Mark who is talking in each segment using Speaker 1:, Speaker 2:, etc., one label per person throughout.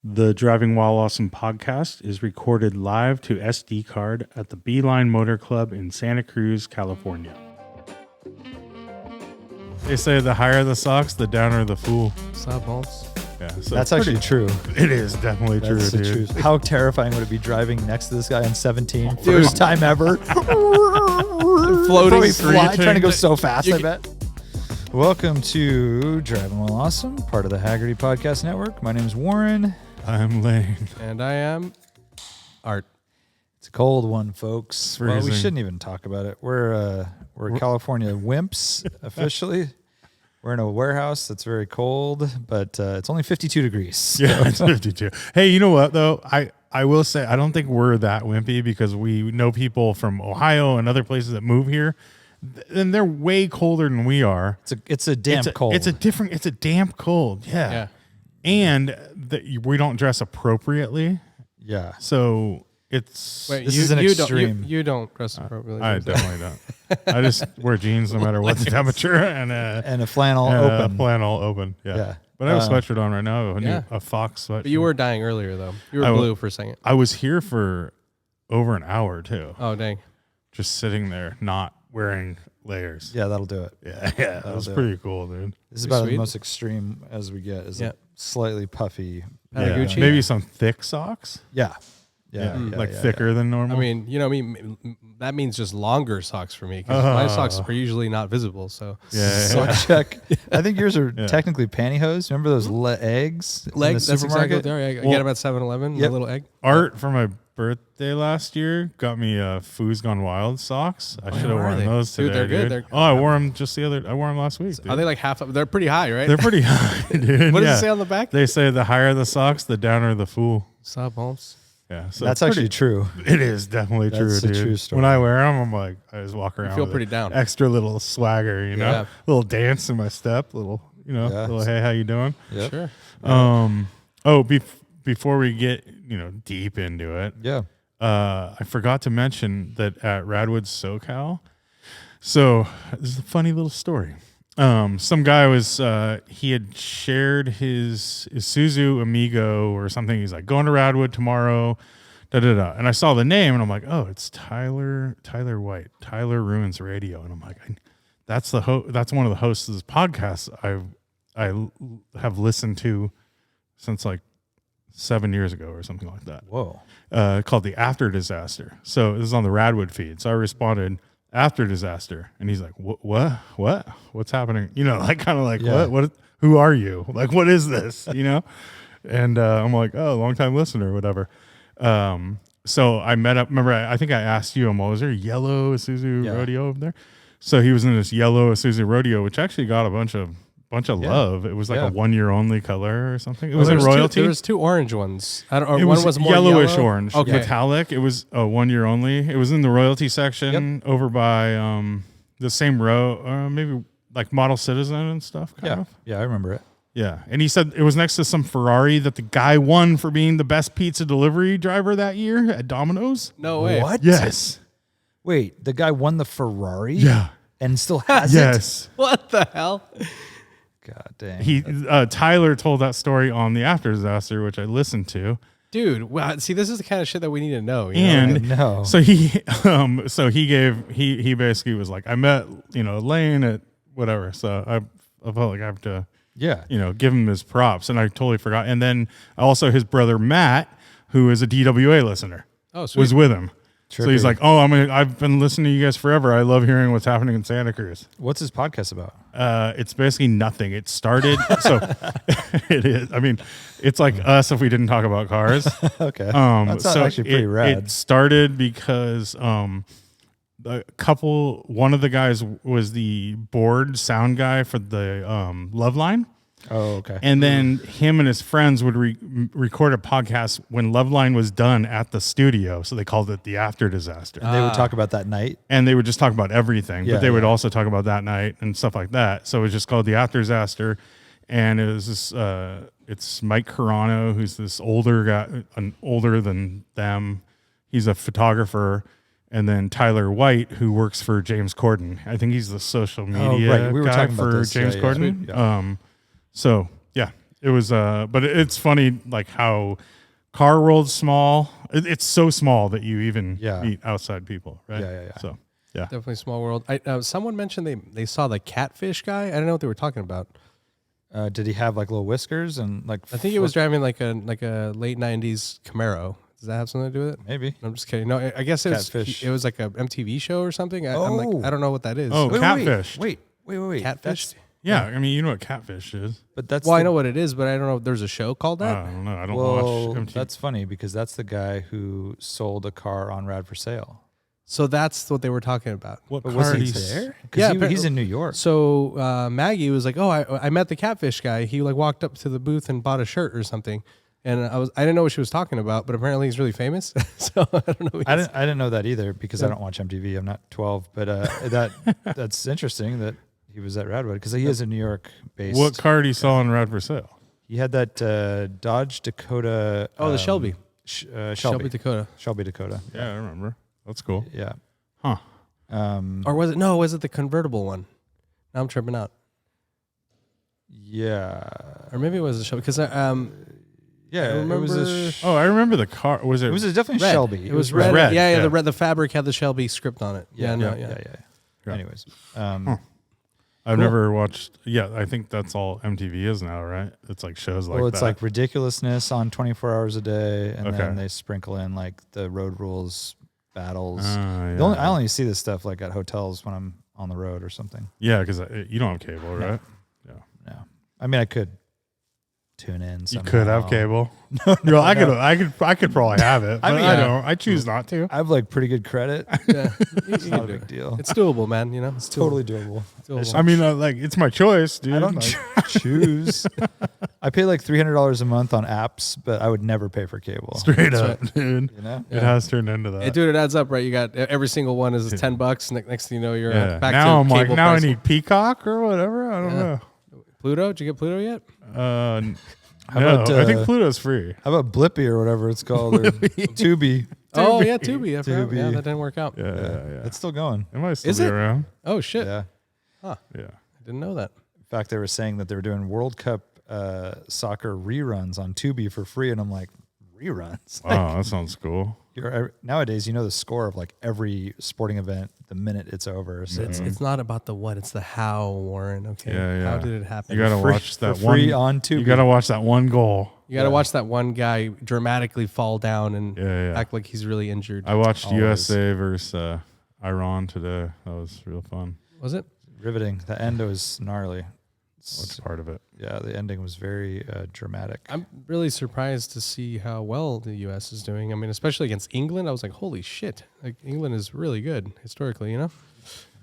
Speaker 1: The Driving While Awesome podcast is recorded live to SD card at the Beeline Motor Club in Santa Cruz, California. They say the higher the socks, the downer the fool.
Speaker 2: Stop, Holmes.
Speaker 1: Yeah, so
Speaker 3: that's actually true.
Speaker 1: It is definitely true,
Speaker 3: That's the
Speaker 1: dude.
Speaker 3: truth. How terrifying would it be driving next to this guy on 17? First time ever.
Speaker 2: Floating,
Speaker 3: trying to go so fast, I bet. Welcome to Driving While Awesome, part of the Haggerty Podcast Network. My name is Warren.
Speaker 1: I'm Lane.
Speaker 2: And I am Art.
Speaker 3: It's a cold one, folks. Well, we
Speaker 1: freezing.
Speaker 3: shouldn't even talk about it. We're California wimps officially. We're in a warehouse that's very cold, but it's only 52 degrees.
Speaker 1: Yeah, it's 52. Hey, you know what, though? I will say, I don't think we're that wimpy because we know people from Ohio and other places that move here, and they're way colder than we are.
Speaker 3: It's a damp cold.
Speaker 1: It's a damp cold, yeah. And we don't dress appropriately.
Speaker 3: Yeah.
Speaker 1: So it's...
Speaker 3: This is an extreme.
Speaker 2: You don't dress appropriately.
Speaker 1: I definitely don't. I just wear jeans no matter what the temperature and
Speaker 3: a flannel open.
Speaker 1: Flannel open, yeah. But I have a sweatshirt on right now, a Fox sweatshirt.
Speaker 2: But you were dying earlier, though. You were blue for a second.
Speaker 1: I was here for over an hour, too.
Speaker 2: Oh, dang.
Speaker 1: Just sitting there, not wearing layers.
Speaker 3: Yeah, that'll do it.
Speaker 1: Yeah, that was pretty cool, dude.
Speaker 3: This is about the most extreme as we get. Is a slightly puffy.
Speaker 2: Gucci?
Speaker 1: Maybe some thick socks.
Speaker 3: Yeah.
Speaker 1: Thicker than normal.
Speaker 2: I mean, you know, that means just longer socks for me because my socks are usually not visible. So
Speaker 3: sock check. I think yours are technically pantyhose. Remember those eggs?
Speaker 2: Legs.
Speaker 3: In the
Speaker 2: That's
Speaker 3: supermarket?
Speaker 2: exactly what they are. I get them at 7-Eleven. A little egg.
Speaker 1: Art for my birthday last year got me Foo's Gone Wild socks. I should have worn those today.
Speaker 2: Dude, they're good. They're
Speaker 1: I wore them I wore them last week. Dude.
Speaker 2: Are they like half? They're pretty high, right?
Speaker 1: They're pretty high, dude.
Speaker 2: What does it say on the back?
Speaker 1: They say the higher the socks, the downer the fool.
Speaker 2: Stop, Holmes.
Speaker 1: Yeah, so
Speaker 3: that's actually true.
Speaker 1: It is definitely true,
Speaker 3: That's
Speaker 1: dude.
Speaker 3: a true story.
Speaker 1: When I wear them, I'm like, I just walk around.
Speaker 2: You feel
Speaker 1: with
Speaker 2: pretty down.
Speaker 1: Extra little swagger, you know, little dance in my step, little hey, how you doing?
Speaker 3: Yep.
Speaker 2: Sure.
Speaker 1: Before we get deep into it, I forgot to mention that at Radwood SoCal. So this is a funny little story. Some guy he had shared his Isuzu Amigo or something. He's like, going to Radwood tomorrow, And I saw the name and I'm like, oh, it's Tyler White, Tyler Ruins Radio. And I'm like, that's one of the hosts of this podcast I have listened to since like 7 years ago or something like that.
Speaker 3: Whoa.
Speaker 1: Called The After Disaster. So this is on the Radwood feed. So I responded, After Disaster. And he's like, what? What's happening? What? Who are you? Like, what is this? And I'm like, oh, long time listener or whatever. So I met up, remember, I think I asked you, was there a yellow Isuzu Rodeo over there? So he was in this yellow Isuzu Rodeo, which actually got a bunch of love. It was like a 1 year only color or something. It was in royalty.
Speaker 2: There was two orange ones.
Speaker 1: One was more yellowish orange,
Speaker 2: okay.
Speaker 1: metallic. It was a 1 year only. It was in the royalty section over by the same row, maybe like Model Citizen and stuff. Kind of.
Speaker 3: Yeah, I remember it.
Speaker 1: Yeah, and he said it was next to some Ferrari that the guy won for being the best pizza delivery driver that year at Domino's.
Speaker 2: No way.
Speaker 3: What?
Speaker 1: Yes.
Speaker 3: Wait, the guy won the Ferrari?
Speaker 1: Yeah.
Speaker 3: And still has it?
Speaker 1: Yes.
Speaker 2: What the hell?
Speaker 3: God dang.
Speaker 1: Tyler told that story on the After Disaster, which I listened to.
Speaker 2: Dude, wow, see, this is the kind of shit that we need to know.
Speaker 1: So he basically was like, I met Lane at whatever. So I felt like I have to give him his props, and I totally forgot. And then also his brother Matt, who is a DWA listener, was with him. Trippy. So he's like, oh, I've been listening to you guys forever. I love hearing what's happening in Santa Cruz.
Speaker 3: What's his podcast about?
Speaker 1: It's basically nothing. It started, so it is. It's like us if we didn't talk about cars.
Speaker 3: Okay. That's actually pretty rad.
Speaker 1: It started because one of the guys was the board sound guy for the Loveline.
Speaker 3: Oh, okay.
Speaker 1: And then him and his friends would record a podcast when Loveline was done at the studio. So they called it The After Disaster.
Speaker 3: And they would talk about that night?
Speaker 1: And they would just talk about everything. But they would also talk about that night and stuff like that. So it was just called The After Disaster. And it was this, it's Mike Carano, who's this older guy, older than them. He's a photographer. And then Tyler White, who works for James Corden. I think he's the social media
Speaker 3: We were
Speaker 1: guy
Speaker 3: talking about
Speaker 1: for
Speaker 3: this.
Speaker 1: James Corden.
Speaker 3: Yeah.
Speaker 1: So yeah, It was, but it's funny like how car world's small. It's so small that you even meet outside people, right?
Speaker 3: Yeah.
Speaker 1: So yeah,
Speaker 2: definitely small world. Someone mentioned they saw the catfish guy. I don't know what they were talking about.
Speaker 3: Did he have like little whiskers and like?
Speaker 2: I think he was driving like a late '90s Camaro. Does that have something to do with it?
Speaker 3: Maybe.
Speaker 2: I'm just kidding. No, I guess it was like a MTV show or something. I'm like, I don't know what that is.
Speaker 1: Oh, catfish.
Speaker 3: Wait.
Speaker 2: Catfish?
Speaker 1: Yeah, I mean, you know what catfish is.
Speaker 3: But
Speaker 2: I know what it is, but I don't know if there's a show called that.
Speaker 1: I don't know. I don't watch MTV.
Speaker 3: That's funny because that's the guy who sold a car on Rad for Sale.
Speaker 2: So that's what they were talking about.
Speaker 1: What
Speaker 3: But
Speaker 1: car
Speaker 3: was he
Speaker 1: is
Speaker 3: there? Because he's in New York.
Speaker 2: So Maggie was like, "Oh, I met the catfish guy. He like walked up to the booth and bought a shirt or something." And I didn't know what she was talking about, but apparently he's really famous. So I don't know.
Speaker 3: I didn't know that either because I don't watch MTV. I'm not 12, but that's interesting that he was at Radwood because he is a New York based.
Speaker 1: What car did he sell on Rad for Sale?
Speaker 3: He had that Dodge Dakota.
Speaker 2: Oh, the Shelby.
Speaker 3: Shelby
Speaker 2: Dakota.
Speaker 3: Shelby Dakota.
Speaker 1: Yeah, I remember. That's cool.
Speaker 3: Yeah.
Speaker 1: Huh.
Speaker 2: Or was it? No, was it the convertible one? Now I'm tripping out.
Speaker 3: Yeah.
Speaker 2: Or maybe it was the Shelby because
Speaker 3: Yeah,
Speaker 2: I remember.
Speaker 3: It was
Speaker 1: I remember the car. Was it?
Speaker 3: It was definitely
Speaker 2: red.
Speaker 3: Shelby.
Speaker 2: It was red.
Speaker 1: red.
Speaker 2: Yeah.
Speaker 1: Yeah.
Speaker 2: The fabric had the Shelby script on it. Yeah.
Speaker 3: Anyways,
Speaker 1: I've never watched. Yeah, I think that's all MTV is now, right? It's like shows like that.
Speaker 3: well, it's like ridiculousness on 24 hours a day, and
Speaker 1: Okay.
Speaker 3: then they sprinkle in like the road rules battles.
Speaker 1: Yeah.
Speaker 3: I only see this stuff like at hotels when I'm on the road or something.
Speaker 1: Yeah, because you don't have cable, right?
Speaker 3: No, I mean I could tune in.
Speaker 1: You could have cable. No, I could probably have it, but I don't. I choose not to.
Speaker 3: I have like pretty good credit.
Speaker 2: Yeah.
Speaker 3: It's not a big deal.
Speaker 2: It's doable, man. You know,
Speaker 3: It's totally doable.
Speaker 2: It's doable.
Speaker 1: I mean, like it's my choice, dude.
Speaker 3: I don't
Speaker 1: Like,
Speaker 3: choose. I pay like $300 a month on apps, but I would never pay for cable.
Speaker 1: straight up, dude.
Speaker 3: You know?
Speaker 1: It has turned into that.
Speaker 2: Hey, dude, it adds up, right? You got every single one is $10. Next thing you know, you're back
Speaker 1: now
Speaker 2: to
Speaker 1: I'm like,
Speaker 2: cable
Speaker 1: now
Speaker 2: pricing.
Speaker 1: I need Peacock or whatever. I don't know.
Speaker 2: Pluto. Did you get Pluto yet?
Speaker 3: How
Speaker 1: No,
Speaker 3: about,
Speaker 1: I think Pluto's free.
Speaker 3: How about Blippy or whatever it's called? Or Tubi.
Speaker 2: Oh yeah, Tubi. I forgot.
Speaker 3: Tubi.
Speaker 2: Yeah, that didn't work out.
Speaker 1: Yeah.
Speaker 3: It's still going.
Speaker 1: It might still
Speaker 2: Is
Speaker 1: be
Speaker 2: it?
Speaker 1: around.
Speaker 2: Oh shit.
Speaker 3: Yeah.
Speaker 2: Huh.
Speaker 1: Yeah.
Speaker 2: I didn't know that.
Speaker 3: In fact, they were saying that they were doing World Cup soccer reruns on Tubi for free, and I'm like, reruns?
Speaker 1: Wow, that sounds cool.
Speaker 3: Nowadays, you know the score of like every sporting event the minute it's over. So
Speaker 2: It's not about the what, it's the how, Warren. Okay.
Speaker 1: Yeah.
Speaker 2: How did it happen?
Speaker 1: You gotta
Speaker 3: free-
Speaker 1: watch that
Speaker 3: for free
Speaker 1: one.
Speaker 3: on Tubi.
Speaker 1: You gotta watch that one goal.
Speaker 2: You got to watch that one guy dramatically fall down and
Speaker 1: Yeah.
Speaker 2: act like he's really injured.
Speaker 1: I watched
Speaker 3: Always.
Speaker 1: USA versus Iran today. That was real fun.
Speaker 2: Was it?
Speaker 3: riveting. The end was gnarly.
Speaker 1: What's part of it?
Speaker 3: Yeah, the ending was very dramatic.
Speaker 2: I'm really surprised to see how well the U.S. is doing. I mean, especially against England. I was like, holy shit. Like, England is really good historically, you know?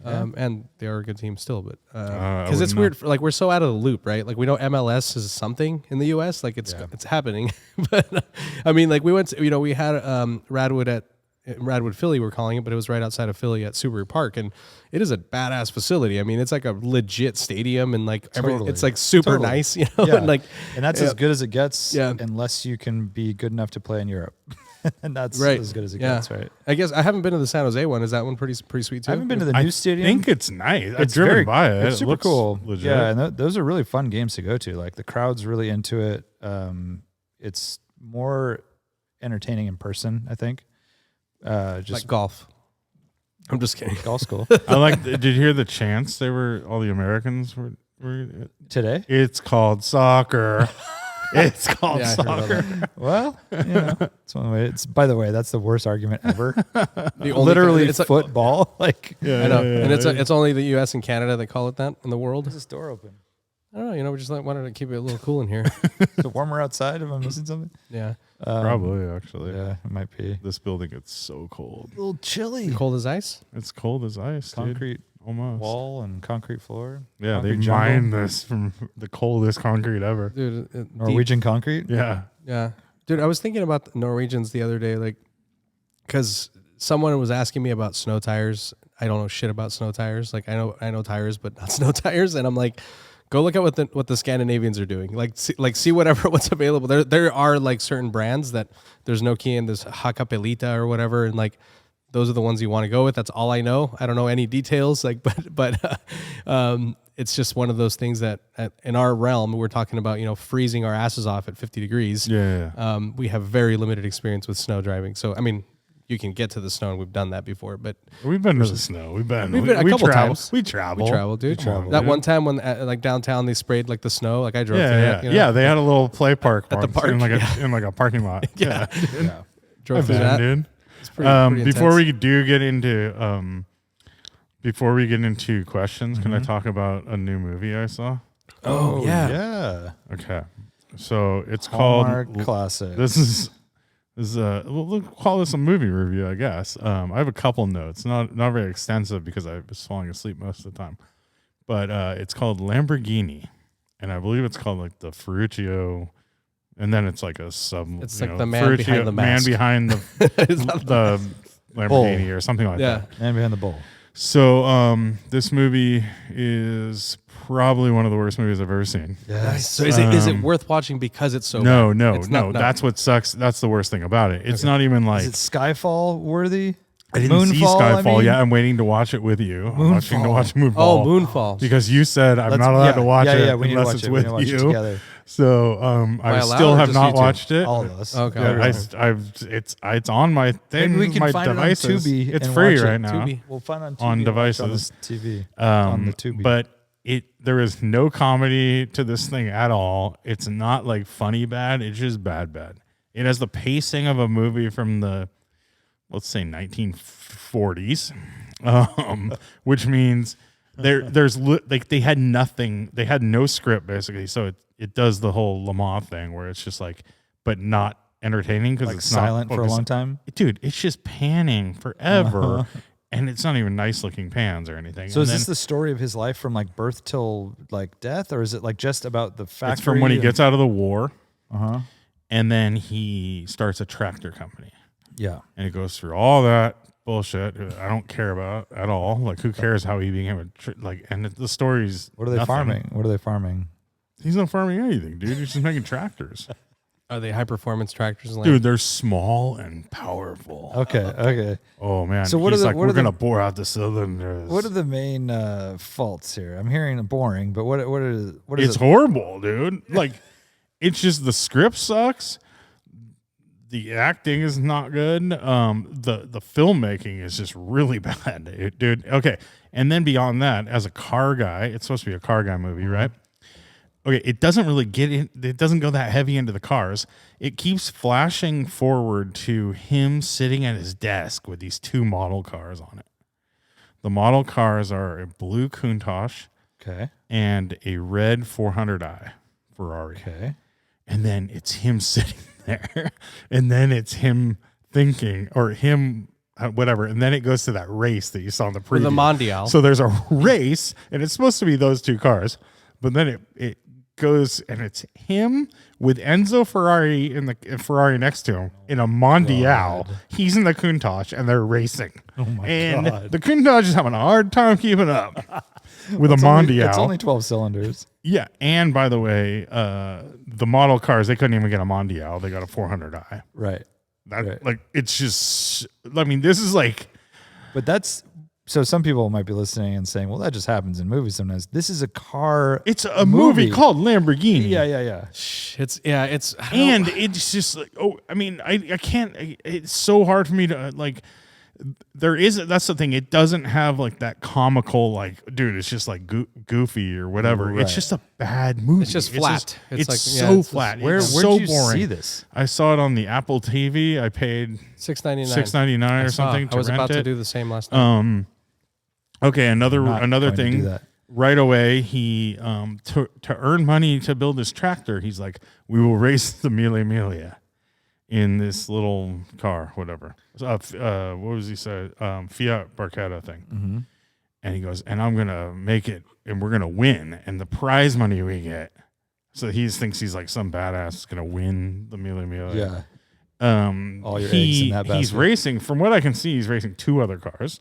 Speaker 3: Yeah.
Speaker 2: And they are a good team still, but
Speaker 1: I
Speaker 2: because it's
Speaker 1: wouldn't
Speaker 2: weird. Like, we're so out of the loop, right? Like, we know MLS is something in the U.S. Like, it's happening. But I mean, like, we went to, we had Radwood, Philly, we're calling it, but it was right outside of Philly at Subaru Park, and it is a badass facility. I mean, it's like a legit stadium, and like it's like super nice, you know.
Speaker 3: Yeah.
Speaker 2: and
Speaker 3: that's as good as it gets,
Speaker 2: Yeah.
Speaker 3: unless you can be good enough to play in Europe, and that's
Speaker 2: Right.
Speaker 3: as good as it
Speaker 2: Yeah.
Speaker 3: gets, right?
Speaker 2: I guess I haven't been to the San Jose one. Is that one pretty sweet too?
Speaker 3: I haven't been to the
Speaker 1: I
Speaker 3: new stadium.
Speaker 1: think it's nice. I've
Speaker 3: It's
Speaker 1: driven
Speaker 3: very-
Speaker 1: by it.
Speaker 3: It's
Speaker 1: It
Speaker 3: super
Speaker 1: looks
Speaker 3: cool.
Speaker 1: legit.
Speaker 3: Yeah, and those are really fun games to go to. Like the crowd's really into it. It's more entertaining in person, I think. Just
Speaker 2: like golf. I'm just kidding.
Speaker 3: golf school
Speaker 1: I like. Did you hear the chants? They were all the Americans were
Speaker 3: today.
Speaker 1: It's called soccer. It's called
Speaker 2: Yeah, I heard about
Speaker 1: soccer.
Speaker 3: Well, it's one way. It's by the way, that's the worst argument ever.
Speaker 2: The only
Speaker 3: Literally
Speaker 2: it's like,
Speaker 3: football. Like,
Speaker 1: Yeah,
Speaker 2: I know,
Speaker 1: yeah,
Speaker 2: and
Speaker 1: yeah.
Speaker 2: it's only the U.S. and Canada that call it that in the world.
Speaker 3: is this door open?
Speaker 2: I don't know. We just wanted to keep it a little cool in here.
Speaker 3: Is it warmer outside? If I'm missing something?
Speaker 2: Yeah,
Speaker 1: Probably actually.
Speaker 3: Yeah, it might be.
Speaker 1: This building gets so cold.
Speaker 3: A little chilly.
Speaker 2: cold as ice.
Speaker 1: It's cold as ice, dude.
Speaker 3: Concrete
Speaker 1: Almost.
Speaker 3: wall and concrete floor.
Speaker 1: Yeah, they
Speaker 3: concrete jungle.
Speaker 1: mined this from the coldest concrete ever.
Speaker 2: Dude.
Speaker 3: Norwegian concrete.
Speaker 1: Yeah.
Speaker 2: Yeah. Dude, I was thinking about the Norwegians the other day, like, because someone was asking me about snow tires. I don't know shit about snow tires. Like, I know tires, but not snow tires. And I'm like, go look at what the Scandinavians are doing. See what's available. There are like certain brands that there's no key in this Hakapelita or whatever, and like those are the ones you want to go with. That's all I know. I don't know any details, like, but it's just one of those things that in our realm, we're talking about, freezing our asses off at 50 degrees.
Speaker 1: Yeah.
Speaker 2: We have very limited experience with snow driving. So, I mean, you can get to the snow, and we've done that before, but
Speaker 1: we've been to the snow. We've been
Speaker 2: a couple times.
Speaker 1: We travel.
Speaker 2: Dude.
Speaker 1: That
Speaker 2: one time when like downtown they sprayed like the snow, like I drove through
Speaker 1: Yeah.
Speaker 2: it.
Speaker 1: Yeah. They had a little play park
Speaker 2: At the park,
Speaker 1: in like a parking lot.
Speaker 2: Yeah. Drove
Speaker 1: I've
Speaker 2: through
Speaker 1: been,
Speaker 2: that.
Speaker 1: dude.
Speaker 2: It's pretty
Speaker 1: Before
Speaker 2: intense.
Speaker 1: we get into questions, can I talk about a new movie I saw?
Speaker 2: Oh yeah.
Speaker 3: Yeah.
Speaker 1: Okay. So it's
Speaker 3: Hallmark
Speaker 1: called
Speaker 3: classic.
Speaker 1: This is we'll call this a movie review, I guess. I have a couple notes, not very extensive because I was falling asleep most of the time. But it's called Lamborghini, and I believe it's called like the Ferruccio, and then it's like a sub.
Speaker 2: It's like the man behind the
Speaker 1: man
Speaker 2: mask.
Speaker 1: behind the Lamborghini or something like that.
Speaker 3: Man behind the bull.
Speaker 1: So this movie is probably one of the worst movies I've ever seen.
Speaker 3: Yes.
Speaker 2: So is it worth watching because it's so
Speaker 1: No,
Speaker 2: bad?
Speaker 1: no,
Speaker 2: It's
Speaker 1: no.
Speaker 2: not-
Speaker 1: That's what sucks. That's the worst thing about it. It's not even like
Speaker 3: Is it Skyfall worthy?
Speaker 1: I didn't see
Speaker 3: Moonfall,
Speaker 1: Skyfall.
Speaker 3: I mean?
Speaker 1: Yeah, I'm waiting to watch it with you. I'm watching to watch Moonfall.
Speaker 2: Oh, Moonfall.
Speaker 1: Because you said I'm
Speaker 3: Let's-
Speaker 1: not allowed
Speaker 3: yeah,
Speaker 1: to watch
Speaker 3: yeah,
Speaker 1: it
Speaker 3: yeah, we need to
Speaker 1: unless
Speaker 3: watch
Speaker 1: it's
Speaker 3: it. We
Speaker 1: with
Speaker 3: need to watch it
Speaker 1: you.
Speaker 3: together.
Speaker 1: So I
Speaker 2: allowed
Speaker 1: still
Speaker 2: or
Speaker 1: have
Speaker 2: just
Speaker 1: not
Speaker 2: you two?
Speaker 1: watched it.
Speaker 3: All of us.
Speaker 2: Okay.
Speaker 1: Yeah, it's on my thing.
Speaker 3: Maybe we can
Speaker 1: my
Speaker 3: find
Speaker 1: devices.
Speaker 3: it on Tubi.
Speaker 1: It's
Speaker 3: and
Speaker 1: free
Speaker 3: watch it.
Speaker 1: right now
Speaker 2: Tubi.
Speaker 3: We'll find it on Tubi
Speaker 1: on
Speaker 3: and watch it
Speaker 1: devices.
Speaker 3: on TV. On the Tubi.
Speaker 1: But there is no comedy to this thing at all. It's not like funny bad. It's just bad. It has the pacing of a movie from the, let's say, 1940s, which means they had nothing. They had no script basically. So it does the whole Le Mans thing where it's just like, but not entertaining because
Speaker 3: like
Speaker 1: it's
Speaker 3: silent
Speaker 1: not
Speaker 3: for a long time.
Speaker 1: Dude, it's just panning forever. And it's not even nice looking pans or anything.
Speaker 3: So
Speaker 1: and
Speaker 3: is this the story of his life from like birth till like death, or is it like just about the factory?
Speaker 1: It's from when he gets out of the war,
Speaker 3: Uh-huh.
Speaker 1: and then he starts a tractor company,
Speaker 3: Yeah.
Speaker 1: and he goes through all that bullshit I don't care about at all. Like, who cares how he became and the story's
Speaker 3: What are they
Speaker 1: nothing.
Speaker 3: farming? What are they farming?
Speaker 1: He's not farming anything, dude. He's just making tractors.
Speaker 2: Are they high performance tractors?
Speaker 1: Dude, they're small and powerful.
Speaker 3: Okay.
Speaker 1: Oh man.
Speaker 3: So what
Speaker 1: He's
Speaker 3: are the-
Speaker 1: like,
Speaker 3: what
Speaker 1: we're
Speaker 3: are the-
Speaker 1: gonna bore out the cylinders.
Speaker 3: What are the main faults here? I'm hearing boring, but what is
Speaker 1: It's
Speaker 3: it?
Speaker 1: horrible, dude. Like, it's just the script sucks. The acting is not good. The filmmaking is just really bad, dude. Okay, and then beyond that, as a car guy, it's supposed to be a car guy movie, right? Okay, it doesn't really get in. It doesn't go that heavy into the cars. It keeps flashing forward to him sitting at his desk with these two model cars on it. The model cars are a blue Countach
Speaker 3: Okay.
Speaker 1: and a red 400i Ferrari.
Speaker 3: Okay.
Speaker 1: And then it's him sitting there, and then it's him thinking, or him, whatever. And then it goes to that race that you saw in the preview.
Speaker 2: the Mondial.
Speaker 1: So there's a race, and it's supposed to be those two cars, but then it goes, and it's him with Enzo Ferrari in the Ferrari next to him in a Mondial. He's in the Countach, and they're racing. Oh my God. The Countach is having a hard time keeping up with a Mondial.
Speaker 3: It's only 12 cylinders.
Speaker 1: Yeah, and by the way, the model cars, they couldn't even get a Mondial. They got a 400i.
Speaker 3: Right.
Speaker 1: Like, it's just, I mean, this is like,
Speaker 3: But that's so some people might be listening and saying, well, that just happens in movies sometimes. This is a car.
Speaker 1: it's a movie called Lamborghini.
Speaker 3: Yeah.
Speaker 2: it's
Speaker 1: And it's just like, I mean, I can't, it's so hard for me to, like, that's the thing. It doesn't have like that comical, like, dude, it's just like goofy or whatever.
Speaker 3: Right.
Speaker 1: It's just a bad movie.
Speaker 2: It's just flat.
Speaker 1: It's
Speaker 2: It's
Speaker 1: so
Speaker 2: like, yeah,
Speaker 1: flat.
Speaker 3: Where
Speaker 1: It's
Speaker 3: did
Speaker 1: so
Speaker 3: you
Speaker 1: boring.
Speaker 3: see this?
Speaker 1: I saw it on the Apple TV. I paid
Speaker 2: $6.99.
Speaker 1: $6.99 or something.
Speaker 2: I was
Speaker 1: rent
Speaker 2: about
Speaker 1: it.
Speaker 2: to do the same last night.
Speaker 1: Okay, another
Speaker 3: going to do
Speaker 1: thing.
Speaker 3: that.
Speaker 1: Right away, he to earn money to build his tractor, he's like, we will race the Mille Miglia in this little car, whatever. What was he say? Fiat Barchetta thing.
Speaker 3: Mm-hmm.
Speaker 1: And he goes, and I'm gonna make it, and we're gonna win, and the prize money we get. So he thinks he's like some badass that's gonna win the Mille Miglia.
Speaker 3: Yeah. All your eggs in that
Speaker 1: He's
Speaker 3: basket.
Speaker 1: racing. From what I can see, he's racing two other cars.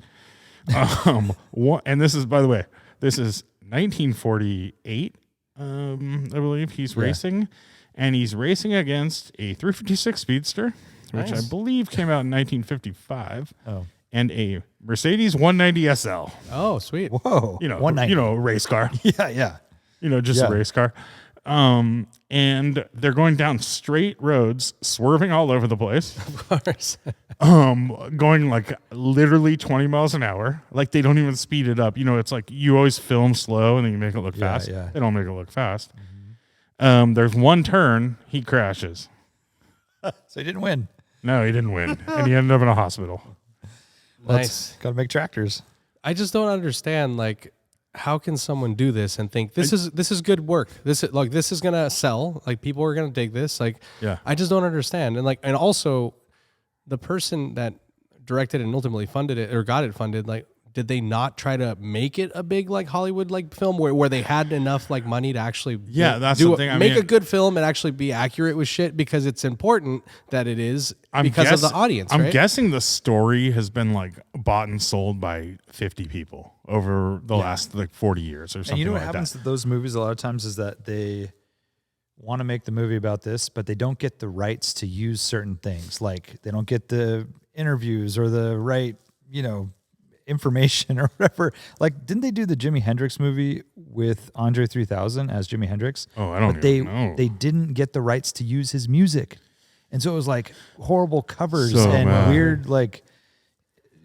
Speaker 1: And this is, by the way, this is 1948. I believe he's racing, and he's racing against a 356 Speedster, which
Speaker 2: Nice.
Speaker 1: I believe came out in 1955.
Speaker 3: Oh.
Speaker 1: and a Mercedes 190 SL.
Speaker 2: Oh, sweet.
Speaker 3: Whoa.
Speaker 1: 190. Race car.
Speaker 3: Yeah.
Speaker 1: Just a race car. And they're going down straight roads, swerving all over the place.
Speaker 2: Of course.
Speaker 1: Going like literally 20 miles an hour. Like they don't even speed it up. It's like you always film slow and then you make it look fast.
Speaker 3: Yeah.
Speaker 1: They don't make it look fast. Mm-hmm. There's one turn, he crashes.
Speaker 3: So he didn't win.
Speaker 1: No, he didn't win. And he ended up in a hospital.
Speaker 2: Nice.
Speaker 3: Got to make tractors.
Speaker 2: I just don't understand, like, how can someone do this and think this is good work? This is gonna sell. Like people are gonna dig this. Like,
Speaker 1: yeah.
Speaker 2: I just don't understand. And also, the person that directed and ultimately funded it or got it funded, like, did they not try to make it a big like Hollywood like film where they had enough like money to actually
Speaker 1: that's the thing.
Speaker 2: Make a good film and actually be accurate with shit, because it's important that it is because of the audience.
Speaker 1: I'm
Speaker 2: right?
Speaker 1: guessing the story has been like bought and sold by 50 people over the last like 40 years or something.
Speaker 3: And you know what
Speaker 1: like
Speaker 3: happens
Speaker 1: that.
Speaker 3: to those movies a lot of times is that they want to make the movie about this, but they don't get the rights to use certain things. Like they don't get the interviews or the right, information or whatever. Like, didn't they do the Jimi Hendrix movie with Andre 3000 as Jimi Hendrix?
Speaker 1: Oh, I don't even know.
Speaker 3: They didn't get the rights to use his music. And so it was like horrible covers
Speaker 1: So
Speaker 3: and
Speaker 1: bad.
Speaker 3: weird, like,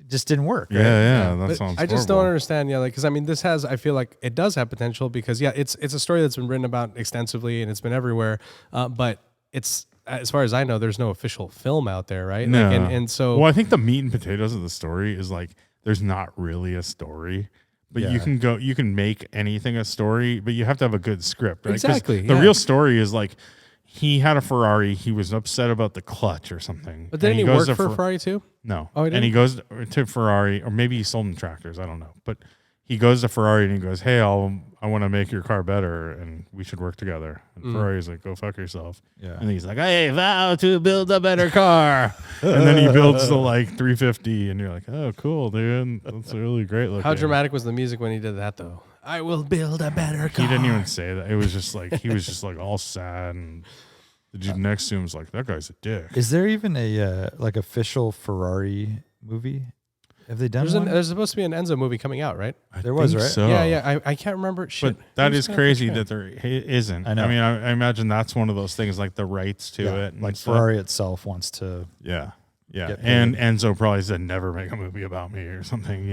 Speaker 3: just didn't work. Right?
Speaker 1: Yeah. That
Speaker 2: But
Speaker 1: sounds
Speaker 2: I just
Speaker 1: horrible.
Speaker 2: don't understand, because I mean, I feel like it does have potential because it's a story that's been written about extensively and it's been everywhere. But it's, as far as I know, there's no official film out there, right?
Speaker 1: No.
Speaker 2: Like, and so,
Speaker 1: well, I think the meat and potatoes of the story is like, there's not really a story, but you can make anything a story, but you have to have a good script, right? 'Cause
Speaker 2: exactly.
Speaker 1: The real story is like, he had a Ferrari. He was upset about the clutch or something.
Speaker 2: But didn't he work for Ferrari too?
Speaker 1: No.
Speaker 2: Oh, he
Speaker 1: and he
Speaker 2: didn't?
Speaker 1: goes to Ferrari, or maybe he sold them tractors. I don't know. But he goes to Ferrari and he goes, hey, I want to make your car better and we should work together. And Ferrari's like, go fuck yourself.
Speaker 3: Yeah.
Speaker 1: And he's like, I vow to build a better car. And then he builds the like 350 and you're like, oh, cool, dude. That's really great looking.
Speaker 2: How dramatic was the music when he did that though? I will build a better car.
Speaker 1: He didn't even say that. It was just like, he was just like all sad. And the dude next to him was like, that guy's a dick.
Speaker 3: Is there even a like official Ferrari movie? Have they done one?
Speaker 2: There's supposed to be an Enzo movie coming out, right?
Speaker 3: There was,
Speaker 1: think
Speaker 3: right?
Speaker 1: So.
Speaker 2: Yeah. I can't remember. Shit.
Speaker 1: But that
Speaker 2: I'm
Speaker 1: is
Speaker 2: just gonna
Speaker 1: crazy
Speaker 2: check.
Speaker 1: that there isn't.
Speaker 3: I know.
Speaker 1: I mean, I imagine that's one of those things, like the rights to it. And
Speaker 3: like
Speaker 1: stuff.
Speaker 3: Ferrari itself wants to.
Speaker 1: Yeah.
Speaker 3: get
Speaker 1: And
Speaker 3: paid.
Speaker 1: Enzo probably said, never make a movie about me or something,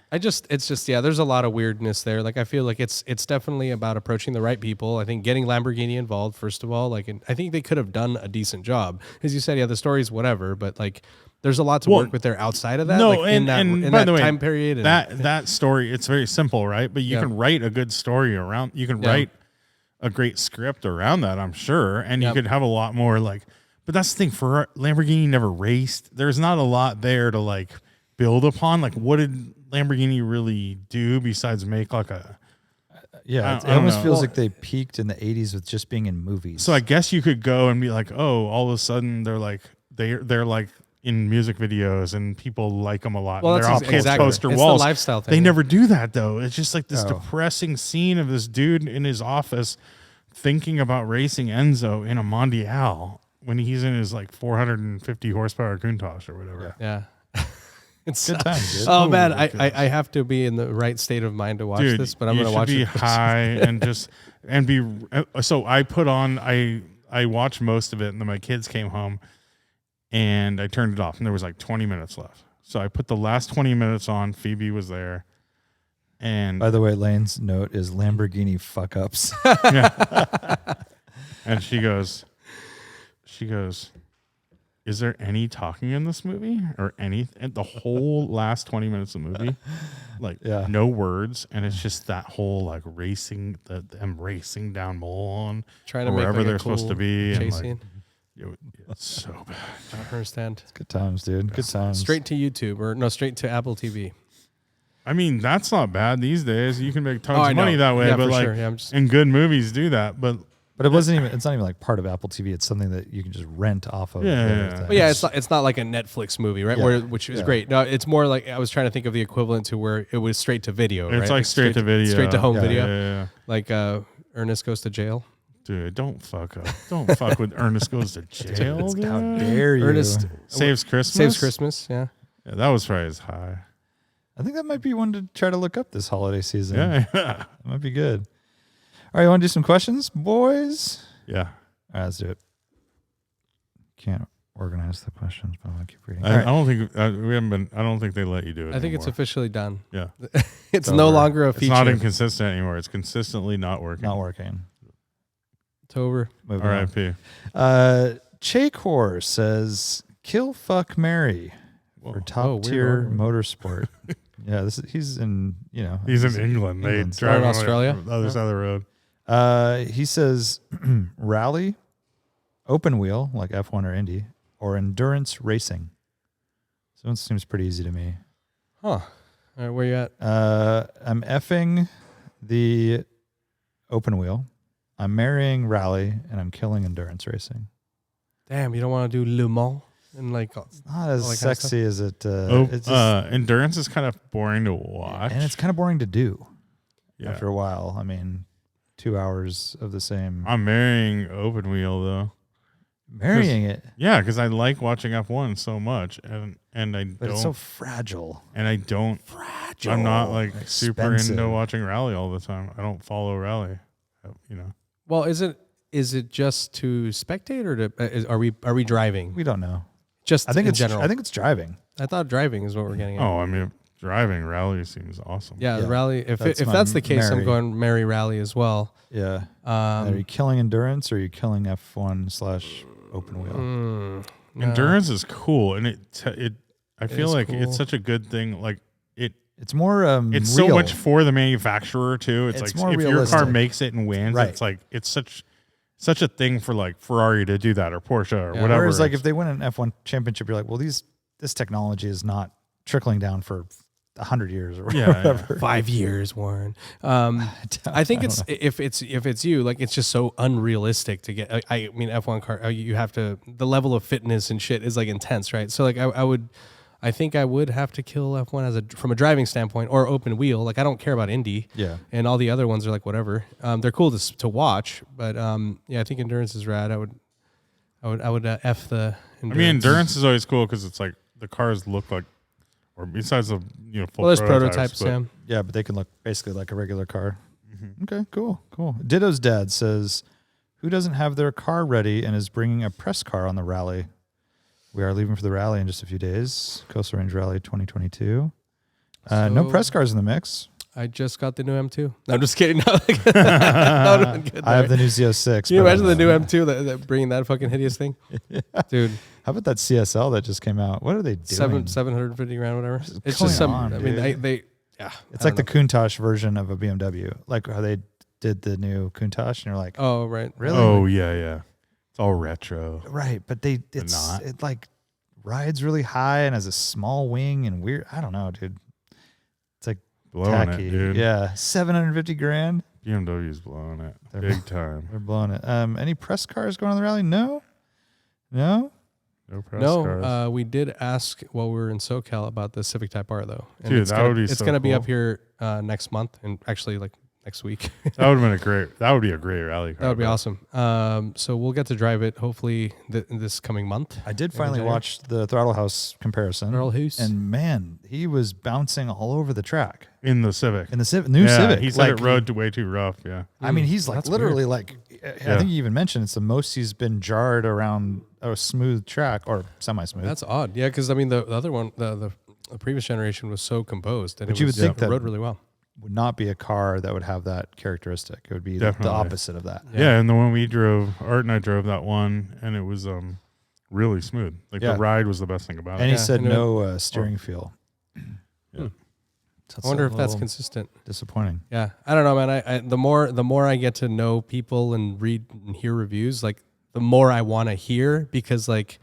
Speaker 2: It's just there's a lot of weirdness there. Like I feel like it's definitely about approaching the right people. I think getting Lamborghini involved first of all. Like, and I think they could have done a decent job. As you said, the story's whatever, but like there's a lot to work with there outside of that.
Speaker 1: No,
Speaker 2: like in
Speaker 1: by
Speaker 2: that
Speaker 1: the way,
Speaker 2: time period. And,
Speaker 1: that story, it's very simple, right? But you can write a good story around. You can write a great script around that, I'm sure, and you could have a lot more like. But that's the thing, for Lamborghini never raced. There's not a lot there to like build upon. Like, what did Lamborghini really do besides make like a?
Speaker 3: Yeah, it
Speaker 1: I don't
Speaker 3: almost
Speaker 1: know.
Speaker 3: feels like they peaked in the 80s with just being in movies.
Speaker 1: So I guess you could go and be like, oh, all of a sudden they're like in music videos and people like them a lot.
Speaker 2: well,
Speaker 1: and they're
Speaker 2: that's
Speaker 1: off kids'
Speaker 2: exactly.
Speaker 1: poster
Speaker 2: It's
Speaker 1: walls.
Speaker 2: the lifestyle thing.
Speaker 1: They never do that though. It's just like this
Speaker 3: Oh.
Speaker 1: depressing scene of this dude in his office thinking about racing Enzo in a Mondial when he's in his like 450 horsepower Countach or whatever.
Speaker 2: Yeah. It's
Speaker 3: Good times, dude.
Speaker 2: Oh man,
Speaker 1: my goodness.
Speaker 2: I have to be in the right state of mind to watch
Speaker 1: Dude,
Speaker 2: this, but I'm
Speaker 1: you
Speaker 2: gonna
Speaker 1: should
Speaker 2: watch
Speaker 1: be
Speaker 2: it.
Speaker 1: high and just and be. So I put on. I watched most of it, and then my kids came home, and I turned it off, and there was like 20 minutes left. So I put the last 20 minutes on. Phoebe was there, and
Speaker 3: By the way, Lane's note is Lamborghini fuck ups.
Speaker 1: and she goes, is there any talking in this movie or anything? The whole last 20 minutes of the movie, like no words. And it's just that whole like racing, them racing down Mulholland
Speaker 2: Trying
Speaker 1: or
Speaker 2: to make
Speaker 1: wherever
Speaker 2: like, a
Speaker 1: they're supposed to
Speaker 2: cool
Speaker 1: be. And
Speaker 2: chase
Speaker 1: like,
Speaker 2: scene.
Speaker 1: it's so bad.
Speaker 2: I don't understand.
Speaker 3: Good times, dude. Good times.
Speaker 2: Straight to YouTube straight to Apple TV.
Speaker 1: I mean, that's not bad these days. You can make tons
Speaker 2: I
Speaker 1: of money
Speaker 2: know.
Speaker 1: that way,
Speaker 2: Yeah,
Speaker 1: but
Speaker 2: for
Speaker 1: like,
Speaker 2: sure. Yeah, I'm just-
Speaker 1: and good movies do that. But
Speaker 3: But it's not even like part of Apple TV. It's something that you can just rent off of.
Speaker 1: Yeah.
Speaker 2: But yeah, it's not like a Netflix movie, right?
Speaker 3: Yeah.
Speaker 2: Which is great. No, it's more like I was trying to think of the equivalent to where it was straight to video.
Speaker 1: it's
Speaker 2: right?
Speaker 1: like straight to video.
Speaker 2: straight to home
Speaker 3: Yeah,
Speaker 2: video.
Speaker 1: Yeah.
Speaker 2: Like Ernest Goes to Jail.
Speaker 1: Dude, don't fuck up. Don't fuck with Ernest Goes to Jail.
Speaker 3: How
Speaker 1: dude.
Speaker 3: dare you?
Speaker 2: Ernest
Speaker 1: Saves Christmas.
Speaker 2: Saves Christmas. Yeah.
Speaker 1: Yeah, that was probably as high.
Speaker 3: I think that might be one to try to look up this holiday season.
Speaker 1: Yeah.
Speaker 3: That might be good. All right, you want to do some questions, boys?
Speaker 1: Yeah.
Speaker 3: All right, let's do it. Can't organize the questions, but I'm gonna keep reading.
Speaker 1: I don't think we haven't been. I don't think they let you do it.
Speaker 2: I think it's
Speaker 1: anymore.
Speaker 2: officially done.
Speaker 1: Yeah.
Speaker 2: It's no longer a feature.
Speaker 1: It's not inconsistent anymore. It's consistently not working.
Speaker 3: Not working.
Speaker 2: It's over.
Speaker 1: R.I.P.
Speaker 3: Chakor says, "Kill, fuck, marry for top tier motorsport." Yeah, he's in.
Speaker 1: He's in England. They drive
Speaker 2: in Australia.
Speaker 1: The other side of the road.
Speaker 3: He says, "Rally, open wheel like F1 or Indy, or endurance racing." So it seems pretty easy to me.
Speaker 2: Huh. All right, where you at?
Speaker 3: I'm effing the open wheel. I'm marrying rally, and I'm killing endurance racing.
Speaker 2: Damn, you don't want to do Le Mans and
Speaker 3: it's not as sexy as it. It's
Speaker 1: just, endurance is kind of boring to watch,
Speaker 3: and it's kind of boring to do.
Speaker 1: Yeah.
Speaker 3: After a while, I mean, 2 hours of the same.
Speaker 1: I'm marrying open wheel though.
Speaker 3: Marrying it,
Speaker 1: yeah, because I like watching F1 so much, and
Speaker 3: but it's so fragile.
Speaker 1: And I don't.
Speaker 3: Fragile.
Speaker 1: I'm not like super
Speaker 3: Expensive.
Speaker 1: into watching rally all the time. I don't follow rally.
Speaker 2: Well, is it just to spectate or are we driving?
Speaker 3: We don't know.
Speaker 2: Just
Speaker 3: I think
Speaker 2: in
Speaker 3: it's
Speaker 2: general.
Speaker 3: I think it's driving.
Speaker 2: I thought driving is what we're getting at.
Speaker 1: Oh, I mean, driving rally seems awesome.
Speaker 2: Yeah,
Speaker 3: Yeah.
Speaker 2: rally. If
Speaker 3: That's
Speaker 2: that's the case,
Speaker 3: marry.
Speaker 2: I'm going marry rally as well.
Speaker 3: Yeah. Are you killing endurance or are you killing F1/open wheel?
Speaker 2: No.
Speaker 1: Endurance is cool, and I feel like
Speaker 2: cool.
Speaker 1: it's such a good thing. Like
Speaker 3: It's more
Speaker 1: it's
Speaker 3: real.
Speaker 1: so much for the manufacturer too. It's like
Speaker 3: more
Speaker 1: if
Speaker 3: realistic.
Speaker 1: your car makes it and wins,
Speaker 3: Right.
Speaker 1: it's like it's such a thing for like Ferrari to do that or Porsche or whatever.
Speaker 3: Whereas like if they win an F1 championship, you're like, well, this technology is not trickling down for 100 years or whatever.
Speaker 2: 5 years, Warren. I think if it's you, like it's just so unrealistic to get. I mean, F1 car, you have to. The level of fitness and shit is like intense, right? So like I think I would have to kill F1 from a driving standpoint or open wheel. Like I don't care about Indy.
Speaker 3: Yeah.
Speaker 2: And all the other ones are like whatever. They're cool to watch, but yeah, I think endurance is rad. I would F the. Endurance.
Speaker 1: I mean, endurance is always cool because it's like the cars look like, or besides the full.
Speaker 2: Well, there's prototypes, Sam.
Speaker 3: Yeah, but they can look basically like a regular car. Mm-hmm. Okay, cool. Ditto's dad says, "Who doesn't have their car ready and is bringing a press car on the rally? We are leaving for the rally in just a few days. Coastal Range Rally 2022. No press cars in the mix.
Speaker 2: I just got the new M2. No, I'm just kidding. That would've been good,
Speaker 3: I have the new Z06.
Speaker 2: Can you imagine the new M2 that bringing that fucking hideous thing?
Speaker 3: Yeah.
Speaker 2: Dude.
Speaker 3: How about that CSL that just came out? What are they doing?
Speaker 2: 750 grand, whatever. It's
Speaker 3: going
Speaker 2: just some.
Speaker 3: on,
Speaker 2: I mean,
Speaker 3: dude? It's like the Countach version of a BMW. Like how they did the new Countach, and you're like,
Speaker 2: oh right,
Speaker 3: really?
Speaker 1: Oh yeah. It's all retro.
Speaker 3: Right, but it like rides really high and has a small wing and weird. I don't know, dude. It's like
Speaker 1: Blowing
Speaker 3: tacky.
Speaker 1: it, dude.
Speaker 3: Yeah, 750 grand.
Speaker 1: BMW's blowing it big time.
Speaker 3: They're blowing it. Any press cars going on the rally? No.
Speaker 1: No press cars.
Speaker 2: No, we did ask while we were in SoCal about the Civic Type R though. And
Speaker 1: Dude,
Speaker 2: it's
Speaker 1: that
Speaker 2: gonna,
Speaker 1: would be
Speaker 2: It's
Speaker 1: so
Speaker 2: going to be
Speaker 1: cool.
Speaker 2: up here next month, and actually like next week.
Speaker 1: That would have been that would be a great rally car.
Speaker 2: That would be awesome. So we'll get to drive it hopefully this coming month.
Speaker 3: I did finally watch the Throttle House comparison.
Speaker 2: Throttle House.
Speaker 3: And man, he was bouncing all over the track.
Speaker 1: In the Civic.
Speaker 3: In the new Civic.
Speaker 1: He said it rode way too rough, yeah.
Speaker 3: I mean, he's like
Speaker 2: That's
Speaker 3: literally like, I think you even mentioned it's the most he's been jarred around a smooth track or semi-smooth.
Speaker 2: That's odd. Yeah, because I mean the other one, the previous generation was so composed, and
Speaker 3: But you would think that
Speaker 2: rode really well.
Speaker 3: Would not be a car that would have that characteristic. It would be the opposite of that.
Speaker 1: Yeah, and the one we drove, Art and I drove that one, and it was really smooth. Like the ride was the best thing about it.
Speaker 3: And he said no steering feel.
Speaker 1: Yeah.
Speaker 2: I wonder if that's consistent.
Speaker 3: Disappointing.
Speaker 2: Yeah, I don't know, man. I the more I get to know people and read and hear reviews, like the more I want to hear, because like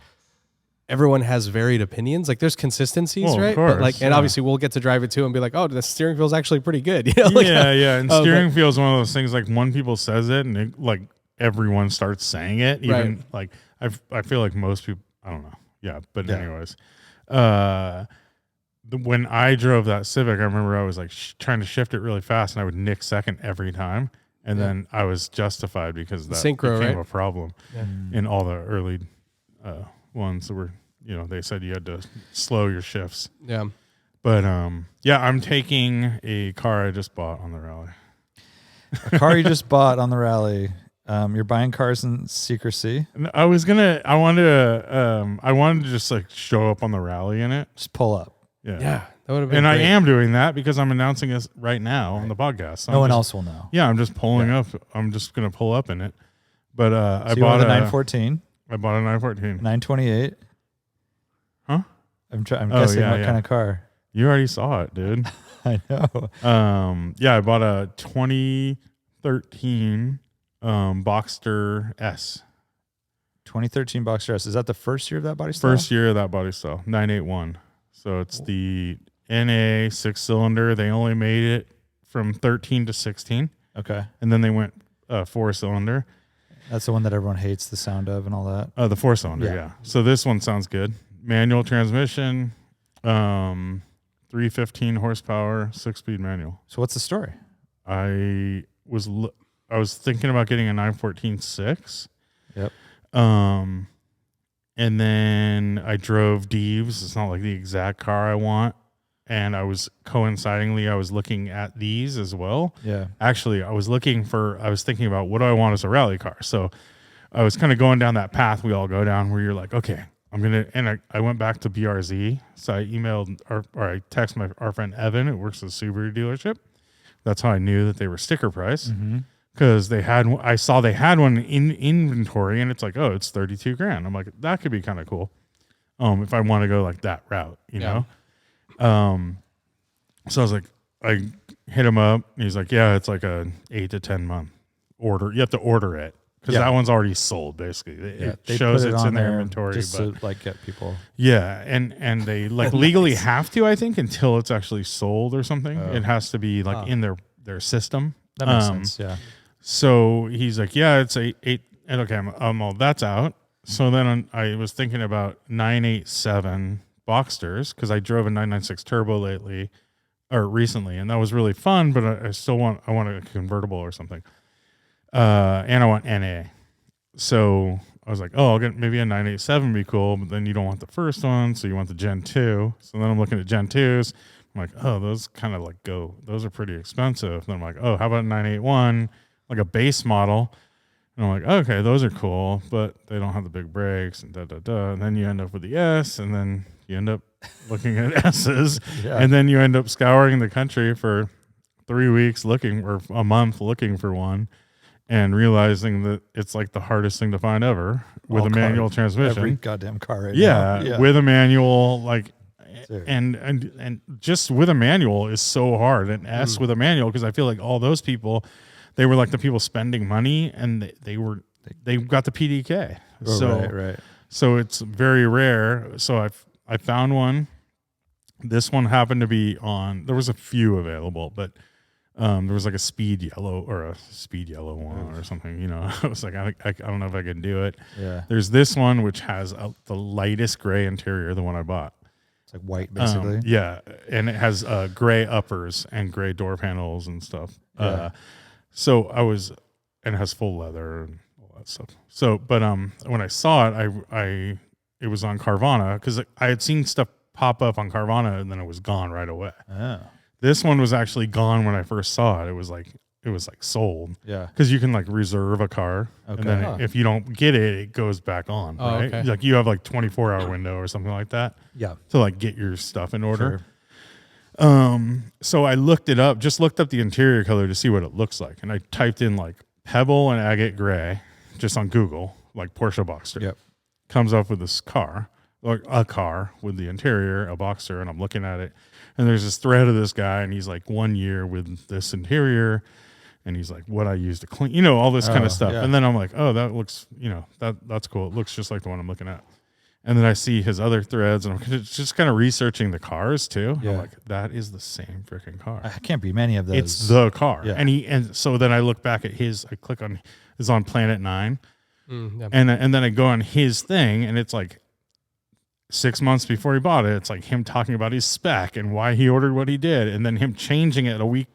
Speaker 2: everyone has varied opinions. Like there's consistencies,
Speaker 1: Well, of
Speaker 2: right?
Speaker 1: course,
Speaker 2: But like, and
Speaker 1: yeah.
Speaker 2: obviously we'll get to drive it too and be like, oh, the steering feel's actually pretty good. You know? Like,
Speaker 1: yeah. And
Speaker 2: Oh,
Speaker 1: steering feel is one of those things. Like one people says it, and it, like everyone starts saying it. Even like I feel like most people. I don't know. Yeah, but anyways, when I drove that Civic, I remember I was like trying to shift it really fast, and I would nick second every time. And then I was justified because that
Speaker 2: Synchro,
Speaker 1: became
Speaker 2: right?
Speaker 1: a problem in all the early ones that were they said you had to slow your shifts.
Speaker 2: Yeah.
Speaker 1: But I'm taking a car I just bought on the rally.
Speaker 3: A car you just bought on the rally. You're buying cars in secrecy.
Speaker 1: I wanted to just like show up on the rally in it.
Speaker 3: Just pull up.
Speaker 2: Yeah. That would have been
Speaker 1: And
Speaker 2: great.
Speaker 1: I am doing that because I'm announcing this right now on the podcast. So
Speaker 3: No one else will know.
Speaker 1: Yeah, I'm just pulling up. I'm just going to pull up in it. But I
Speaker 3: you
Speaker 1: bought
Speaker 3: a 914.
Speaker 1: I bought a 914.
Speaker 3: 928.
Speaker 1: Huh?
Speaker 3: I'm guessing what kind of car.
Speaker 1: You already saw it, dude.
Speaker 3: I know.
Speaker 1: I bought a 2013 Boxster S.
Speaker 3: 2013 Boxster S. Is that the first year of that body style?
Speaker 1: First year of that body style, 981. So it's the NA 6-cylinder. They only made it from 13 to 16.
Speaker 3: Okay.
Speaker 1: And then they went 4-cylinder.
Speaker 3: That's the one that everyone hates the sound of and all that.
Speaker 1: The 4-cylinder, yeah. So this one sounds good. Manual transmission, 315 horsepower, 6-speed manual.
Speaker 3: So what's the story?
Speaker 1: I was thinking about getting a 914-6.
Speaker 3: Yep.
Speaker 1: And then I drove Deeves. It's not like the exact car I want. And I was looking at these as well.
Speaker 3: Yeah.
Speaker 1: Actually, I was thinking about what do I want as a rally car. So I was kind of going down that path we all go down where you're like, okay, I went back to BRZ. So I emailed I texted our friend Evan, who works at a Subaru dealership. That's how I knew that they were sticker price.
Speaker 3: Mm-hmm.
Speaker 1: Because I saw they had one in inventory, and it's like, oh, it's $32,000. I'm like, that could be kind of cool, if I want to go like that route, you know. So I was like, I hit him up. And he's like, yeah, it's like a 8 to 10 month order. You have to order it because that one's already sold. Basically, it shows it's in their inventory,
Speaker 3: just
Speaker 1: but
Speaker 3: to like get people.
Speaker 1: Yeah, and they like legally have to, I think, until it's actually sold or something. It has to be like in their system.
Speaker 3: That makes sense. Yeah.
Speaker 1: So he's like, yeah, it's eight. And okay, well, that's out. So then I was thinking about 987 Boxsters because I drove a 996 Turbo recently, and that was really fun. But I want a convertible or something, and I want NA. So I was like, oh, I'll get maybe a 987 be cool, but then you don't want the first one, so you want the Gen 2. So then I'm looking at Gen 2s. I'm like, oh, those kind of like those are pretty expensive. Then I'm like, oh, how about a 981? Like a base model. And I'm like, okay, those are cool, but they don't have the big brakes and And then you end up with the S, and then you end up looking at S's, and then you end up scouring the country for 3 weeks or a month looking for one, and realizing that it's like the hardest thing to find ever with a manual transmission.
Speaker 3: Every goddamn car right now.
Speaker 1: With a manual, like, and just with a manual is so hard. And S with a manual, because I feel like all those people, they were like the people spending money, and they got the PDK. So it's very rare. So I found one. This one happened to be there was a few available, but there was like a speed yellow one or something. You know, I was like, I don't know if I can do it.
Speaker 3: Yeah.
Speaker 1: There's this one which has the lightest gray interior, the one I bought.
Speaker 3: It's like white, basically.
Speaker 1: And it has gray uppers and gray door panels and stuff.
Speaker 3: Yeah.
Speaker 1: And it has full leather and all that stuff. So, but when I saw it, it was on Carvana because I had seen stuff pop up on Carvana and then it was gone right away.
Speaker 3: Oh.
Speaker 1: This one was actually gone when I first saw it. It was like sold.
Speaker 3: Yeah.
Speaker 1: Because you can like reserve a car.
Speaker 3: Okay.
Speaker 1: And then if you don't get it, it goes back on.
Speaker 2: Oh,
Speaker 1: right?
Speaker 2: okay.
Speaker 1: Like you have like 24-hour window or something like that.
Speaker 3: Yeah.
Speaker 1: To like get your stuff in order.
Speaker 3: Sure.
Speaker 1: So I looked up the interior color to see what it looks like. And I typed in like pebble and agate gray just on Google, like Porsche Boxster.
Speaker 3: Yep.
Speaker 1: Comes up with this car, like a car with the interior, a Boxster, and I'm looking at it. And there's this thread of this guy, and he's like 1 year with this interior, and he's like, what I use to clean, all this kind of stuff.
Speaker 3: Yeah.
Speaker 1: And then I'm like, oh, that looks, that's cool. It looks just like the one I'm looking at. And then I see his other threads, and I'm just kind of researching the cars too.
Speaker 3: Yeah.
Speaker 1: I'm like, that is the same freaking car.
Speaker 3: I can't be many of those.
Speaker 1: It's the car.
Speaker 3: Yeah.
Speaker 1: And so then I look back at I click on, is on Planet 9.
Speaker 2: Yeah.
Speaker 1: And then I go on his thing, and it's like 6 months before he bought it. It's like him talking about his spec and why he ordered what he did, and then him changing it a week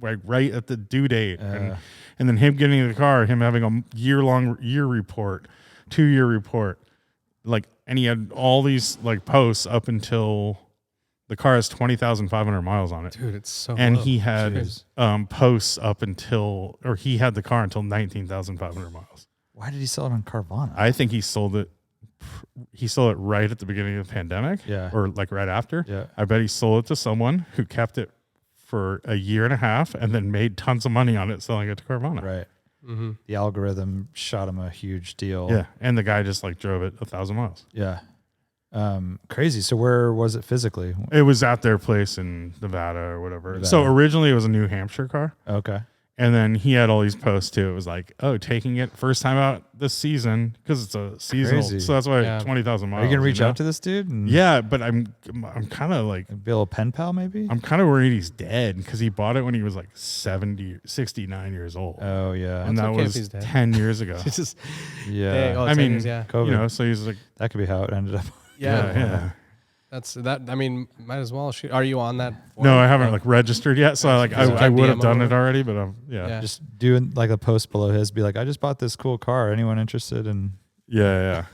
Speaker 1: like right at the due date, and then him getting in the car, him having a year report, 2 year report. like, and he had all these like posts up until the car has 20,500 miles on it.
Speaker 2: Dude, it's so
Speaker 1: and
Speaker 2: low.
Speaker 1: he had posts up until, or he had the car until 19,500 miles.
Speaker 3: Why did he sell it on Carvana?
Speaker 1: I think he sold it. He sold it right at the beginning of the pandemic, or like right after.
Speaker 3: Yeah,
Speaker 1: I bet he sold it to someone who kept it for a year and a half and then made tons of money on it selling it to Carvana.
Speaker 3: Right. Mm-hmm. The algorithm shot him a huge deal.
Speaker 1: Yeah, and the guy just like drove it 1,000 miles.
Speaker 3: Yeah. Crazy. So where was it physically?
Speaker 1: It was at their place in Nevada or whatever. Nevada. So originally it was a New Hampshire car.
Speaker 3: Okay.
Speaker 1: And then he had all these posts too. It was like, oh, taking it first time out this season because it's a seasonal.
Speaker 3: Crazy.
Speaker 1: So that's why 20,000 miles.
Speaker 3: Are you gonna reach out to this dude?
Speaker 1: Yeah, but I'm kind of like
Speaker 3: be a little pen pal maybe.
Speaker 1: I'm kind of worried he's dead because he bought it when he was like 69 years old.
Speaker 3: Oh yeah,
Speaker 1: and that was 10 years ago.
Speaker 2: Just,
Speaker 3: yeah,
Speaker 2: dang,
Speaker 1: I mean,
Speaker 2: years, yeah.
Speaker 1: you know, so he's like,
Speaker 3: that could be how it ended up.
Speaker 1: Yeah.
Speaker 2: That's that. I mean, might as well shoot. Are you on that?
Speaker 1: No, I haven't like registered yet. So I would have done it already, but
Speaker 3: just doing like a post below his, be like, I just bought this cool car. Anyone interested? And
Speaker 2: I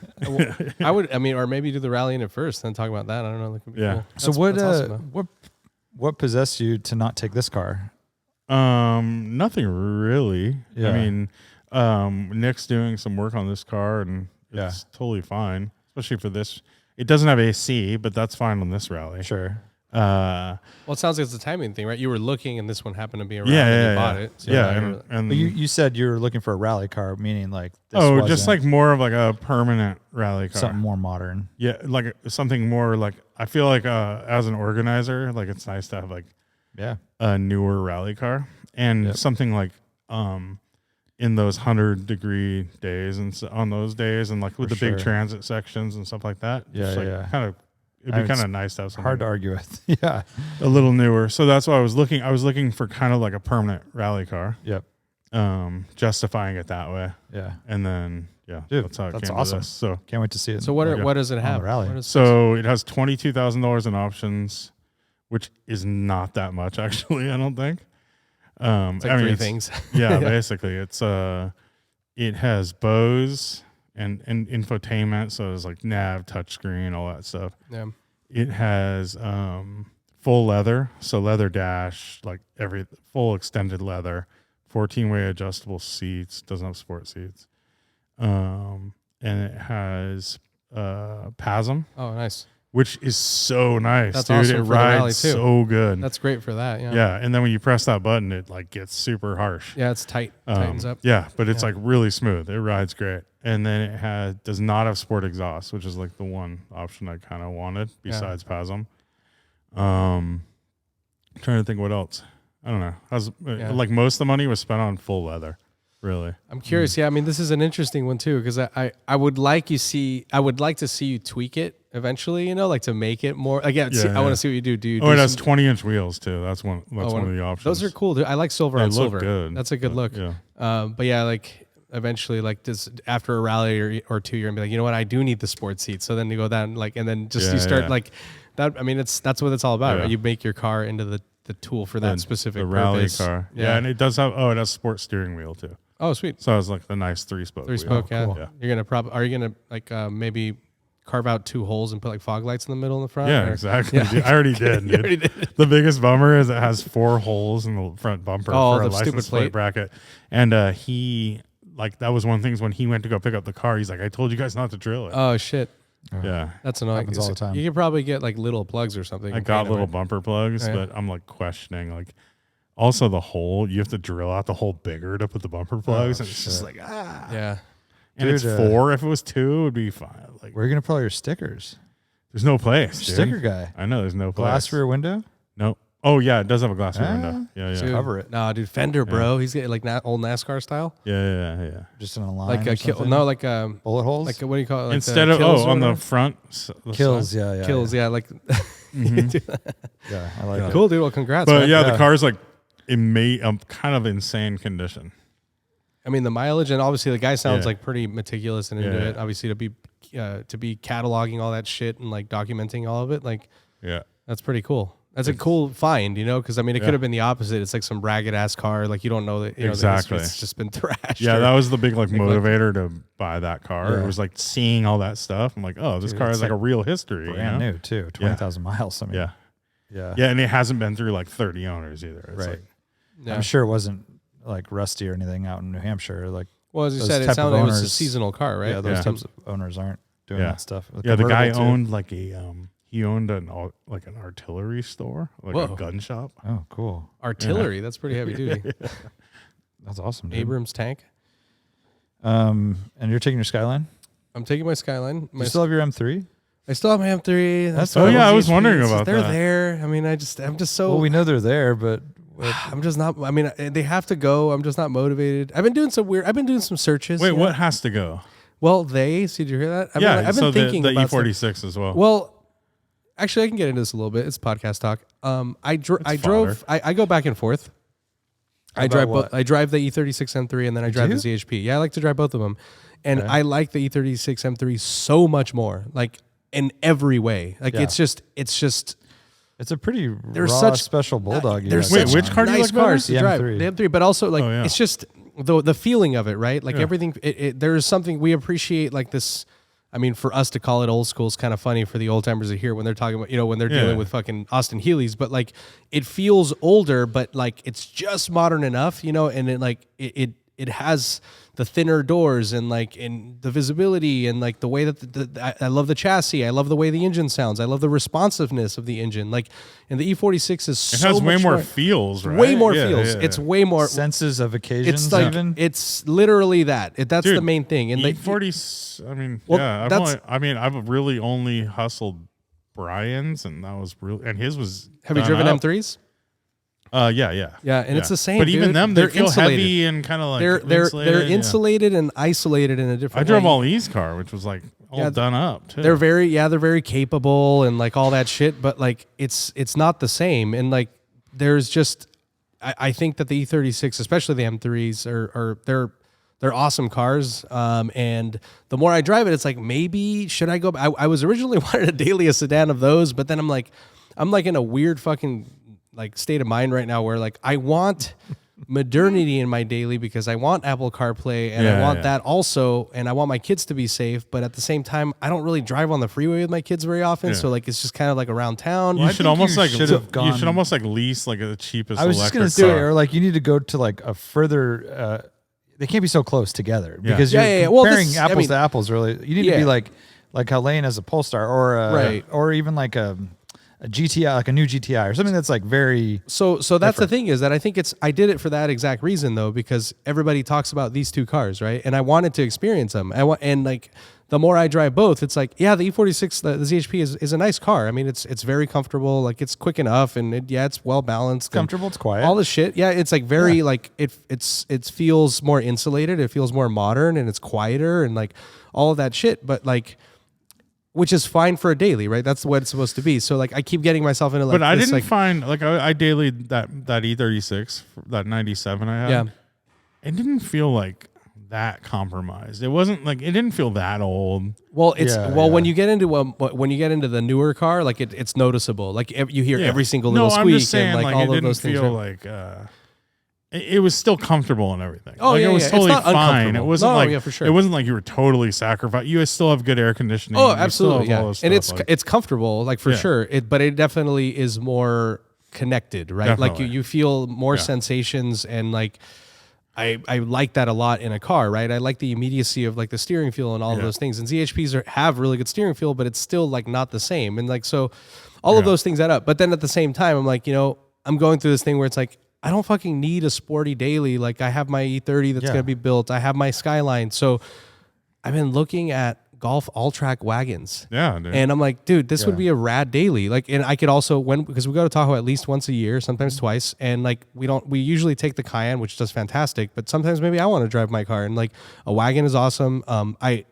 Speaker 2: would. I mean, or maybe do the rally in it first, then talk about that. I don't know. That could be cool.
Speaker 3: So what possessed you to not take this car?
Speaker 1: Nothing really.
Speaker 3: Yeah.
Speaker 1: I mean, Nick's doing some work on this car, and it's totally fine, especially for this. It doesn't have AC, but that's fine on this rally.
Speaker 3: Sure.
Speaker 2: Well, it sounds like it's a timing thing, right? You were looking, and this one happened to be around, and you bought it. So
Speaker 1: and
Speaker 3: but you said you were looking for a rally car, meaning like
Speaker 1: this just like more of like a permanent rally car,
Speaker 3: something more modern.
Speaker 1: Yeah, like something more like I feel like as an organizer, like it's nice to have like a newer rally car and something like in those 100-degree days and on those days and like with the big transit sections and stuff like that. Kind of. It'd be kind of nice to have something.
Speaker 3: Hard to argue with.
Speaker 1: A little newer. So that's why I was looking. I was looking for kind of like a permanent rally car.
Speaker 3: Yep.
Speaker 1: Justifying it that way.
Speaker 3: Yeah.
Speaker 1: And then
Speaker 3: Dude,
Speaker 1: that's how it
Speaker 3: that's
Speaker 1: came
Speaker 3: awesome.
Speaker 1: to this. So
Speaker 3: can't wait to see it.
Speaker 2: So what does it have?
Speaker 3: Rally.
Speaker 1: So it has $22,000 in options, which is not that much actually. I don't think.
Speaker 2: It's like three things.
Speaker 1: Basically, it has Bose and infotainment, so it's like nav, touchscreen, all that stuff.
Speaker 2: Yeah.
Speaker 1: It has full leather, so leather dash, like full extended leather, 14-way adjustable seats. Doesn't have sport seats, and it has PASM.
Speaker 2: Oh, nice.
Speaker 1: Which is so nice.
Speaker 2: That's
Speaker 1: dude.
Speaker 2: awesome.
Speaker 1: It
Speaker 2: for the rally
Speaker 1: rides
Speaker 2: too.
Speaker 1: so good.
Speaker 2: That's great for that. Yeah.
Speaker 1: Yeah, and then when you press that button, it like gets super harsh.
Speaker 2: Yeah, it's tight. Tightens up.
Speaker 1: Yeah, but it's like really smooth. It rides great. And then it does not have sport exhaust, which is like the one option I kind of wanted besides PASM. Trying to think what else. I don't know. Like most of the money was spent on full leather. Really.
Speaker 2: I'm curious. Yeah, I mean, this is an interesting one too because I would like to see you tweak it eventually. You know, like to make it more. Like, I want to see what you do. Do you?
Speaker 1: It has 20-inch wheels too. That's one. That's one of the options.
Speaker 2: Those are cool. Dude. I like silver on silver.
Speaker 1: Good.
Speaker 2: That's a good look.
Speaker 1: Yeah.
Speaker 2: But yeah, like eventually, like just after a rally or two, you're gonna be like, you know what? I do need the sports seat. So then you go down like, and then just you start like that. I mean, that's what it's all about. Right? You make your car into the tool for that specific
Speaker 1: rally
Speaker 2: purpose.
Speaker 1: car. Yeah, and it does have. It has sport steering wheel too.
Speaker 2: Oh, sweet.
Speaker 1: So it's like the nice 3-spoke.
Speaker 2: 3-spoke,
Speaker 1: wheel.
Speaker 2: Cool. You're gonna are you gonna like maybe carve out 2 holes and put like fog lights in the middle and the front?
Speaker 1: Yeah, exactly. Yeah. Dude, I already did. Dude. Already did. The biggest bummer is it has 4 holes in the front bumper for a license plate bracket. And that was one of the things when he went to go pick up the car. He's like, I told you guys not to drill it.
Speaker 2: Oh shit.
Speaker 1: Yeah,
Speaker 2: that's annoying.
Speaker 3: Happens all the time.
Speaker 2: You could probably get like little plugs or something.
Speaker 1: I got little bumper plugs, but I'm like questioning like. Also, the hole, you have to drill out the hole bigger to put the bumper plugs. And it's just like,
Speaker 2: Yeah.
Speaker 1: And it's 4. If it was 2, it would be fine. Like,
Speaker 3: where are you going to put all your stickers?
Speaker 1: There's no place. Dude.
Speaker 3: Sticker guy.
Speaker 1: I know there's no place.
Speaker 3: Glass rear window?
Speaker 1: No. Oh, yeah. It does have a glass rear window. Yeah.
Speaker 2: Dude,
Speaker 3: cover it.
Speaker 2: No, dude. Fender, bro. He's getting like old NASCAR style.
Speaker 1: Yeah.
Speaker 3: Just in a line.
Speaker 2: Like a kill. No, like
Speaker 3: bullet holes?
Speaker 2: Like what do you call it? Like
Speaker 1: instead of, on the front.
Speaker 3: Kills,
Speaker 1: side.
Speaker 2: Kills, yeah. Like,
Speaker 3: yeah, I like it.
Speaker 2: Cool, dude. Well, congrats.
Speaker 1: But
Speaker 2: man.
Speaker 1: the car's like, kind of insane condition.
Speaker 2: I mean, the mileage and obviously the guy sounds like pretty meticulous and into it. Obviously, to be cataloging all that shit and like documenting all of it, like that's pretty cool. That's a cool find, you know, because I mean, it could have been the opposite. It's like some ragged ass car, like you don't know that, you know,
Speaker 1: Exactly.
Speaker 2: it's just been thrashed.
Speaker 1: Yeah,
Speaker 2: or-
Speaker 1: that was the big like motivator to buy that car.
Speaker 3: Yeah.
Speaker 1: It was like seeing all that stuff. I'm like, oh, this car has like a real history.
Speaker 3: Brand
Speaker 1: you know?
Speaker 3: new too, 20,000 miles. I mean,
Speaker 1: yeah, and it hasn't been through like 30 owners either. It's
Speaker 3: right.
Speaker 1: like,
Speaker 2: Yeah.
Speaker 3: I'm sure it wasn't like rusty or anything out in New Hampshire. Like,
Speaker 2: Well, as you
Speaker 3: those
Speaker 2: said, it
Speaker 3: type of
Speaker 2: sounded like it was a
Speaker 3: owners-
Speaker 2: seasonal car, right?
Speaker 3: yeah, those
Speaker 1: Yeah.
Speaker 3: types of owners aren't doing that stuff.
Speaker 1: the guy
Speaker 3: Convertible, too.
Speaker 1: owned like he owned an artillery store, like
Speaker 2: Whoa.
Speaker 1: a gun shop.
Speaker 3: Oh, cool.
Speaker 2: Artillery. That's pretty heavy duty.
Speaker 3: That's awesome, dude.
Speaker 2: Abrams tank.
Speaker 3: And you're taking your Skyline?
Speaker 2: I'm taking my Skyline.
Speaker 3: Do
Speaker 2: My
Speaker 3: you still have your M3?
Speaker 2: I still have my M3.
Speaker 3: That's
Speaker 1: Oh
Speaker 3: what
Speaker 1: yeah, I was
Speaker 2: HPs.
Speaker 1: wondering about
Speaker 2: They're
Speaker 1: that.
Speaker 2: there. I mean, I'm just so.
Speaker 3: Well, we know they're there, but
Speaker 2: I'm just not. I mean, they have to go. I'm just not motivated. I've been doing some searches.
Speaker 1: Wait,
Speaker 2: you know?
Speaker 1: what has to go?
Speaker 2: Well, see, did you hear that? I've been
Speaker 1: so
Speaker 2: thinking
Speaker 1: the
Speaker 2: about stuff.
Speaker 1: E46 as well.
Speaker 2: Well, actually, I can get into this a little bit. It's podcast talk. I drove. I go back and forth. I drive
Speaker 3: what?
Speaker 2: both. I drive the E36 M3 and then I drive the ZHP. Yeah, I like to drive both of them, and I like the E36 M3 so much more. Like in every way. Like it's just.
Speaker 3: it's a pretty
Speaker 2: There's
Speaker 3: raw,
Speaker 2: such
Speaker 3: special bulldog.
Speaker 2: There's
Speaker 1: Wait,
Speaker 2: such
Speaker 1: which car do you
Speaker 2: nice
Speaker 1: like better?
Speaker 2: cars to
Speaker 3: The
Speaker 2: drive.
Speaker 3: M3.
Speaker 2: The M3, but also like
Speaker 1: Oh, yeah.
Speaker 2: it's just the feeling of it, right? Like everything. There's something we appreciate, like this. I mean, for us to call it old school is kind of funny for the old timers to hear when they're talking about, you know, when they're dealing with fucking Austin Healey's, but like it feels older, but like it's just modern enough, you know, and it has the thinner doors and like in the visibility and like the way that I love the chassis. I love the way the engine sounds. I love the responsiveness of the engine. Like, and the E46 is
Speaker 1: it
Speaker 2: so
Speaker 1: has way
Speaker 2: much
Speaker 1: more feels, right?
Speaker 2: way more
Speaker 1: Yeah,
Speaker 2: feels.
Speaker 1: yeah.
Speaker 2: It's way more.
Speaker 3: senses of occasions.
Speaker 2: It's like
Speaker 3: even
Speaker 2: it's literally that. That's
Speaker 1: Dude,
Speaker 2: the main thing. And like
Speaker 1: E40. I mean,
Speaker 2: Well,
Speaker 1: yeah. I've really only hustled Brian's, and that was real. And his was.
Speaker 2: have you
Speaker 1: done
Speaker 2: driven
Speaker 1: up.
Speaker 2: M3s?
Speaker 1: Yeah.
Speaker 2: Yeah, and it's the same.
Speaker 1: But even
Speaker 2: dude.
Speaker 1: them, they
Speaker 2: They're
Speaker 1: feel
Speaker 2: insulated.
Speaker 1: heavy and kind of like
Speaker 2: They're
Speaker 1: insulated. yeah.
Speaker 2: insulated and isolated in a different.
Speaker 1: I drove
Speaker 2: way.
Speaker 1: all E's car, which was like all done up too.
Speaker 2: They're very capable and like all that shit, but like it's not the same. And like there's just I think that the E36, especially the M3s, are they're awesome cars. And the more I drive it, it's like maybe should I go? I was originally wanted a daily a sedan of those, but then I'm like in a weird fucking like state of mind right now where like I want modernity in my daily because I want Apple CarPlay and I want that also, and I want my kids to be safe, but at the same time I don't really drive on the freeway with my kids very often, so like it's just kind of like around town.
Speaker 1: You should almost like
Speaker 3: should have
Speaker 1: you should
Speaker 3: gone-
Speaker 1: almost like lease like the cheapest.
Speaker 3: I was just
Speaker 1: electric
Speaker 3: gonna say,
Speaker 1: car.
Speaker 3: or like you need to go to like a further. They can't be so close together because you're
Speaker 2: Yeah. Well,
Speaker 3: comparing
Speaker 2: this-
Speaker 3: apples
Speaker 2: I mean-
Speaker 3: to apples. Really, you need to be like how Lane has a Polestar or
Speaker 2: Right.
Speaker 3: or even like a GTI, like a new GTI or something that's like very.
Speaker 2: So that's the thing is that I think I did it for that exact reason though, because everybody talks about these two cars, right? And I wanted to experience them. And like the more I drive both, it's like, yeah, the E46, the ZHP is a nice car. I mean, it's very comfortable. Like it's quick enough and it's well balanced.
Speaker 3: Comfortable, it's quiet.
Speaker 2: All the shit. Yeah. It's like very like it feels more insulated. It feels more modern and it's quieter and like all of that shit. But like, which is fine for a daily, right? That's what it's supposed to be. So like I keep getting myself into like,
Speaker 1: But I
Speaker 2: this,
Speaker 1: didn't
Speaker 2: like,
Speaker 1: find like I dailied that E36, that 97 I had.
Speaker 2: Yeah.
Speaker 1: It didn't feel like that compromised. It wasn't like it didn't feel that old.
Speaker 2: Well, it's
Speaker 3: Yeah,
Speaker 2: when you get into the newer car, like it's noticeable. Like you hear
Speaker 1: Yeah.
Speaker 2: every single little
Speaker 1: no,
Speaker 2: squeak
Speaker 1: I'm just saying,
Speaker 2: and like
Speaker 1: like,
Speaker 2: all
Speaker 1: it
Speaker 2: of
Speaker 1: didn't
Speaker 2: those things.
Speaker 1: feel like it was still comfortable and everything.
Speaker 2: Oh,
Speaker 1: like,
Speaker 2: yeah,
Speaker 1: it was
Speaker 2: yeah. It's
Speaker 1: totally
Speaker 2: not
Speaker 1: fine. It
Speaker 2: uncomfortable.
Speaker 1: wasn't
Speaker 2: No,
Speaker 1: like
Speaker 2: yeah, for sure.
Speaker 1: It wasn't like you were totally sacrificed. You still have good air conditioning.
Speaker 2: Oh,
Speaker 1: You still
Speaker 2: absolutely,
Speaker 1: have all
Speaker 2: yeah.
Speaker 1: this
Speaker 2: And
Speaker 1: stuff, like-
Speaker 2: it's comfortable, like for
Speaker 1: Yeah.
Speaker 2: sure. But it definitely is more connected, right? Like
Speaker 1: Definitely.
Speaker 2: you feel more
Speaker 1: Yeah.
Speaker 2: sensations and like. I like that a lot in a car, right? I like the immediacy of like the steering feel and all of those things. And ZHPs have really good steering feel, but it's still like not the same. And like, so all of those things add up. But then at the same time, I'm like, I'm going through this thing where it's like, I don't fucking need a sporty daily. Like I have my E30 that's going to be built. I have my Skyline. So I've been looking at Golf all-track wagons.
Speaker 1: Yeah, dude.
Speaker 2: And I'm like, dude, this would be a rad daily. Like, and I could also because we go to Tahoe at least once a year, sometimes twice. And like, we usually take the Cayenne, which does fantastic, but sometimes maybe I want to drive my car and like a wagon is awesome. I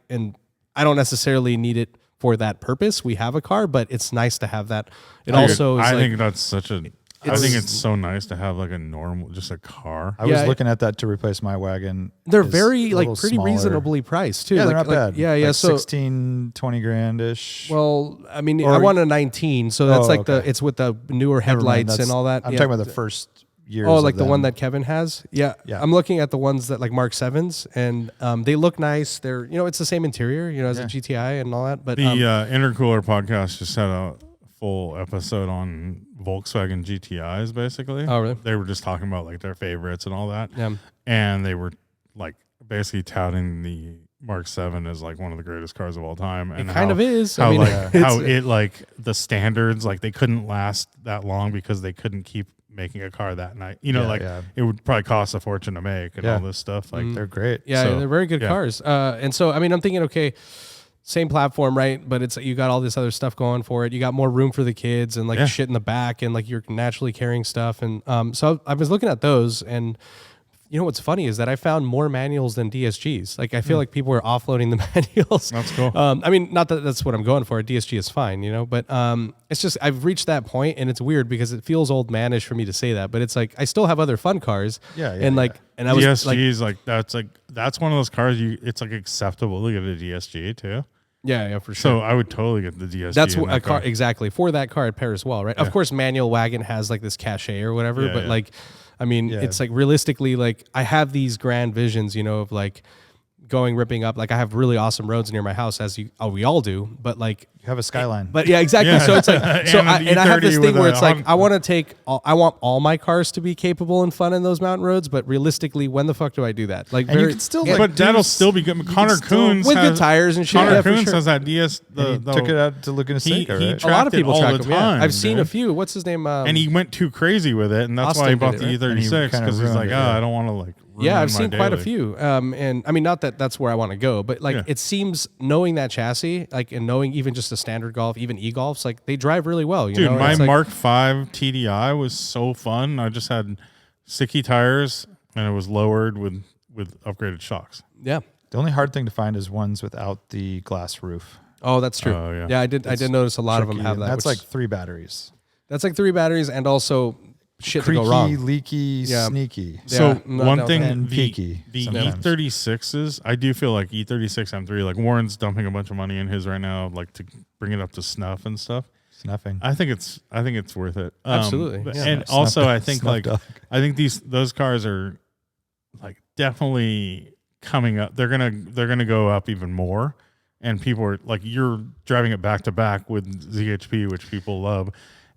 Speaker 2: don't necessarily need it for that purpose. We have a car, but it's nice to have that. It also is
Speaker 1: I
Speaker 2: like,
Speaker 1: think that's such a I think it's so nice to have like just a car.
Speaker 3: I was looking at that to replace my wagon.
Speaker 2: They're very like pretty reasonably priced too.
Speaker 3: Yeah,
Speaker 2: like,
Speaker 3: they're not bad.
Speaker 2: Yeah, yeah.
Speaker 3: Like
Speaker 2: so
Speaker 3: 16, 20 grand-ish.
Speaker 2: Well, I mean, I want a 19, so that's it's with the newer headlights and all that.
Speaker 3: I'm talking about the first years.
Speaker 2: Oh, like the one that Kevin has? Yeah. I'm looking at the ones that like Mark 7s, and they look nice. They're, it's the same interior, as a GTI and all that. But
Speaker 1: the Intercooler podcast just had a full episode on Volkswagen GTIs, basically.
Speaker 2: Oh, really?
Speaker 1: They were just talking about like their favorites and all that.
Speaker 2: Yeah.
Speaker 1: And they were like basically touting the Mark 7 as like one of the greatest cars of all time. And
Speaker 2: it kind of is.
Speaker 1: How, how it like the standards, like they couldn't last that long because they couldn't keep making a car that night. It would probably cost a fortune to make and all this stuff. Like
Speaker 3: they're great.
Speaker 2: Yeah, so, they're very good cars. And so, I mean, I'm thinking, okay, same platform, right? But it's you got all this other stuff going for it. You got more room for the kids and like shit in the back, and like you're naturally carrying stuff. And so I was looking at those, and what's funny is that I found more manuals than DSGs. Like I feel like people are offloading the manuals.
Speaker 1: That's cool.
Speaker 2: I mean, not that that's what I'm going for. A DSG is fine, but it's just I've reached that point, and it's weird because it feels old manish for me to say that, but it's like I still have other fun cars. And I was
Speaker 1: DSGs that's one of those cars it's like acceptable to get a DSG too.
Speaker 2: Yeah, for sure.
Speaker 1: So I would totally get the DSG.
Speaker 2: That's what a car exactly for that car. It pairs well, right? Yeah. Of course, manual wagon has like this cachet or whatever, but like, I mean, it's like realistically, like I have these grand visions, of like ripping up. Like I have really awesome roads near my house, we all do. But like
Speaker 3: you have a Skyline.
Speaker 2: But yeah, exactly. So it's like I have this thing where it's like I want all my cars to be capable and fun in those mountain roads. But realistically, when the fuck do I do that? Like,
Speaker 3: you can still,
Speaker 1: but that'll still be good. Connor Coons
Speaker 2: with good tires and shit.
Speaker 1: Connor Coons has that DS.
Speaker 3: Took it out to look in a sink.
Speaker 1: Right?
Speaker 2: A lot of people track them.
Speaker 1: Time,
Speaker 2: I've seen a few. What's his name?
Speaker 1: And he went too crazy with it, and that's why he bought the E36 because he's like, I don't want to like.
Speaker 2: Yeah, I've seen quite a few. And I mean, not that that's where I want to go, but like it seems knowing that chassis, like and knowing even just a standard Golf, even e-Golfs, like they drive really well.
Speaker 1: Dude, my Mark V TDI was so fun. I just had sticky tires and it was lowered with upgraded shocks.
Speaker 2: Yeah.
Speaker 3: The only hard thing to find is ones without the glass roof.
Speaker 2: Oh, that's true. Yeah, I did notice a lot of them have that.
Speaker 3: That's like 3 batteries.
Speaker 2: That's like 3 batteries and also shit
Speaker 3: creaky,
Speaker 2: to go wrong.
Speaker 3: Leaky, sneaky.
Speaker 1: So one thing,
Speaker 3: peaky.
Speaker 1: The E36s, I do feel like E36 M3, like Warren's dumping a bunch of money in his right now, like to bring it up to snuff and stuff.
Speaker 3: Snuffing.
Speaker 1: I think it's worth it.
Speaker 2: Absolutely.
Speaker 1: And also I think those cars are like definitely coming up. They're gonna go up even more. And people are like, you're driving it back to back with ZHP, which people love.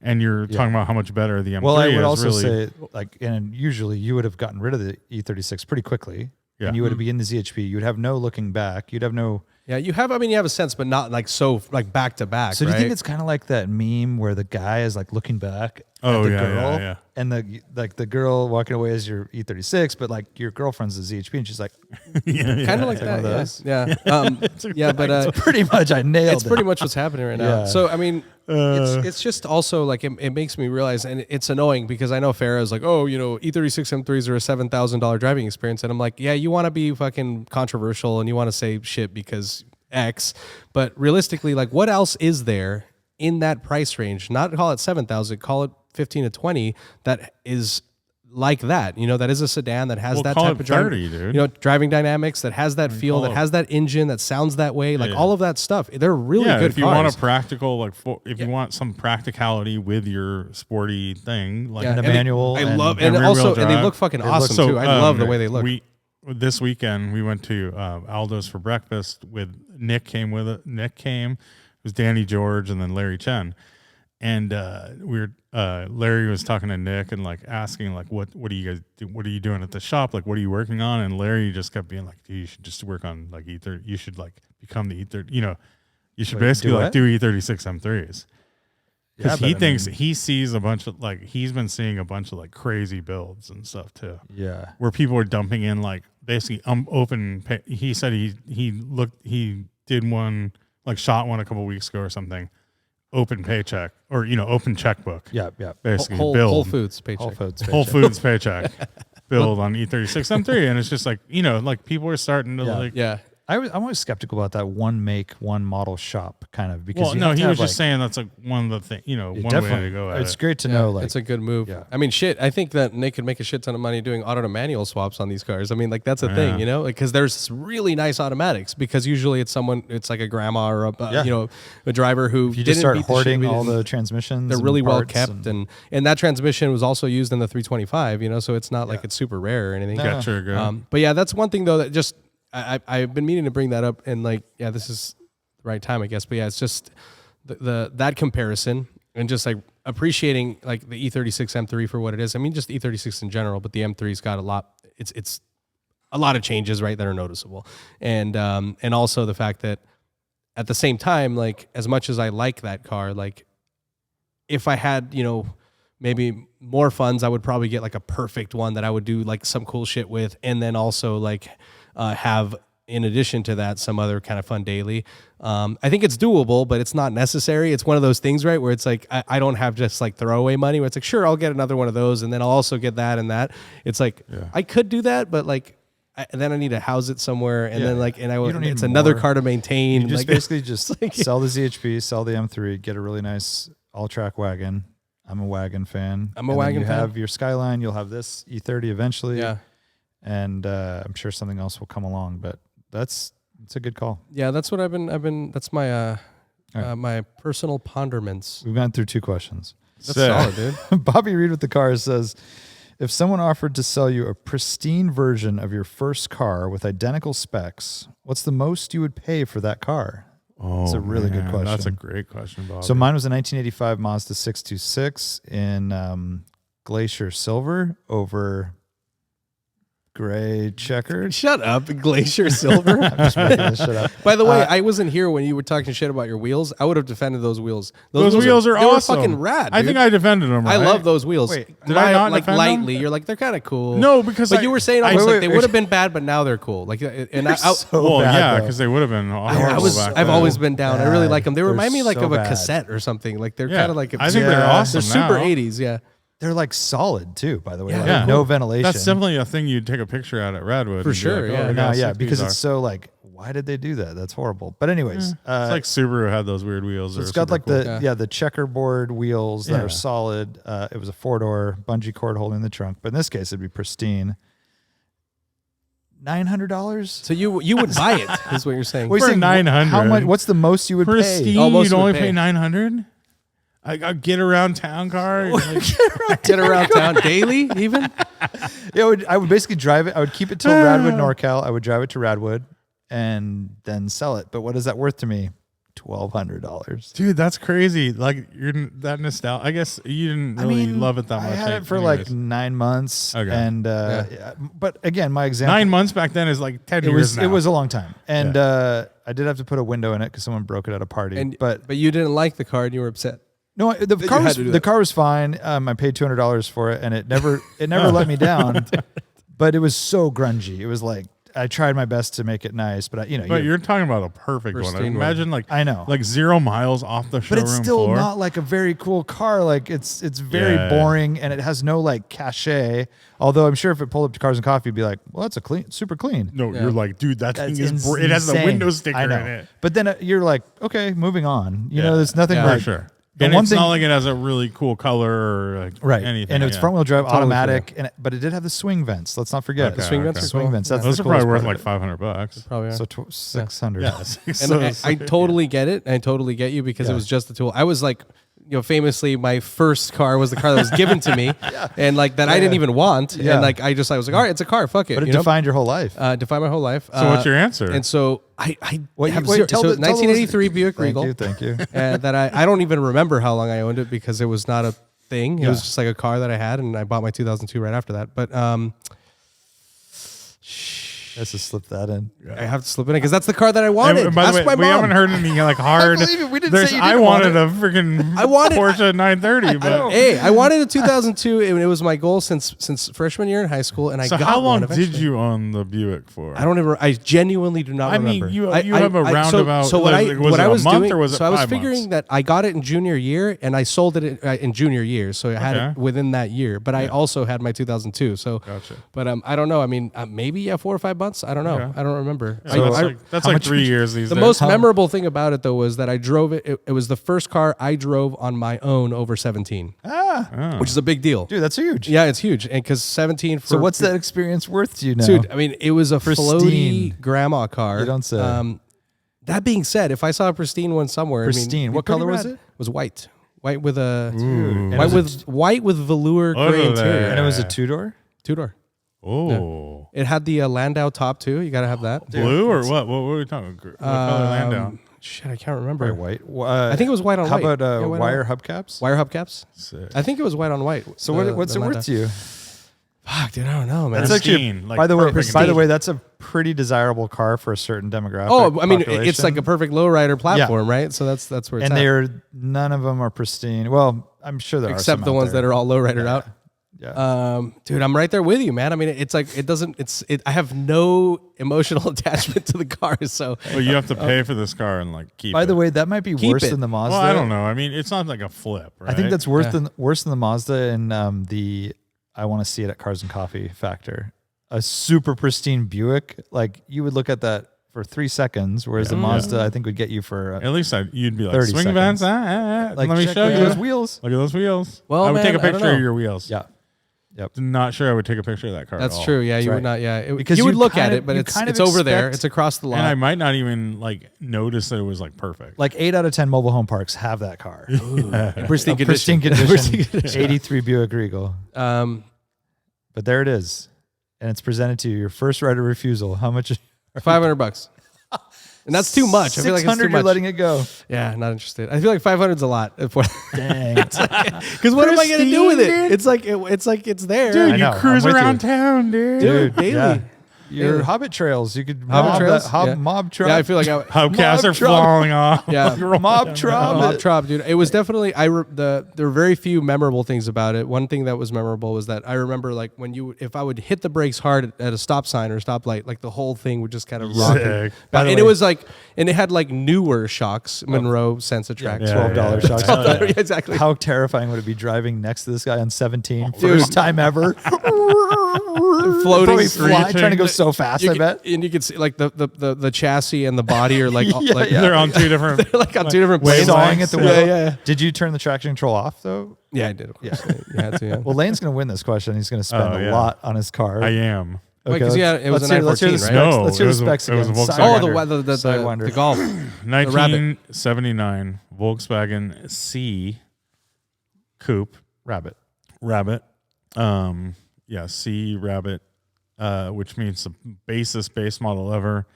Speaker 1: And you're talking about how much better the M3 is.
Speaker 3: Well, I would also say, like, and usually you would have gotten rid of the E36 pretty quickly. Yeah. And you would be in the ZHP. You would have no looking back. You'd have no...
Speaker 2: Yeah, you have a sense, but not like so, like back to back,
Speaker 3: So do you think it's kind of like that meme where the guy is like looking back at the girl? And the girl walking away is your E36, but like your girlfriend's the ZHP and she's like...
Speaker 2: kind of like that, yeah. But
Speaker 3: pretty much I nailed it.
Speaker 2: It's pretty much what's happening right now. So, I mean... it's just also like it makes me realize, and it's annoying because I know Farrah's like, oh, E36 M3s are a $7,000 driving experience, and I'm like, yeah, you want to be fucking controversial and you want to say shit because X, but realistically, like, what else is there in that price range? Not call it 7,000, call it 15 to 20. That is like that, that is a sedan that has that type of driving dynamics, that has that feel, that has that engine, that sounds that way, like all of that stuff. They're really good
Speaker 1: if you
Speaker 2: cars.
Speaker 1: Want a practical, if you want some practicality with your sporty thing, like
Speaker 3: a manual.
Speaker 2: I love, and also, and they look fucking awesome too. I love the way they look.
Speaker 1: This weekend we went to Aldo's for breakfast with Nick came. It was Danny George and then Larry Chen. And Larry was talking to Nick and like asking like, what do you guys do? What are you doing at the shop? Like, what are you working on? And Larry just kept being like, dude, you should just work on like E30. You should like become the E30. You should basically do E36 M3s. Because he sees a bunch of like, he's been seeing a bunch of like crazy builds and stuff too.
Speaker 3: Yeah.
Speaker 1: Where people are dumping in like basically open. He said he did one, like shot one a couple weeks ago or something. Open paycheck or open checkbook.
Speaker 3: Yeah.
Speaker 1: Basically,
Speaker 2: Whole Foods paycheck.
Speaker 1: Whole Foods paycheck. Build on E36 M3, and it's just like like people are starting to like.
Speaker 2: Yeah,
Speaker 3: I'm always skeptical about that one make, one model shop kind of because
Speaker 1: he was just saying that's like one of the things, one way to go at
Speaker 3: it's great to know. Like
Speaker 2: it's a good move. Yeah. I mean, I think that they could make a shit ton of money doing auto to manual swaps on these cars. I mean, like that's a thing, because there's really nice automatics because usually it's like a grandma or a driver who
Speaker 3: you just start hoarding all the transmissions.
Speaker 2: They're really well kept, and that transmission was also used in the 325. So it's not like it's super rare or anything.
Speaker 1: Yeah, sure, good.
Speaker 2: But yeah, that's one thing though that just. I've been meaning to bring that up, and this is the right time, I guess. But yeah, it's just that comparison and just like appreciating like the E36 M3 for what it is. I mean, just the E36 in general, but the M3's got a lot. It's a lot of changes, right, that are noticeable, and also the fact that at the same time, like as much as I like that car, like if I had maybe more funds, I would probably get like a perfect one that I would do like some cool shit with, and then also like. Have in addition to that some other kind of fun daily. I think it's doable, but it's not necessary. It's one of those things, right, where it's like I don't have just like throwaway money where it's like, sure, I'll get another one of those and then I'll also get that and that. It's like I could do that, but like and then I need to house it somewhere and then like it's another car to maintain.
Speaker 3: You just basically just sell the ZHP, sell the M3, get a really nice all-track wagon. I'm a wagon fan.
Speaker 2: I'm a wagon fan.
Speaker 3: You have your Skyline, you'll have this E30 eventually. Yeah. And I'm sure something else will come along, but it's a good call.
Speaker 2: Yeah, that's what I've been. That's my my personal ponderments.
Speaker 3: We've gone through 2 questions.
Speaker 2: That's solid, dude.
Speaker 3: Bobby Reed with the car says, if someone offered to sell you a pristine version of your first car with identical specs, what's the most you would pay for that car?
Speaker 1: Oh,
Speaker 3: it's a really good question.
Speaker 1: That's a great question, Bobby.
Speaker 3: So mine was a 1985 Mazda 626 in Glacier Silver over gray checkered.
Speaker 2: Shut up, Glacier Silver.
Speaker 3: I'm just making this shit up.
Speaker 2: By the way, I wasn't here when you were talking shit about your wheels. I would have defended those wheels.
Speaker 1: Those wheels are awesome.
Speaker 2: They were fucking rad.
Speaker 1: I think I defended them. Right?
Speaker 2: I love those wheels.
Speaker 1: Wait, did I not
Speaker 2: like
Speaker 1: defend
Speaker 2: lightly?
Speaker 1: them?
Speaker 2: You're like they're kind of cool.
Speaker 1: No, because
Speaker 2: you were saying almost like they would have been bad, but now they're cool. Like
Speaker 1: because they would have been.
Speaker 2: I've always been down. I really like them. They remind me like of a cassette or something. Like they're kind of like.
Speaker 1: I think they're awesome.
Speaker 2: They're super 80s. Yeah.
Speaker 3: They're like solid too, by the way.
Speaker 2: Yeah,
Speaker 3: like no ventilation.
Speaker 1: That's definitely a thing you'd take a picture at Radwood.
Speaker 2: For sure.
Speaker 3: Because it's so like, why did they do that? That's horrible. But anyways,
Speaker 1: it's like Subaru had those weird wheels.
Speaker 3: So it's got like the checkerboard wheels that are solid. It was a 4-door bungee cord holding the trunk, but in this case, it'd be pristine. $900.
Speaker 2: So you would buy it? Is what you're saying?
Speaker 1: For $900.
Speaker 3: How much? What's the most you would
Speaker 1: pristine,
Speaker 3: pay?
Speaker 1: Almost you'd only pay $900. I get around town car.
Speaker 2: Get around town daily, even.
Speaker 3: Yeah, I would basically drive it. I would keep it till Radwood, NorCal. I would drive it to Radwood and then sell it. But what is that worth to me? $1,200.
Speaker 1: Dude, that's crazy. Like you're that nostalgic. I guess you didn't really love it that much.
Speaker 3: I had it for like 9 months. Okay. And but again, my example.
Speaker 1: 9 months back then is like 10 years now.
Speaker 3: It was a long time. And I did have to put a window in it because someone broke it at a party. But
Speaker 2: you didn't like the car and you were upset.
Speaker 3: No, the car was fine. I paid $200 for it, and it never let me down. But it was so grungy. It was like I tried my best to make it nice, but
Speaker 1: you're talking about a perfect one. Imagine
Speaker 3: I know
Speaker 1: 0 miles off the showroom
Speaker 3: floor. But it's still
Speaker 1: floor.
Speaker 3: not like a very cool car. Like it's very boring, and it has no like cachet. Although I'm sure if it pulled up to Cars and Coffee, you'd be like, well, that's super clean.
Speaker 1: No, you're like, dude, that thing is. It has the window sticker in it.
Speaker 3: But then you're like, okay, moving on. There's nothing like.
Speaker 1: For sure. And it's not like it has a really cool color or anything.
Speaker 3: And it's front wheel drive, automatic, but it did have the swing vents. Let's not forget.
Speaker 2: The swing vents.
Speaker 3: Swing vents.
Speaker 1: Those are probably worth like $500.
Speaker 2: Probably are.
Speaker 3: So $600.
Speaker 1: Yeah.
Speaker 2: And I totally get it. I totally get you because it was just a tool. I was like, famously, my first car was the car that was given to me, and like that I didn't even want. And like I was like, all right, it's a car. Fuck it.
Speaker 3: But it defined your whole life.
Speaker 2: Defined my whole life.
Speaker 1: So what's your answer?
Speaker 2: And so I have 1983 Buick Regal.
Speaker 3: Thank you.
Speaker 2: That I don't even remember how long I owned it because it was not a thing. It was just like a car that I had, and I bought my 2002 right after that. But
Speaker 3: Let's just slip that in.
Speaker 2: I have to slip it in because that's the car that I wanted.
Speaker 1: And by the way, we haven't heard any like hard.
Speaker 3: I believe it. We didn't say you didn't
Speaker 1: wanted a freaking Porsche 930. But
Speaker 2: hey, I wanted a 2002, and it was my goal since freshman year in high school. And I got one. So how long
Speaker 1: did you own the Buick for?
Speaker 2: I don't ever. I genuinely do not remember.
Speaker 1: I mean, you have a roundabout.
Speaker 2: So what I was doing,
Speaker 1: or was it 5
Speaker 2: I was
Speaker 1: months?
Speaker 2: figuring that I got it in junior year, and I sold it in junior year. So I had it within that year. But I also had my 2002. So,
Speaker 1: gotcha.
Speaker 2: But I don't know. I mean, maybe $4 or $5 months? I don't know.
Speaker 1: Yeah.
Speaker 2: I don't remember.
Speaker 1: Yeah, that's like 3 years these
Speaker 2: The
Speaker 1: days.
Speaker 2: most memorable thing about it, though, was that I drove it. It was the first car I drove on my own over 17, which is a big deal.
Speaker 3: Dude, that's huge.
Speaker 2: Yeah, it's huge. And because 17 for...
Speaker 3: So what's that experience worth to you now?
Speaker 2: Dude, I mean, it was a
Speaker 3: Pristine.
Speaker 2: floaty grandma car.
Speaker 3: You don't say.
Speaker 2: That being said, if I saw a pristine one somewhere...
Speaker 3: Pristine. What color was it?
Speaker 2: It was white. White with a...
Speaker 3: Dude.
Speaker 2: White with velour gray interior.
Speaker 3: And it was a 2-door?
Speaker 2: 2-door.
Speaker 1: Oh.
Speaker 2: Yeah. It had the Landau top, too. You got to have that.
Speaker 1: Blue or what? What were we talking about? What color Landau?
Speaker 2: Shit, I can't remember.
Speaker 3: White.
Speaker 2: I think it was white on
Speaker 3: how
Speaker 2: white.
Speaker 3: about
Speaker 2: white
Speaker 3: wire
Speaker 2: on,
Speaker 3: hubcaps?
Speaker 2: wire hubcaps?
Speaker 1: Sick.
Speaker 2: I think it was white on white.
Speaker 3: So what's it worth to you?
Speaker 2: Fuck, dude, I don't know, man.
Speaker 3: That's actually,
Speaker 1: Pristine, like
Speaker 3: by the
Speaker 1: perfect
Speaker 3: way, that's a pretty desirable car for a certain demographic.
Speaker 2: Oh, I mean, it's
Speaker 3: population.
Speaker 2: like a perfect lowrider platform, right? So that's where it's at.
Speaker 3: None of them are pristine. Well, I'm sure there are
Speaker 2: Except
Speaker 3: some
Speaker 2: the
Speaker 3: out
Speaker 2: ones
Speaker 3: there.
Speaker 2: that are all lowridered out.
Speaker 3: Yeah.
Speaker 2: Dude, I'm right there with you, man. I mean, it's like I have no emotional attachment to the car, so.
Speaker 1: Well, you have to pay for this car and like keep.
Speaker 3: By the
Speaker 1: it.
Speaker 3: way, that might be
Speaker 2: Keep
Speaker 3: worse
Speaker 2: it.
Speaker 3: than the Mazda.
Speaker 1: Well, I don't know. I mean, it's not like a flip, right?
Speaker 3: I think that's worse than the Mazda and the I want to see it at Cars and Coffee factor. A super pristine Buick, like you would look at that for 3 seconds, whereas the Mazda I think would get you for
Speaker 1: at least you'd be like
Speaker 3: 30
Speaker 1: swing
Speaker 3: seconds.
Speaker 1: vents.
Speaker 3: Like,
Speaker 1: Let me
Speaker 3: check
Speaker 1: show you
Speaker 3: those wheels.
Speaker 1: Look at those wheels.
Speaker 2: Well,
Speaker 1: I would
Speaker 2: man,
Speaker 1: take a
Speaker 2: I don't
Speaker 1: picture of
Speaker 2: know.
Speaker 1: your wheels.
Speaker 3: Yeah. Yep.
Speaker 1: Not sure I would take a picture of that car.
Speaker 2: That's
Speaker 1: at all.
Speaker 2: true. Yeah, you
Speaker 3: right.
Speaker 2: would not. Yeah,
Speaker 3: Because
Speaker 2: you would
Speaker 3: you
Speaker 2: look
Speaker 3: kind
Speaker 2: at
Speaker 3: of-
Speaker 2: it, but
Speaker 3: you
Speaker 2: it's
Speaker 3: kind of
Speaker 2: over there.
Speaker 3: expect-
Speaker 2: It's across the lot.
Speaker 1: And I might not even like notice that it was like perfect.
Speaker 3: Like 8 out of 10 mobile home parks have that car.
Speaker 2: In pristine
Speaker 3: A pristine
Speaker 2: condition.
Speaker 3: condition. 83 Buick Regal. But there it is. And it's presented to you. Your first right of refusal. How much?
Speaker 2: $500, and that's too much. I feel like it's too
Speaker 3: 600,
Speaker 2: much.
Speaker 3: you're letting it go.
Speaker 2: Yeah, not interested. I feel like 500 is a lot. Because
Speaker 3: Dang.
Speaker 2: what am I gonna do with it?
Speaker 1: Pristine,
Speaker 2: It's like it's there.
Speaker 1: dude,
Speaker 3: I
Speaker 1: you
Speaker 3: know, I'm
Speaker 1: cruise
Speaker 3: with
Speaker 1: around
Speaker 3: you.
Speaker 1: town, dude.
Speaker 2: Dude, daily.
Speaker 3: Yeah. Your
Speaker 2: Yeah.
Speaker 3: Hobbit trails. You could
Speaker 2: Hobbit
Speaker 3: mob
Speaker 2: trails?
Speaker 3: that
Speaker 2: Yeah.
Speaker 3: mob truck.
Speaker 2: Yeah, I feel like
Speaker 1: Hubcaps
Speaker 3: Mob
Speaker 1: are
Speaker 3: truck.
Speaker 1: falling off.
Speaker 2: Yeah.
Speaker 3: mob truck.
Speaker 2: Mob Trop, dude. It was definitely there were very few memorable things about it. One thing that was memorable was that I remember like if I would hit the brakes hard at a stop sign or a stoplight, like the whole thing would just kind of rock.
Speaker 1: Sick.
Speaker 2: And it was like, and it had like newer shocks, Monroe Sensatrack.
Speaker 1: Yeah,
Speaker 3: $12
Speaker 1: yeah.
Speaker 3: shocks.
Speaker 2: $12, exactly.
Speaker 3: How terrifying would it be driving next to this guy on 17? First time ever.
Speaker 2: Floating,
Speaker 3: Probably fly, trying to go so fast, I bet.
Speaker 2: And you could see like the chassis and the body are like,
Speaker 3: Yeah,
Speaker 2: like
Speaker 3: yeah.
Speaker 1: They're on two different.
Speaker 2: they're like on two different
Speaker 1: wavelengths.
Speaker 3: Sawing at the
Speaker 2: Yeah,
Speaker 3: wheel.
Speaker 2: yeah.
Speaker 3: Did you turn the traction control off, though?
Speaker 2: Yeah, I did. Of course. You had to. Yeah.
Speaker 3: Well, Lane's going to win this question. He's going to spend
Speaker 1: Oh,
Speaker 3: a
Speaker 1: yeah.
Speaker 3: lot on his car.
Speaker 1: I am.
Speaker 2: Wait, 'cause it was
Speaker 3: let's
Speaker 2: a
Speaker 3: hear- let's hear the
Speaker 2: 914,
Speaker 3: specs.
Speaker 2: right?
Speaker 1: No,
Speaker 3: Let's hear
Speaker 1: it
Speaker 3: the
Speaker 1: was a-
Speaker 3: specs
Speaker 1: it was a
Speaker 3: again.
Speaker 1: Volkswagen.
Speaker 2: Oh,
Speaker 3: Sidewinder.
Speaker 2: the golf.
Speaker 1: 1979 Volkswagen C Coupe
Speaker 3: Rabbit.
Speaker 1: Rabbit. C Rabbit, which means the basest base model ever.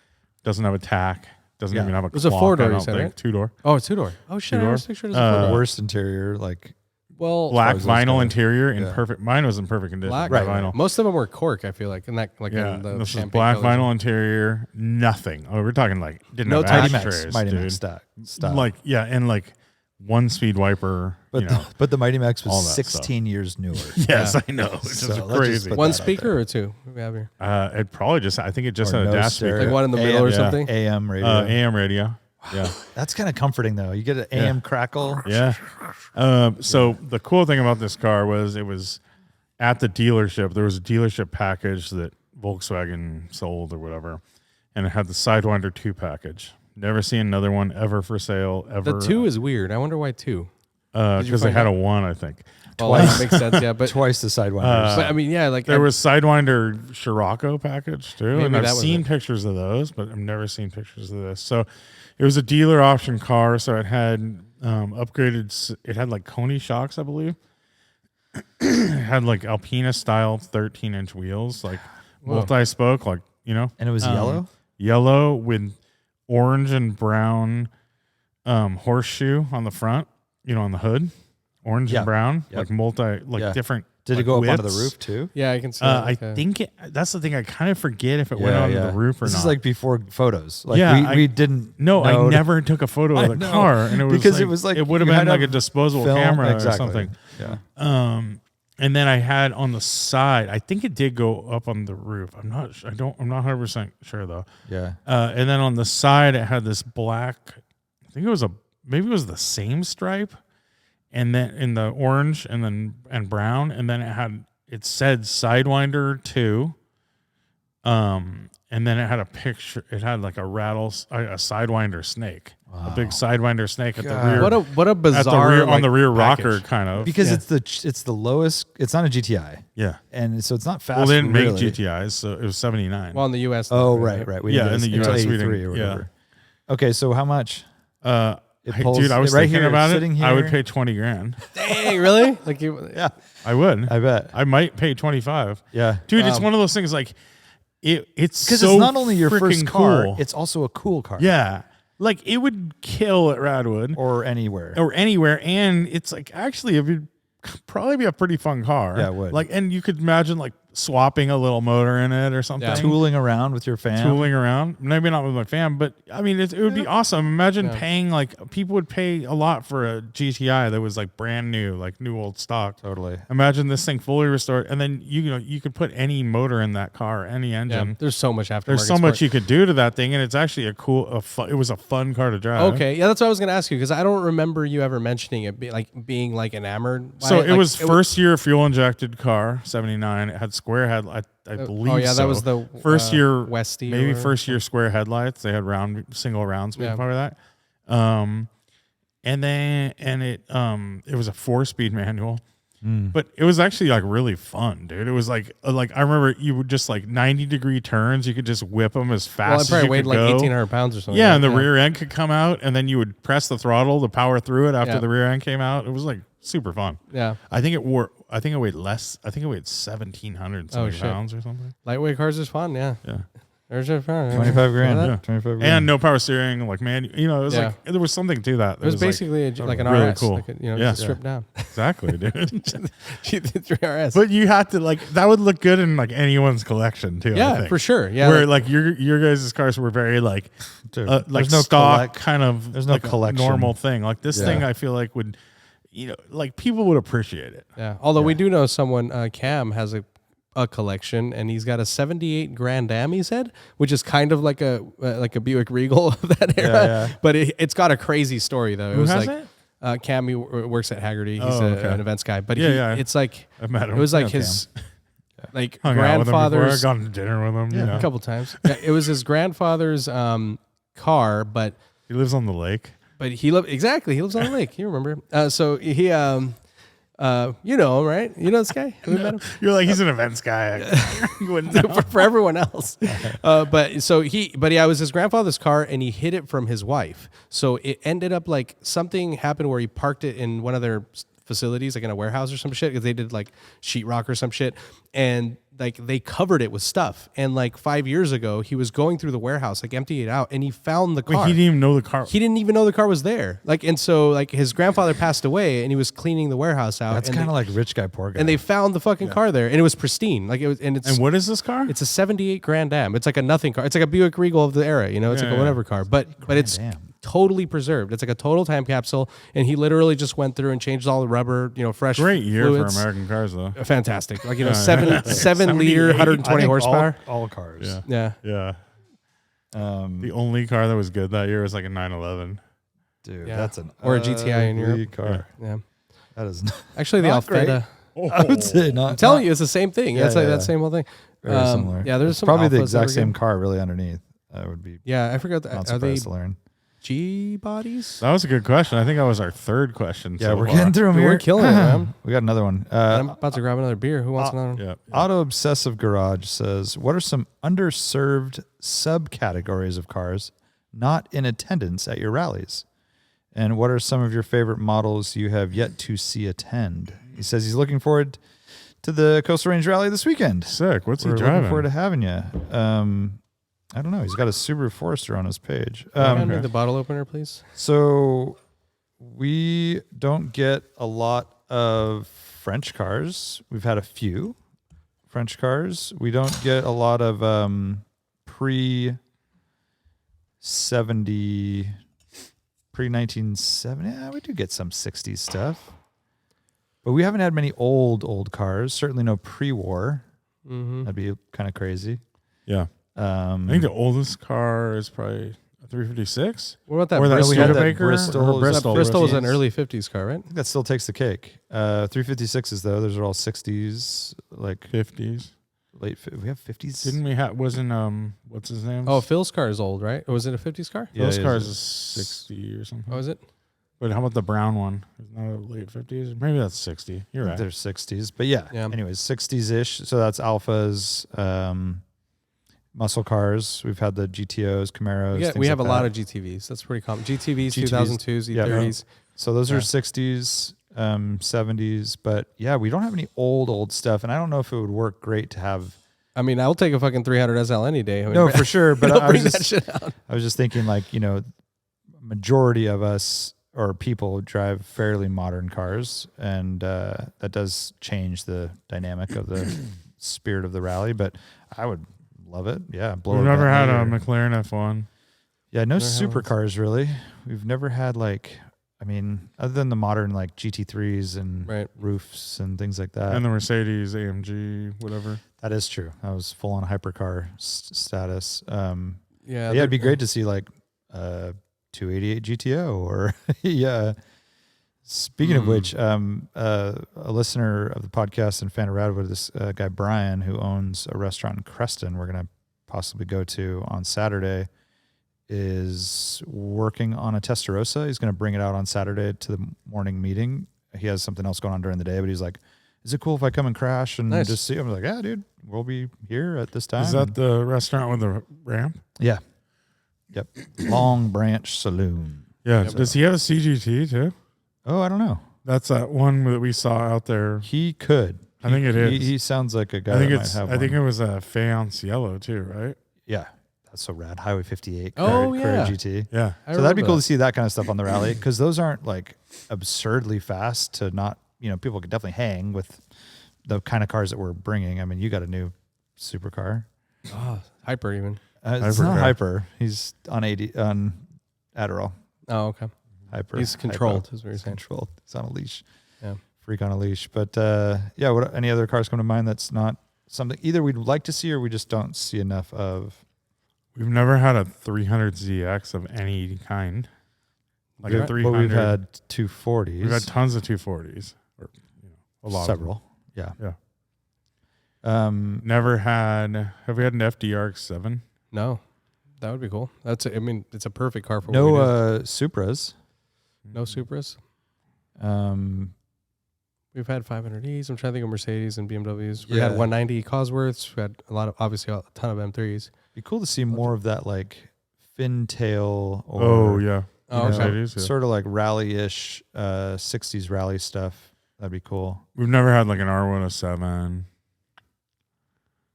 Speaker 1: Doesn't have a tack. Doesn't even have a. It
Speaker 2: was a
Speaker 1: clock,
Speaker 2: four-door,
Speaker 1: I
Speaker 2: you
Speaker 1: don't
Speaker 2: said,
Speaker 1: think.
Speaker 2: right?
Speaker 1: 2-door.
Speaker 2: Oh, it's 2-door. Oh shit! I
Speaker 1: Two-door.
Speaker 2: was pictured as a 4-door.
Speaker 3: Worst interior, like
Speaker 2: Well,
Speaker 1: Black
Speaker 3: as those
Speaker 1: vinyl
Speaker 3: go.
Speaker 1: interior in
Speaker 3: Yeah.
Speaker 1: perfect. Mine was in perfect condition.
Speaker 2: black
Speaker 1: Black vinyl.
Speaker 2: Most of them were cork. I feel like, in that like
Speaker 1: Yeah,
Speaker 2: in the
Speaker 1: this is
Speaker 2: champagne
Speaker 1: black
Speaker 2: colors.
Speaker 1: vinyl interior. Nothing. Oh, we're talking like didn't
Speaker 2: No
Speaker 1: have
Speaker 2: touch.
Speaker 1: ashtrays,
Speaker 3: Mighty
Speaker 1: dude.
Speaker 3: Max style.
Speaker 1: Like and like 1-speed wiper.
Speaker 3: But
Speaker 1: you know.
Speaker 3: but the Mighty Max
Speaker 1: all
Speaker 3: was
Speaker 1: that
Speaker 3: 16 years newer.
Speaker 1: Yes,
Speaker 2: Yeah.
Speaker 1: I know. Which
Speaker 3: So
Speaker 1: is
Speaker 3: let's just
Speaker 1: crazy.
Speaker 3: put
Speaker 2: One
Speaker 3: that out
Speaker 2: speaker or two? We have here.
Speaker 1: It probably just. I think it just
Speaker 3: Or
Speaker 1: had a
Speaker 3: no
Speaker 1: dash
Speaker 3: stereo.
Speaker 1: speaker.
Speaker 2: Like one in the middle
Speaker 3: AM,
Speaker 2: or
Speaker 1: yeah.
Speaker 2: something.
Speaker 3: AM radio.
Speaker 1: AM radio. Yeah.
Speaker 3: That's kind of comforting though. You get an AM crackle.
Speaker 1: Yeah. So the cool thing about this car was it was at the dealership. There was a dealership package that Volkswagen sold or whatever, and it had the Sidewinder 2 package. Never seen another one ever for sale ever.
Speaker 2: The 2 is weird. I wonder why 2.
Speaker 1: Because they
Speaker 2: find
Speaker 1: had
Speaker 2: out?
Speaker 1: a 1, I think.
Speaker 2: Well, that makes sense. Yeah, but
Speaker 3: Twice the Sidewinders.
Speaker 2: but I mean, yeah, like
Speaker 1: There was Sidewinder Scirocco package too,
Speaker 2: Maybe
Speaker 1: and
Speaker 2: that
Speaker 1: I've
Speaker 2: was
Speaker 1: seen
Speaker 2: it.
Speaker 1: pictures of those, but I've never seen pictures of this. So it was a dealer option car, so it had upgraded. It had like Coney shocks, I believe. It had like Alpina style 13-inch wheels, like multi-spoke, like
Speaker 3: and it was
Speaker 1: yellow with orange and brown horseshoe on the front. On the hood, orange and brown, like different.
Speaker 3: Did it
Speaker 1: like
Speaker 3: go up onto the
Speaker 1: widths.
Speaker 3: roof too?
Speaker 2: yeah, I can see.
Speaker 1: I think that's the thing. I kind of forget if it went onto the roof or
Speaker 3: this
Speaker 1: not.
Speaker 3: is like before photos. Like
Speaker 1: Yeah,
Speaker 3: we didn't.
Speaker 1: No, I
Speaker 3: know
Speaker 1: never took a photo of the
Speaker 3: know.
Speaker 1: car, and it was
Speaker 3: Because
Speaker 1: like,
Speaker 3: it was like
Speaker 1: it would have
Speaker 3: you
Speaker 1: been
Speaker 3: had
Speaker 1: like
Speaker 3: to
Speaker 1: a disposable
Speaker 3: film.
Speaker 1: camera
Speaker 3: Exactly.
Speaker 1: or something.
Speaker 3: Yeah.
Speaker 1: And then I had on the side. I think it did go up on the roof. I'm not. I'm not 100% sure though.
Speaker 3: Yeah.
Speaker 1: And then on the side, it had this black. I think it was maybe it was the same stripe, and then in the orange and brown, and then it said Sidewinder 2. And and then it had a picture. It had like a sidewinder snake, a big sidewinder snake at the rear.
Speaker 2: What a bizarre
Speaker 1: at the rear, on the rear
Speaker 2: package.
Speaker 1: rocker, kind of.
Speaker 3: Because it's the lowest. It's not a GTI.
Speaker 1: Yeah,
Speaker 3: and so it's not fast.
Speaker 1: Well, they didn't
Speaker 3: really.
Speaker 1: make GTIs, so it was 79.
Speaker 2: Well, in the U.S.
Speaker 3: Oh, right. We
Speaker 1: in the U.S. we didn't.
Speaker 3: or whatever. Okay, so how much?
Speaker 1: Dude, I was
Speaker 3: right
Speaker 1: thinking
Speaker 3: here,
Speaker 1: about it.
Speaker 3: here.
Speaker 1: I would pay $20,000.
Speaker 2: Dang, really? Like
Speaker 3: yeah,
Speaker 1: I would.
Speaker 3: I bet.
Speaker 1: I might pay 25.
Speaker 3: Yeah,
Speaker 1: dude, it's one of those things like it's
Speaker 3: because
Speaker 1: so
Speaker 3: it's not only your first car,
Speaker 1: cool.
Speaker 3: it's also a cool car.
Speaker 1: Yeah, like it would kill at Radwood
Speaker 3: or anywhere,
Speaker 1: and it's like actually it would probably be a pretty fun car.
Speaker 3: Yeah, it would.
Speaker 1: Like, and you could imagine like swapping a little motor in it or something.
Speaker 2: Yeah.
Speaker 3: Tooling around with your fam.
Speaker 1: Tooling around. Maybe not with my fam, but I mean, it would be awesome. Imagine paying like people would pay a lot for a GTI that was like brand new, like new old stock.
Speaker 3: Totally.
Speaker 1: Imagine this thing fully restored, and then you could put any motor in that car, any engine.
Speaker 2: Yeah, there's so much aftermarket.
Speaker 1: There's so much you could do to that thing, and it's actually it was a fun car to drive.
Speaker 2: Okay, yeah, that's what I was gonna ask you because I don't remember you ever mentioning it being like enamored.
Speaker 1: So
Speaker 2: it.
Speaker 1: It was first year fuel injected car, 79. It had square headlight. I believe.
Speaker 2: Oh yeah,
Speaker 1: so.
Speaker 2: That was the
Speaker 1: first year
Speaker 2: Westy.
Speaker 1: Maybe first year square headlights. They had single round speed part of that. And it was a 4-speed manual. But it was actually like really fun, dude. It was like I remember you would just like 90-degree turns. You could just whip them as fast as you could
Speaker 2: weighed like
Speaker 1: go.
Speaker 2: 1,800 pounds or something.
Speaker 1: Yeah, and the rear end could come out, and then you would press the throttle to power through it after the rear end came out. It was like super fun.
Speaker 2: Yeah,
Speaker 1: I think it weighed less. I think it weighed 1,700 pounds or something.
Speaker 2: Lightweight cars is fun. Yeah. There's your fun.
Speaker 3: 25 grand.
Speaker 1: Yeah.
Speaker 3: 25 grand.
Speaker 1: And no power steering, like it was like there was something to that.
Speaker 2: It was basically like an
Speaker 1: really
Speaker 2: RS,
Speaker 1: cool.
Speaker 2: like just stripped down.
Speaker 1: Exactly, dude.
Speaker 2: G3 RS.
Speaker 1: But you had to that would look good in like anyone's collection too.
Speaker 2: Yeah,
Speaker 1: I think.
Speaker 2: for sure. Yeah,
Speaker 1: where like your guys' cars were very like like
Speaker 3: no
Speaker 1: stock kind of.
Speaker 3: There's no
Speaker 1: like
Speaker 3: collection.
Speaker 1: normal thing. Like this thing, I feel like would, like people would appreciate it.
Speaker 2: Yeah. Although we do know someone, Cam has a collection, and he's got a 78 Grand Am, he said, which is kind of like a Buick Regal of that era.
Speaker 3: Yeah.
Speaker 2: But it's got a crazy story though.
Speaker 1: Who has it?
Speaker 2: Cam, he works at Haggerty. He's an events guy. But it's like
Speaker 1: I've met him.
Speaker 2: It was like his like
Speaker 1: hung
Speaker 2: grandfather's.
Speaker 1: I've gone to dinner with him.
Speaker 2: A couple times. Yeah, it was his grandfather's car, but
Speaker 1: he lives on the lake.
Speaker 2: But he lives on the lake. You remember? So he you know him, right? You know this guy? Have we met him?
Speaker 1: You're like, he's an events guy. You wouldn't know.
Speaker 2: for everyone else. But it was his grandfather's car, and he hid it from his wife. So it ended up like something happened where he parked it in one of their facilities, like in a warehouse or some shit, because they did like sheetrock or some shit, and like they covered it with stuff. And like 5 years ago, he was going through the warehouse, like emptying it out, and he found the car.
Speaker 1: Wait, he didn't even know the car.
Speaker 2: He didn't even know the car was there. Like, and so like his grandfather passed away, and he was cleaning the warehouse out.
Speaker 3: That's kind of like rich guy, poor guy.
Speaker 2: And they found the fucking car there, and it was pristine. Like it was,
Speaker 1: And what is this car?
Speaker 2: it's a 78 Grand Am. It's like a nothing car. It's like a Buick Regal of the era, you know. It's like a whatever car, but it's totally preserved. It's like a total time capsule, and he literally just went through and changed all the rubber, fresh.
Speaker 1: Great year
Speaker 2: fluids.
Speaker 1: for American cars, though.
Speaker 2: Fantastic. Like 7 liter, 120 horsepower.
Speaker 3: All cars.
Speaker 2: Yeah.
Speaker 1: The only car that was good that year was like a 911.
Speaker 3: Dude,
Speaker 2: Yeah.
Speaker 3: that's an
Speaker 2: Or a GTI in
Speaker 3: ugly
Speaker 2: Europe.
Speaker 3: car.
Speaker 2: Yeah.
Speaker 3: That is
Speaker 2: Actually, the
Speaker 3: Not great.
Speaker 2: Alfetta.
Speaker 3: I would say not.
Speaker 2: I'm telling you, it's the same thing.
Speaker 3: Yeah,
Speaker 2: It's like
Speaker 3: yeah.
Speaker 2: that same whole thing.
Speaker 3: Very similar.
Speaker 2: Yeah, there's
Speaker 3: It's
Speaker 2: some
Speaker 3: probably the
Speaker 2: Alphas that
Speaker 3: exact
Speaker 2: were
Speaker 3: same
Speaker 2: good.
Speaker 3: car really underneath. That would be
Speaker 2: Yeah, I forgot.
Speaker 3: not
Speaker 2: Are they
Speaker 3: surprised to learn.
Speaker 2: G bodies?
Speaker 1: That was a good question. I think that was our third question.
Speaker 3: Yeah,
Speaker 1: so
Speaker 3: we're
Speaker 1: far.
Speaker 3: getting through them
Speaker 2: Dude,
Speaker 3: here.
Speaker 2: we're killing it, man.
Speaker 3: We got another one.
Speaker 2: I'm about to grab another beer. Who wants another one?
Speaker 1: Yeah.
Speaker 3: Auto Obsessive Garage says, what are some underserved subcategories of cars not in attendance at your rallies? And what are some of your favorite models you have yet to see attend? He says he's looking forward to the Coastal Range Rally this weekend.
Speaker 1: Sick. What's he
Speaker 3: We're
Speaker 1: driving?
Speaker 3: looking forward to having you. I don't know. He's got a Subaru Forester on his page.
Speaker 2: Can I need the bottle opener, please?
Speaker 3: So we don't get a lot of French cars. We've had a few French cars. We don't get a lot of pre-1970. Yeah, we do get some 60s stuff. But we haven't had many old cars. Certainly no pre-war.
Speaker 2: Mm-hmm.
Speaker 3: That'd be kind of crazy.
Speaker 1: Yeah. I think the oldest car is probably a 356.
Speaker 2: What about that
Speaker 1: Or that
Speaker 2: Bristol?
Speaker 1: Studebaker?
Speaker 3: Bristol.
Speaker 1: Or Bristol.
Speaker 2: Bristol was an
Speaker 3: 50s.
Speaker 2: early 50s car, right?
Speaker 3: I think that still takes the cake. 356s though, those are all 60s, like
Speaker 1: 50s.
Speaker 3: We have 50s.
Speaker 1: Didn't we have? Wasn't what's his name?
Speaker 2: Oh, Phil's car is old, right? Or was it a 50s car?
Speaker 3: Yeah,
Speaker 1: Phil's
Speaker 3: it
Speaker 1: car
Speaker 3: is.
Speaker 1: is 60 or something.
Speaker 2: Oh, is it?
Speaker 1: But how about the brown one? Isn't that a late 50s? Maybe that's 60. You're right.
Speaker 3: They're 60s, but yeah. Anyways, 60s ish. So that's Alphas, muscle cars. We've had the GTOs, Camaros.
Speaker 2: Yeah, we have a lot of GTVs. That's pretty common. GTVs, 2002s, E30s.
Speaker 3: So those are 60s, 70s. But yeah, we don't have any old stuff, and I don't know if it would work great to have.
Speaker 2: I mean, I'll take a fucking 300 SL any day. I mean,
Speaker 3: no, for sure. But I was
Speaker 2: that shit out.
Speaker 3: I was just thinking, like, majority of us or people drive fairly modern cars, and that does change the dynamic of the spirit of the rally. But I would love it. Yeah,
Speaker 1: We've never had a McLaren F1.
Speaker 3: Yeah, no supercars really. We've never had other than the modern like GT3s and roofs and things like that,
Speaker 1: and the Mercedes AMG, whatever.
Speaker 3: That is true. That was full on hypercar status.
Speaker 2: Yeah,
Speaker 3: it'd be great to see like 288 GTO or yeah. Speaking of which, a listener of the podcast and fan of Radwood, this guy Brian, who owns a restaurant in Creston, we're going to possibly go to on Saturday, is working on a Testarossa. He's going to bring it out on Saturday to the morning meeting. He has something else going on during the day, but he's like, is it cool if I come and crash and just see? I'm like, yeah, dude, we'll be here at this time.
Speaker 1: Is that the restaurant with the ramp?
Speaker 3: Yeah. Yep. Long Branch Saloon.
Speaker 1: Yeah. Does he have a CGT too?
Speaker 3: Oh, I don't know.
Speaker 1: That's that one that we saw out there.
Speaker 3: He could.
Speaker 1: I think it is.
Speaker 3: He sounds like a guy
Speaker 1: I think
Speaker 3: that might have one.
Speaker 1: I think it was a Faience Yellow too, right?
Speaker 3: Yeah. That's so rad. Highway 58.
Speaker 2: Oh,
Speaker 3: Carrera GT.
Speaker 1: Yeah.
Speaker 3: So that'd be cool to see that kind of stuff on the rally, because those aren't like absurdly fast to not, people could definitely hang with the kind of cars that we're bringing. I mean, you got a new supercar.
Speaker 2: Oh, hyper even.
Speaker 3: It's not hyper. He's on Adderall.
Speaker 2: Oh, okay.
Speaker 3: Hyper.
Speaker 2: He's controlled,
Speaker 3: hypo.
Speaker 2: is what you're
Speaker 3: He's
Speaker 2: saying.
Speaker 3: Controlled. He's on a leash.
Speaker 2: Yeah.
Speaker 3: Freak on a leash. But yeah, what any other cars come to mind that's not something either we'd like to see or we just don't see enough of?
Speaker 1: We've never had a 300ZX of any kind. Like a 300.
Speaker 3: But we've had 240s.
Speaker 1: We've had tons of 240s. Or, a lot
Speaker 3: Several.
Speaker 1: of them.
Speaker 3: Yeah.
Speaker 1: Never had. Have we had an FDRX7?
Speaker 2: No. That would be cool. It's a perfect car for
Speaker 3: no
Speaker 2: what we do.
Speaker 3: Supras.
Speaker 2: No Supras. We've had 500Es. I'm trying to think of Mercedes and BMWs. We had 190 Cosworths. We had a ton of M3s.
Speaker 3: Be cool to see more of that, like fin tail or
Speaker 1: Mercedes,
Speaker 3: sort of like rally-ish 60s rally stuff. That'd be cool.
Speaker 1: We've never had like an R107.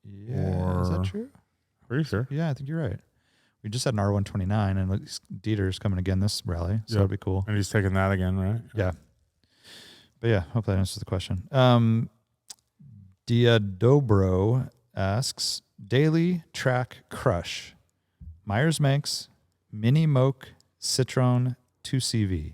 Speaker 3: Yeah, is that true?
Speaker 1: Pretty sure.
Speaker 3: Yeah, I think you're right. We just had an R129, and Dieter's coming again this rally, so that'd be cool.
Speaker 1: And he's taking that again, right?
Speaker 3: Yeah. But yeah, hope that answers the question. Diadobro asks, Daily Track Crush, Myers-Manx, Mini Moke, Citroen 2CV.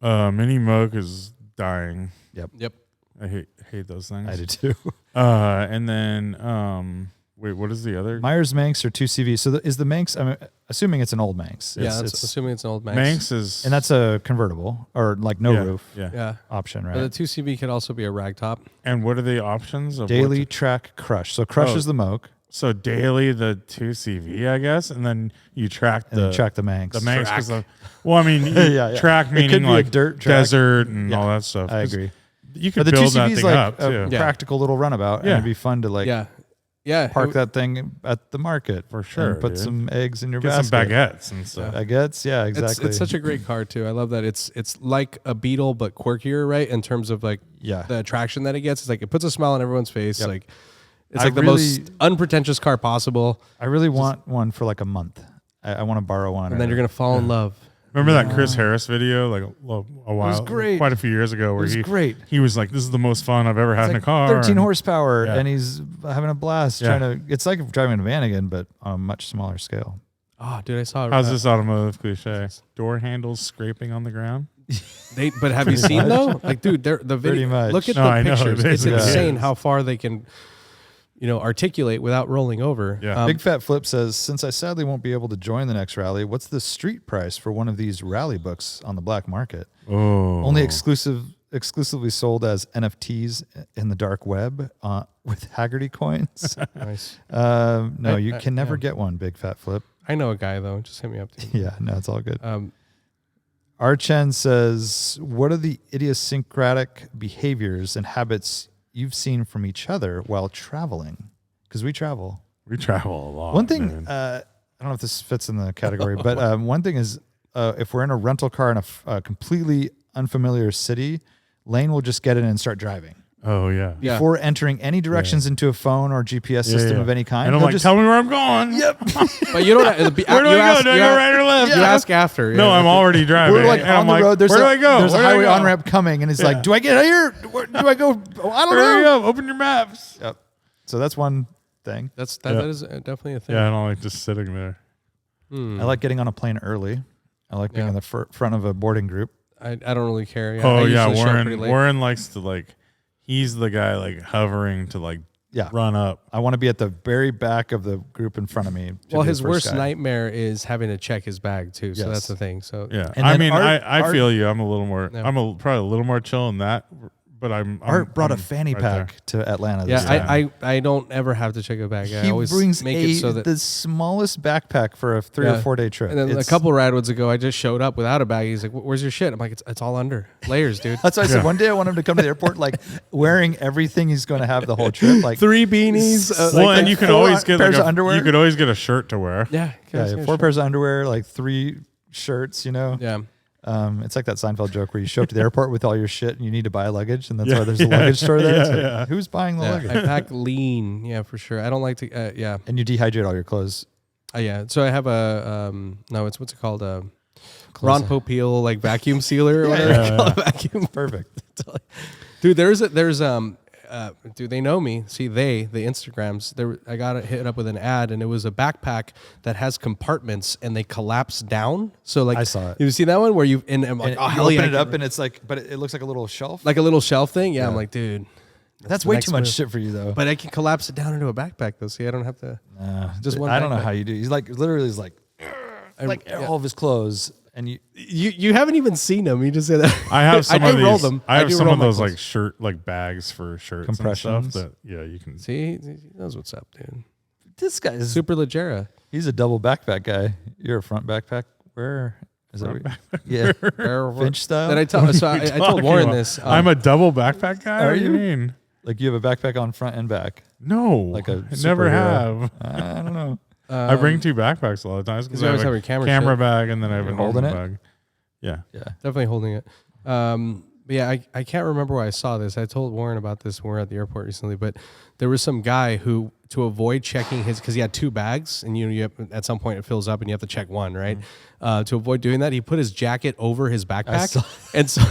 Speaker 1: Mini Moke is dying.
Speaker 3: Yep.
Speaker 1: I hate those things.
Speaker 3: I do too.
Speaker 1: And then wait, what is the other?
Speaker 3: Myers-Manx or 2CV. So is the Manx? I'm assuming it's an old Manx.
Speaker 2: It's assuming it's an old Manx.
Speaker 1: Manx is,
Speaker 3: and that's a convertible or like no roof.
Speaker 2: Yeah.
Speaker 3: Option, right?
Speaker 2: But the 2CV could also be a ragtop.
Speaker 1: And what are the options of
Speaker 3: Daily Track Crush? So Crush is the Moke.
Speaker 1: So daily the 2CV, I guess, and then you track the
Speaker 3: Manx.
Speaker 1: The Manx, track meaning like
Speaker 3: dirt track.
Speaker 1: Desert and all that stuff.
Speaker 3: I agree.
Speaker 1: You could build that thing up too.
Speaker 3: Practical little runabout, and it'd be fun to park that thing at the market
Speaker 1: for sure.
Speaker 3: And put some eggs in your
Speaker 1: basket.
Speaker 3: Some
Speaker 1: baguettes and stuff.
Speaker 3: Baguettes, yeah, exactly.
Speaker 2: It's such a great car too. I love that it's like a Beetle but quirkier, right? In terms of like the attraction that it gets. It's like it puts a smile on everyone's face.
Speaker 3: Yep.
Speaker 2: Like it's like the most unpretentious car possible.
Speaker 3: I really want one for like a month. I want to borrow one,
Speaker 2: and then you're gonna fall in love.
Speaker 1: Remember that Chris Harris video, like a while,
Speaker 3: it was great.
Speaker 1: Quite a few years ago, where he was like, "This is the most fun I've ever had in a car."
Speaker 3: 13 horsepower, and he's having a blast trying to. It's like driving a van again, but on a much smaller scale.
Speaker 2: Oh, dude, I saw.
Speaker 1: How's this automotive cliche? Door handles scraping on the ground.
Speaker 2: But have you seen though? Like, dude, the video.
Speaker 3: Pretty much.
Speaker 2: Look at the pictures. It's insane how far they can. Articulate without rolling over.
Speaker 1: Yeah.
Speaker 3: Big Fat Flip says, since I sadly won't be able to join the next rally, what's the street price for one of these rally books on the black market?
Speaker 1: Oh.
Speaker 3: Only exclusive exclusively sold as NFTs in the dark web with Haggerty coins.
Speaker 2: Nice.
Speaker 3: No, you can never get one, Big Fat Flip.
Speaker 2: I know a guy though. Just hit me up. Too.
Speaker 3: Yeah, no, it's all good. Archen says, what are the idiosyncratic behaviors and habits you've seen from each other while traveling? Because we travel.
Speaker 1: We travel a lot.
Speaker 3: One thing, I don't know if this fits in the category, but one thing is if we're in a rental car in a completely unfamiliar city, Lane will just get in and start driving.
Speaker 1: Oh, yeah.
Speaker 3: Before entering any directions into a phone or GPS system of any kind.
Speaker 1: And I'm like, tell me where I'm going.
Speaker 3: Yep.
Speaker 2: But you don't. Where
Speaker 1: do I go? Do I go right or left?
Speaker 2: You ask after.
Speaker 1: No, I'm already driving.
Speaker 3: We're like on the road. Where do I go? There's a highway on ramp coming, and it's like, do I get here? Where do I go? I don't know.
Speaker 1: You go. Open your maps.
Speaker 3: Yep. So that's one thing.
Speaker 2: That is definitely a thing.
Speaker 1: Yeah, I don't like just sitting there.
Speaker 3: I like getting on a plane early. I like being on the front of a boarding group.
Speaker 2: I don't really care.
Speaker 1: Yeah, oh yeah, Warren likes to like. He's the guy like hovering to like run up.
Speaker 3: I want to be at the very back of the group in front of me.
Speaker 2: Well, his worst nightmare is having to check his bag too. So that's the thing. So
Speaker 1: yeah, and I mean, I feel you. I'm a little more. No. I'm probably a little more chill in that. But
Speaker 3: Art brought a fanny pack to Atlanta.
Speaker 2: This time. I don't ever have to check a bag. I always
Speaker 3: brings
Speaker 2: make it so that
Speaker 3: the smallest backpack for a 3 or 4 day trip.
Speaker 2: And then a couple Radwoods ago, I just showed up without a bag. He's like, "Where's your shit?" I'm like, "It's all under layers, dude."
Speaker 3: That's why I said one day I want him to come to the airport like wearing everything he's going to have the whole trip, like
Speaker 2: 3 beanies.
Speaker 1: And you can always get
Speaker 3: pairs of underwear.
Speaker 1: You could always get a shirt to wear.
Speaker 2: Yeah,
Speaker 3: 4 pairs of underwear, like 3 shirts.
Speaker 2: Yeah.
Speaker 3: It's like that Seinfeld joke where you show up to the airport with all your shit and you need to buy luggage, and that's why there's a luggage store there. Who's buying the luggage?
Speaker 2: I pack lean, for sure. I don't like to,
Speaker 3: And you dehydrate all your clothes.
Speaker 2: Yeah. So I have a, what's it called? Ron Popeil, like vacuum sealer or whatever you call it, vacuum.
Speaker 3: Perfect.
Speaker 2: Dude, dude, they know me. See, the Instagrams. I got hit up with an ad, and it was a backpack that has compartments, and they collapse down. So, like,
Speaker 3: I saw it.
Speaker 2: You see that one where you and I'm like,
Speaker 3: you open it up, and it's like, but it looks like a little shelf,
Speaker 2: like a little shelf thing. Yeah, I'm like, dude,
Speaker 3: that's way too much shit for you, though.
Speaker 2: But I can collapse it down into a backpack, though. See, I don't have to.
Speaker 3: Just one. I don't know how you do. He's like literally is like all of his clothes. And
Speaker 2: you haven't even seen them. You just said that.
Speaker 1: I have some of these.
Speaker 2: Roll them.
Speaker 1: I have some of those like shirt bags for shirts
Speaker 3: compressions
Speaker 1: and stuff. That you can
Speaker 2: see. He knows what's up, dude.
Speaker 3: This guy is
Speaker 2: super legera.
Speaker 3: He's a double backpack guy. You're a front backpack. Where is that? Yeah, Finch style.
Speaker 2: Did I tell? So I told Warren this.
Speaker 1: I'm a double backpack guy.
Speaker 3: Are
Speaker 1: what do you mean?
Speaker 3: Like you have a backpack on front and back?
Speaker 1: No,
Speaker 3: like
Speaker 1: I never have.
Speaker 3: I don't know.
Speaker 1: I bring 2 backpacks a lot of times because I have a camera bag and then I have a holding bag. Yeah,
Speaker 2: definitely holding it. But yeah, I can't remember where I saw this. I told Warren about this when we were at the airport recently. But there was some guy who, to avoid checking his, because he had 2 bags, and you have, at some point it fills up, and you have to check one, right? To avoid doing that, he put his jacket over his backpack, and so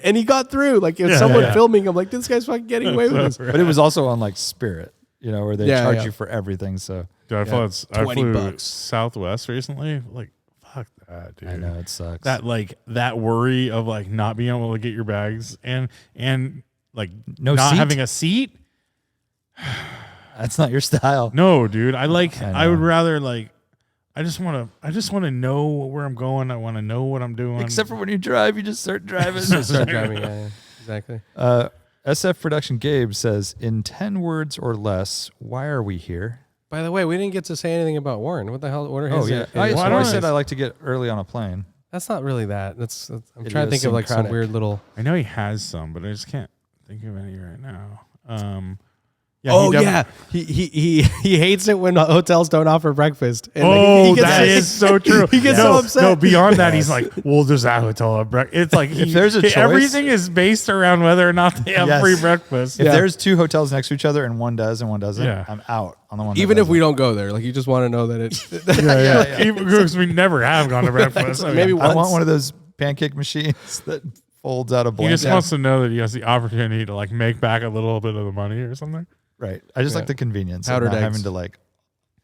Speaker 2: and he got through. Like if someone filming, I'm like, this guy's fucking getting away with this.
Speaker 3: But it was also on like Spirit, where they charge you for everything. So
Speaker 1: dude, I flew Southwest recently, like. Fuck that, dude.
Speaker 3: I know it sucks.
Speaker 1: That worry of like not being able to get your bags and like
Speaker 3: not
Speaker 1: having a seat.
Speaker 3: That's not your style.
Speaker 1: No, dude. I would rather like. I just want to know where I'm going. I want to know what I'm doing.
Speaker 3: Except for when you drive, you just start driving.
Speaker 2: Yeah, exactly.
Speaker 3: SF Production Gabe says, in 10 words or less, why are we here?
Speaker 2: By the way, we didn't get to say anything about Warren. What the hell? What are his?
Speaker 3: I said I like to get early on a plane.
Speaker 2: That's not really that. I'm trying to think of like some weird little.
Speaker 1: I know he has some, but I just can't think of any right now.
Speaker 2: He hates it when hotels don't offer breakfast.
Speaker 1: And that is so true.
Speaker 2: He gets so upset.
Speaker 1: No, beyond that, he's like, well, does that hotel have breakfast? It's like
Speaker 3: if there's a choice,
Speaker 1: everything is based around whether or not they have free breakfast.
Speaker 3: If there's 2 hotels next to each other and one does and one doesn't, I'm out on the one.
Speaker 2: Even if we don't go there, like you just want to know that it's.
Speaker 1: Even because we never have gone to breakfast.
Speaker 2: Maybe once.
Speaker 3: I want one of those pancake machines that folds out a blanket.
Speaker 1: He just wants to know that he has the opportunity to like make back a little bit of the money or something.
Speaker 3: Right. I just like the convenience of not having to like.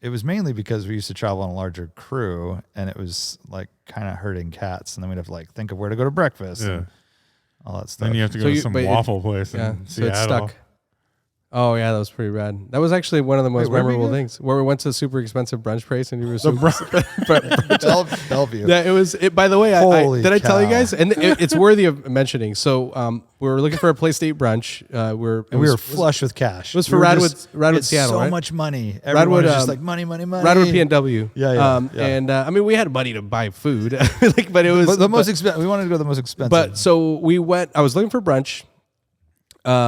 Speaker 3: It was mainly because we used to travel on a larger crew, and it was like kind of herding cats, and then we'd have to like think of where to go to breakfast and all that stuff.
Speaker 1: Then you have to go to some waffle place in Seattle.
Speaker 2: So it's stuck. Oh yeah, that was pretty rad. That was actually one of the most
Speaker 3: where'd we
Speaker 2: memorable
Speaker 3: go?
Speaker 2: things. Where we went to a super expensive brunch place and you were super.
Speaker 3: Bellevue.
Speaker 2: Yeah, it was. By the way,
Speaker 3: Holy
Speaker 2: did I tell you
Speaker 3: cow.
Speaker 2: guys? And it's worthy of mentioning. So we were looking for a place to eat brunch.
Speaker 3: We were flush with cash.
Speaker 2: It was for
Speaker 3: We were
Speaker 2: Radwood
Speaker 3: just-
Speaker 2: Seattle,
Speaker 3: so
Speaker 2: right?
Speaker 3: much money. Everyone was just like money.
Speaker 2: Radwood PNW.
Speaker 3: Yeah.
Speaker 2: And I mean, we had money to buy food, but it was
Speaker 3: But the most expensive. We wanted to go to the most expensive.
Speaker 2: But so we went. I was looking for brunch.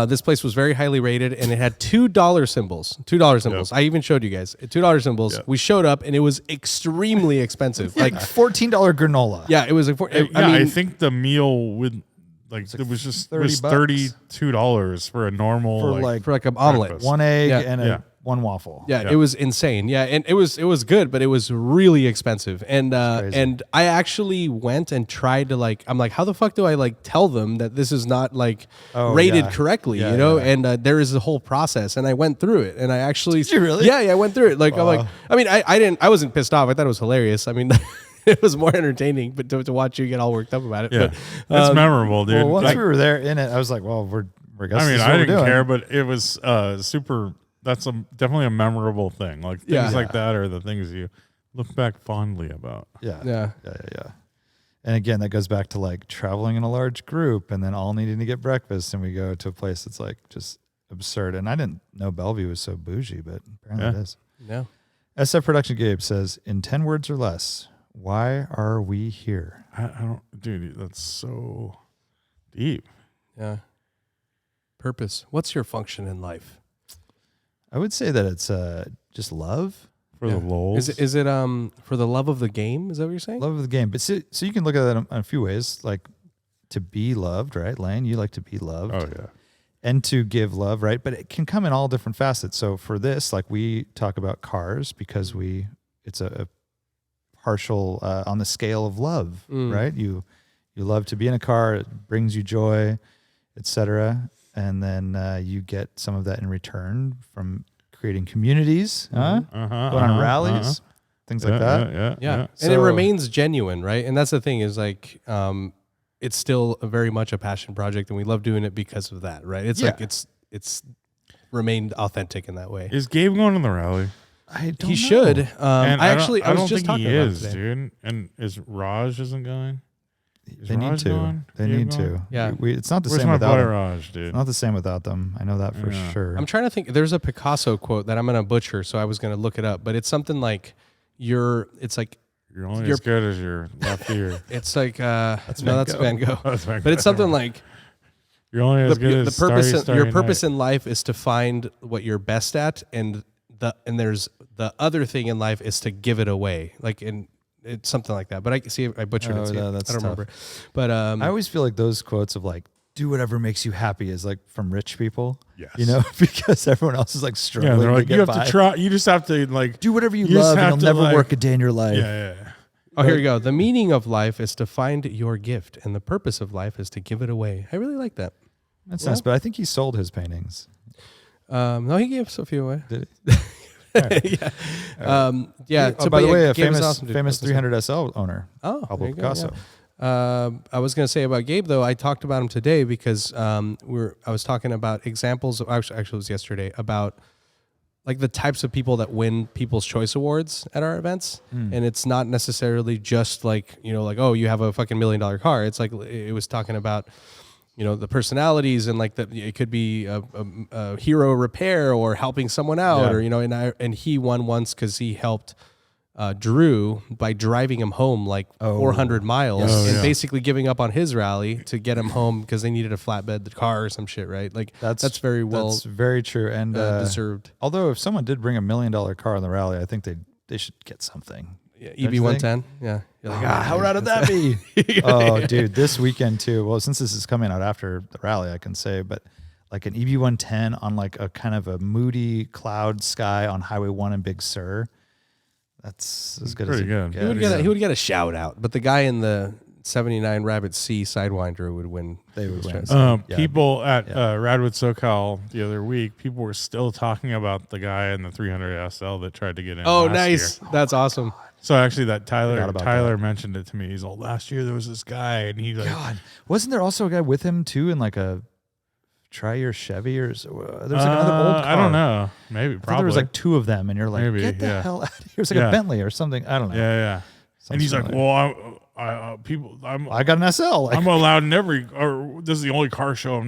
Speaker 2: This place was very highly rated, and it had $2 symbols. $2 symbols. I even showed you guys $2 symbols.
Speaker 1: Yep.
Speaker 2: We showed up, and it was extremely expensive. Like
Speaker 3: $14 granola.
Speaker 2: yeah, it was like.
Speaker 1: I think the meal would it was just
Speaker 3: $30
Speaker 1: $32 for a normal
Speaker 2: for like an omelet.
Speaker 1: breakfast.
Speaker 3: One egg
Speaker 2: Yeah.
Speaker 3: and one waffle.
Speaker 2: Yeah, it was insane. Yeah, and it was good, but it was really expensive. And and I actually went and tried to I'm like, how the fuck do I tell them that this is not rated correctly, you know? And there is a whole process, and I went through it, and I actually
Speaker 3: Did you really?
Speaker 2: Yeah, I went through it. I'm like, I mean, I wasn't pissed off. I thought it was hilarious. I mean. It was more entertaining, but to watch you get all worked up about it.
Speaker 1: Yeah,
Speaker 2: But,
Speaker 1: it's memorable, dude.
Speaker 3: Well, once we were there in it, I was like, well, we're guess
Speaker 1: I mean,
Speaker 3: this is
Speaker 1: I
Speaker 3: what we're
Speaker 1: didn't
Speaker 3: doing.
Speaker 1: care, but it was super. That's definitely a memorable thing. Like things like that are the things you look back fondly about.
Speaker 3: Yeah. And again, that goes back to traveling in a large group and then all needing to get breakfast, and we go to a place that's just absurd. And I didn't know Bellevue was so bougie, but apparently it is.
Speaker 2: Yeah.
Speaker 3: SF Production Gabe says, in 10 words or less, why are we here?
Speaker 1: I don't, dude. That's so deep.
Speaker 2: Yeah. Purpose. What's your function in life?
Speaker 3: I would say that it's just love.
Speaker 1: For the lols.
Speaker 2: Is it for the love of the game? Is that what you're saying?
Speaker 3: Love of the game. But so you can look at that in a few ways, like to be loved, right? Lane, you like to be loved.
Speaker 1: Oh yeah.
Speaker 3: And to give love, right? But it can come in all different facets. So for this, we talk about cars because it's a partial on the scale of love, right? You love to be in a car, it brings you joy, etc. And then you get some of that in return from creating communities, going on rallies, things like that.
Speaker 2: Yeah. And
Speaker 3: So-
Speaker 2: it remains genuine, right? And that's the thing is it's still very much a passion project, and we love doing it because of that, right? It's it's remained authentic in that way.
Speaker 1: Is Gabe going to the rally?
Speaker 3: I don't
Speaker 2: He
Speaker 3: know.
Speaker 2: should.
Speaker 1: And
Speaker 2: I
Speaker 1: don't
Speaker 2: was just
Speaker 1: think
Speaker 2: talking
Speaker 1: he
Speaker 2: about
Speaker 1: is,
Speaker 2: it today.
Speaker 1: dude. And is Raj isn't going? Is
Speaker 3: They need
Speaker 1: Raj
Speaker 3: to.
Speaker 1: going?
Speaker 3: They
Speaker 1: Gabe
Speaker 3: need
Speaker 1: going?
Speaker 3: to.
Speaker 2: Yeah.
Speaker 3: It's not the
Speaker 1: Where's
Speaker 3: same
Speaker 1: my
Speaker 3: without
Speaker 1: boy
Speaker 3: them.
Speaker 1: Raj, dude?
Speaker 3: It's not the same without them. I know that for
Speaker 1: Yeah.
Speaker 3: sure.
Speaker 2: I'm trying to think. There's a Picasso quote that I'm going to butcher, so I was going to look it up, but it's something like
Speaker 1: You're only as good as your left ear.
Speaker 2: it's like that's
Speaker 3: Van
Speaker 2: Van Gogh.
Speaker 1: That's Van
Speaker 2: But it's
Speaker 1: Gogh.
Speaker 2: something like
Speaker 1: You're only as good
Speaker 2: the
Speaker 1: as
Speaker 2: purpose
Speaker 1: Starry
Speaker 2: your purpose
Speaker 1: Night.
Speaker 2: in life is to find what you're best at, and there's the other thing in life is to give it away. It's something like that. But I see I butchered it. So
Speaker 3: yeah,
Speaker 2: I
Speaker 3: that's
Speaker 2: don't
Speaker 3: tough.
Speaker 2: remember. But
Speaker 3: I always feel like those quotes of do whatever makes you happy is from rich people.
Speaker 1: Yes.
Speaker 3: You know, because everyone else is struggling.
Speaker 1: Yeah, they're
Speaker 3: to
Speaker 1: like,
Speaker 3: get
Speaker 1: you have
Speaker 3: by.
Speaker 1: to try. You just have to
Speaker 3: Do whatever you
Speaker 1: just
Speaker 3: love and
Speaker 1: have
Speaker 3: you'll
Speaker 1: to,
Speaker 3: never work a day in your life.
Speaker 1: Yeah.
Speaker 2: oh, here we go. The meaning of life is to find your gift, and the purpose of life is to give it away. I really like that.
Speaker 3: That's nice, but I think he sold his paintings.
Speaker 2: No, he gave a few away.
Speaker 3: Did he?
Speaker 2: Yeah. Yeah.
Speaker 3: Oh, by the way, a
Speaker 2: Gabe is
Speaker 3: famous
Speaker 2: awesome, dude.
Speaker 3: famous 300 SL owner,
Speaker 2: Oh,
Speaker 3: Pablo
Speaker 2: there you go,
Speaker 3: Picasso.
Speaker 2: yeah. I was going to say about Gabe though. I talked about him today because I was talking about examples. Actually, it was yesterday about the types of people that win People's Choice Awards at our events, and it's not necessarily just oh, you have a fucking $1 million car. It's it was talking about the personalities and it could be a hero repair or helping someone out or and he won once because he helped Drew by driving him home 400 miles and basically giving up on his rally to get him home because they needed a flatbed car or some shit, right? That's very well.
Speaker 3: That's very true and
Speaker 2: deserved.
Speaker 3: Although if someone did bring $1 million car in the rally, I think they should get something.
Speaker 2: Yeah, EB 110. Yeah. You're
Speaker 3: How rad would that be? Oh, dude, this weekend too. Well, since this is coming out after the rally, I can say, but an EB 110 on a kind of a moody cloud sky on Highway 1 in Big Sur. That's as good
Speaker 1: Pretty
Speaker 3: as
Speaker 1: good.
Speaker 2: He would get a shout out, but the guy in the 79 Rabbit C Sidewinder would win.
Speaker 3: They would win.
Speaker 1: People at Radwood SoCal the other week, people were still talking about the guy in the 300 SL that tried to get in.
Speaker 2: Oh,
Speaker 1: last
Speaker 2: nice.
Speaker 1: year.
Speaker 2: That's awesome.
Speaker 1: So actually, that
Speaker 3: Forgot about
Speaker 1: Tyler
Speaker 3: that.
Speaker 1: mentioned it to me. He's last year there was this guy, and he's
Speaker 3: God, wasn't there also a guy with him too in a try your Chevy or there's like another old car.
Speaker 1: I don't know. Maybe
Speaker 3: I thought
Speaker 1: probably
Speaker 3: there was like two of them, and you're like,
Speaker 1: Maybe,
Speaker 3: get the
Speaker 1: yeah.
Speaker 3: hell out of here. It was like a Bentley or something. I don't know.
Speaker 1: Yeah. And he's like, well,
Speaker 3: I got an SL. Like,
Speaker 1: I'm allowed in every, or this is the only car show.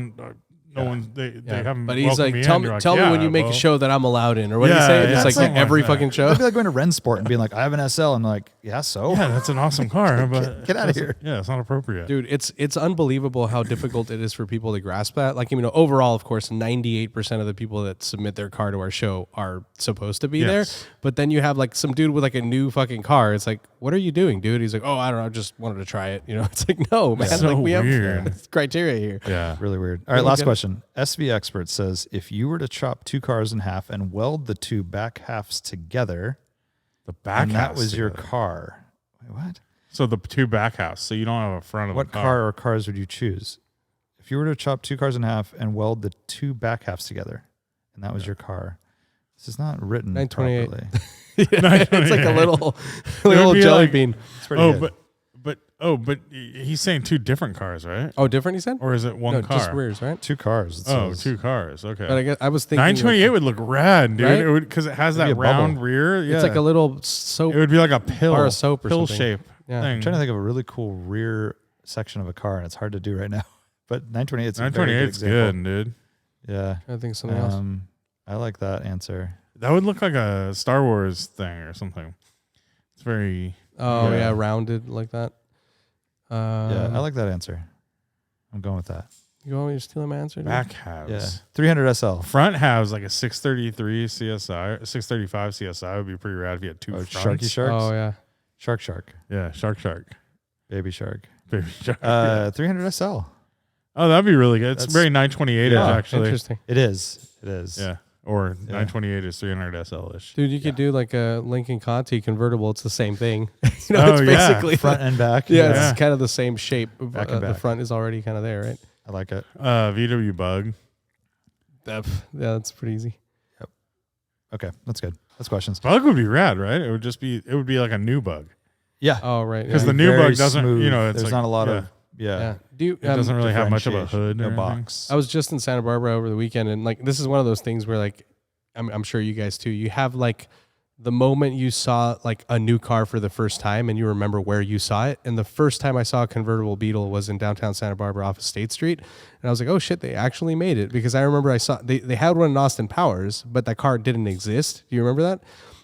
Speaker 1: No one, they haven't.
Speaker 2: But he's like,
Speaker 1: me
Speaker 2: tell
Speaker 1: in.
Speaker 2: me,
Speaker 1: You're like,
Speaker 2: tell me when you make a show that I'm allowed in, or what do you say? It's like
Speaker 1: something
Speaker 2: every
Speaker 1: like that.
Speaker 2: fucking show.
Speaker 3: it'd be like going to Rensport and being like, I have an SL, and like, yeah, so
Speaker 1: Yeah, that's an awesome car, but
Speaker 3: get out of here.
Speaker 1: Yeah, it's not appropriate,
Speaker 2: Dude, it's unbelievable how difficult it is for people to grasp that. Like, overall, of course, 98% of the people that submit their car to our show are supposed to be there. But then you have like some dude with like a new fucking car. It's like, what are you doing, dude? He's like, oh, I don't know, I just wanted to try it. It's like, no, man.
Speaker 1: So
Speaker 2: like we
Speaker 1: weird.
Speaker 2: have criteria here.
Speaker 1: Yeah,
Speaker 3: really weird. All right, last question. SV Expert says, if you were to chop two cars in half and weld the two back halves together,
Speaker 1: the back
Speaker 3: and
Speaker 1: half
Speaker 3: that was your car. Wait, what?
Speaker 1: So the two back halves. So you don't have a front of
Speaker 3: What
Speaker 1: the car.
Speaker 3: car or cars would you choose? If you were to chop two cars in half and weld the two back halves together, and that was your car. This is not written
Speaker 2: 928.
Speaker 3: properly.
Speaker 2: It's like a little jelly bean.
Speaker 3: It's pretty good.
Speaker 1: But he's saying two different cars, right?
Speaker 2: Oh, different, he said?
Speaker 1: Or is it one
Speaker 2: No,
Speaker 1: car?
Speaker 2: just rears, right?
Speaker 3: Two cars. It
Speaker 1: Oh,
Speaker 3: says.
Speaker 1: two cars. Okay.
Speaker 2: But I guess I was thinking
Speaker 1: 928 would look rad, dude.
Speaker 2: Right?
Speaker 1: It would, because it has
Speaker 3: It'd be
Speaker 1: that
Speaker 3: a
Speaker 1: round
Speaker 3: bubble.
Speaker 1: rear. Yeah.
Speaker 2: it's like a little soap.
Speaker 1: It would be like a pill,
Speaker 2: bar of soap or
Speaker 1: pill
Speaker 2: something.
Speaker 1: shape
Speaker 2: Yeah.
Speaker 1: thing.
Speaker 3: I'm trying to think of a really cool rear section of a car, and it's hard to do right now. But 928 is a very
Speaker 1: 928
Speaker 3: good
Speaker 1: is
Speaker 3: example.
Speaker 1: good, dude.
Speaker 3: Yeah.
Speaker 2: I think something else.
Speaker 3: I like that answer.
Speaker 1: That would look like a Star Wars thing or something. It's very.
Speaker 2: Oh, yeah, rounded like that.
Speaker 3: Yeah, I like that answer. I'm going with that.
Speaker 2: You want me to steal my answer? Dude?
Speaker 1: Back halves.
Speaker 3: Yeah. 300 SL.
Speaker 1: Front halves like a 633 CSI, 635 CSI would be pretty rad if you had two fronts.
Speaker 3: Sharky Sharks?
Speaker 2: Oh, yeah.
Speaker 3: Shark.
Speaker 1: Yeah, Shark.
Speaker 3: Baby Shark.
Speaker 1: Baby Shark.
Speaker 3: 300 SL.
Speaker 1: Oh, that'd be really good. It's
Speaker 3: That's-
Speaker 1: very 928
Speaker 3: Yeah.
Speaker 1: actually.
Speaker 2: Interesting.
Speaker 3: It is.
Speaker 1: Yeah. Or 928 is 300 SL-ish.
Speaker 2: Dude, you could do like a Lincoln Conti convertible. It's the same thing. It's
Speaker 1: yeah.
Speaker 2: basically
Speaker 3: Front and back.
Speaker 2: Yeah, it's kind of the same shape.
Speaker 3: Back and
Speaker 2: The
Speaker 3: back.
Speaker 2: front is already kind of there, right?
Speaker 3: I like it.
Speaker 1: VW Bug.
Speaker 2: Yeah, that's pretty easy.
Speaker 3: Okay, that's good. That's questions.
Speaker 1: Bug would be rad, right? It would be like a new Bug.
Speaker 3: Yeah.
Speaker 2: Oh, right.
Speaker 1: Because
Speaker 2: Yeah.
Speaker 1: the new
Speaker 3: Very
Speaker 1: Bug doesn't,
Speaker 3: smooth.
Speaker 1: it's
Speaker 3: There's
Speaker 1: like,
Speaker 3: not a lot of,
Speaker 2: Yeah. Do you,
Speaker 1: it doesn't really have much of a hood.
Speaker 3: no
Speaker 1: or anything.
Speaker 3: box.
Speaker 2: I was just in Santa Barbara over the weekend, and like this is one of those things where like I'm sure you guys too. You have like the moment you saw like a new car for the first time, and you remember where you saw it. And the first time I saw a convertible Beetle was in downtown Santa Barbara off of State Street, and I was like, oh shit, they actually made it, because I remember I saw they had one in Austin Powers, but that car didn't exist. Do you remember that?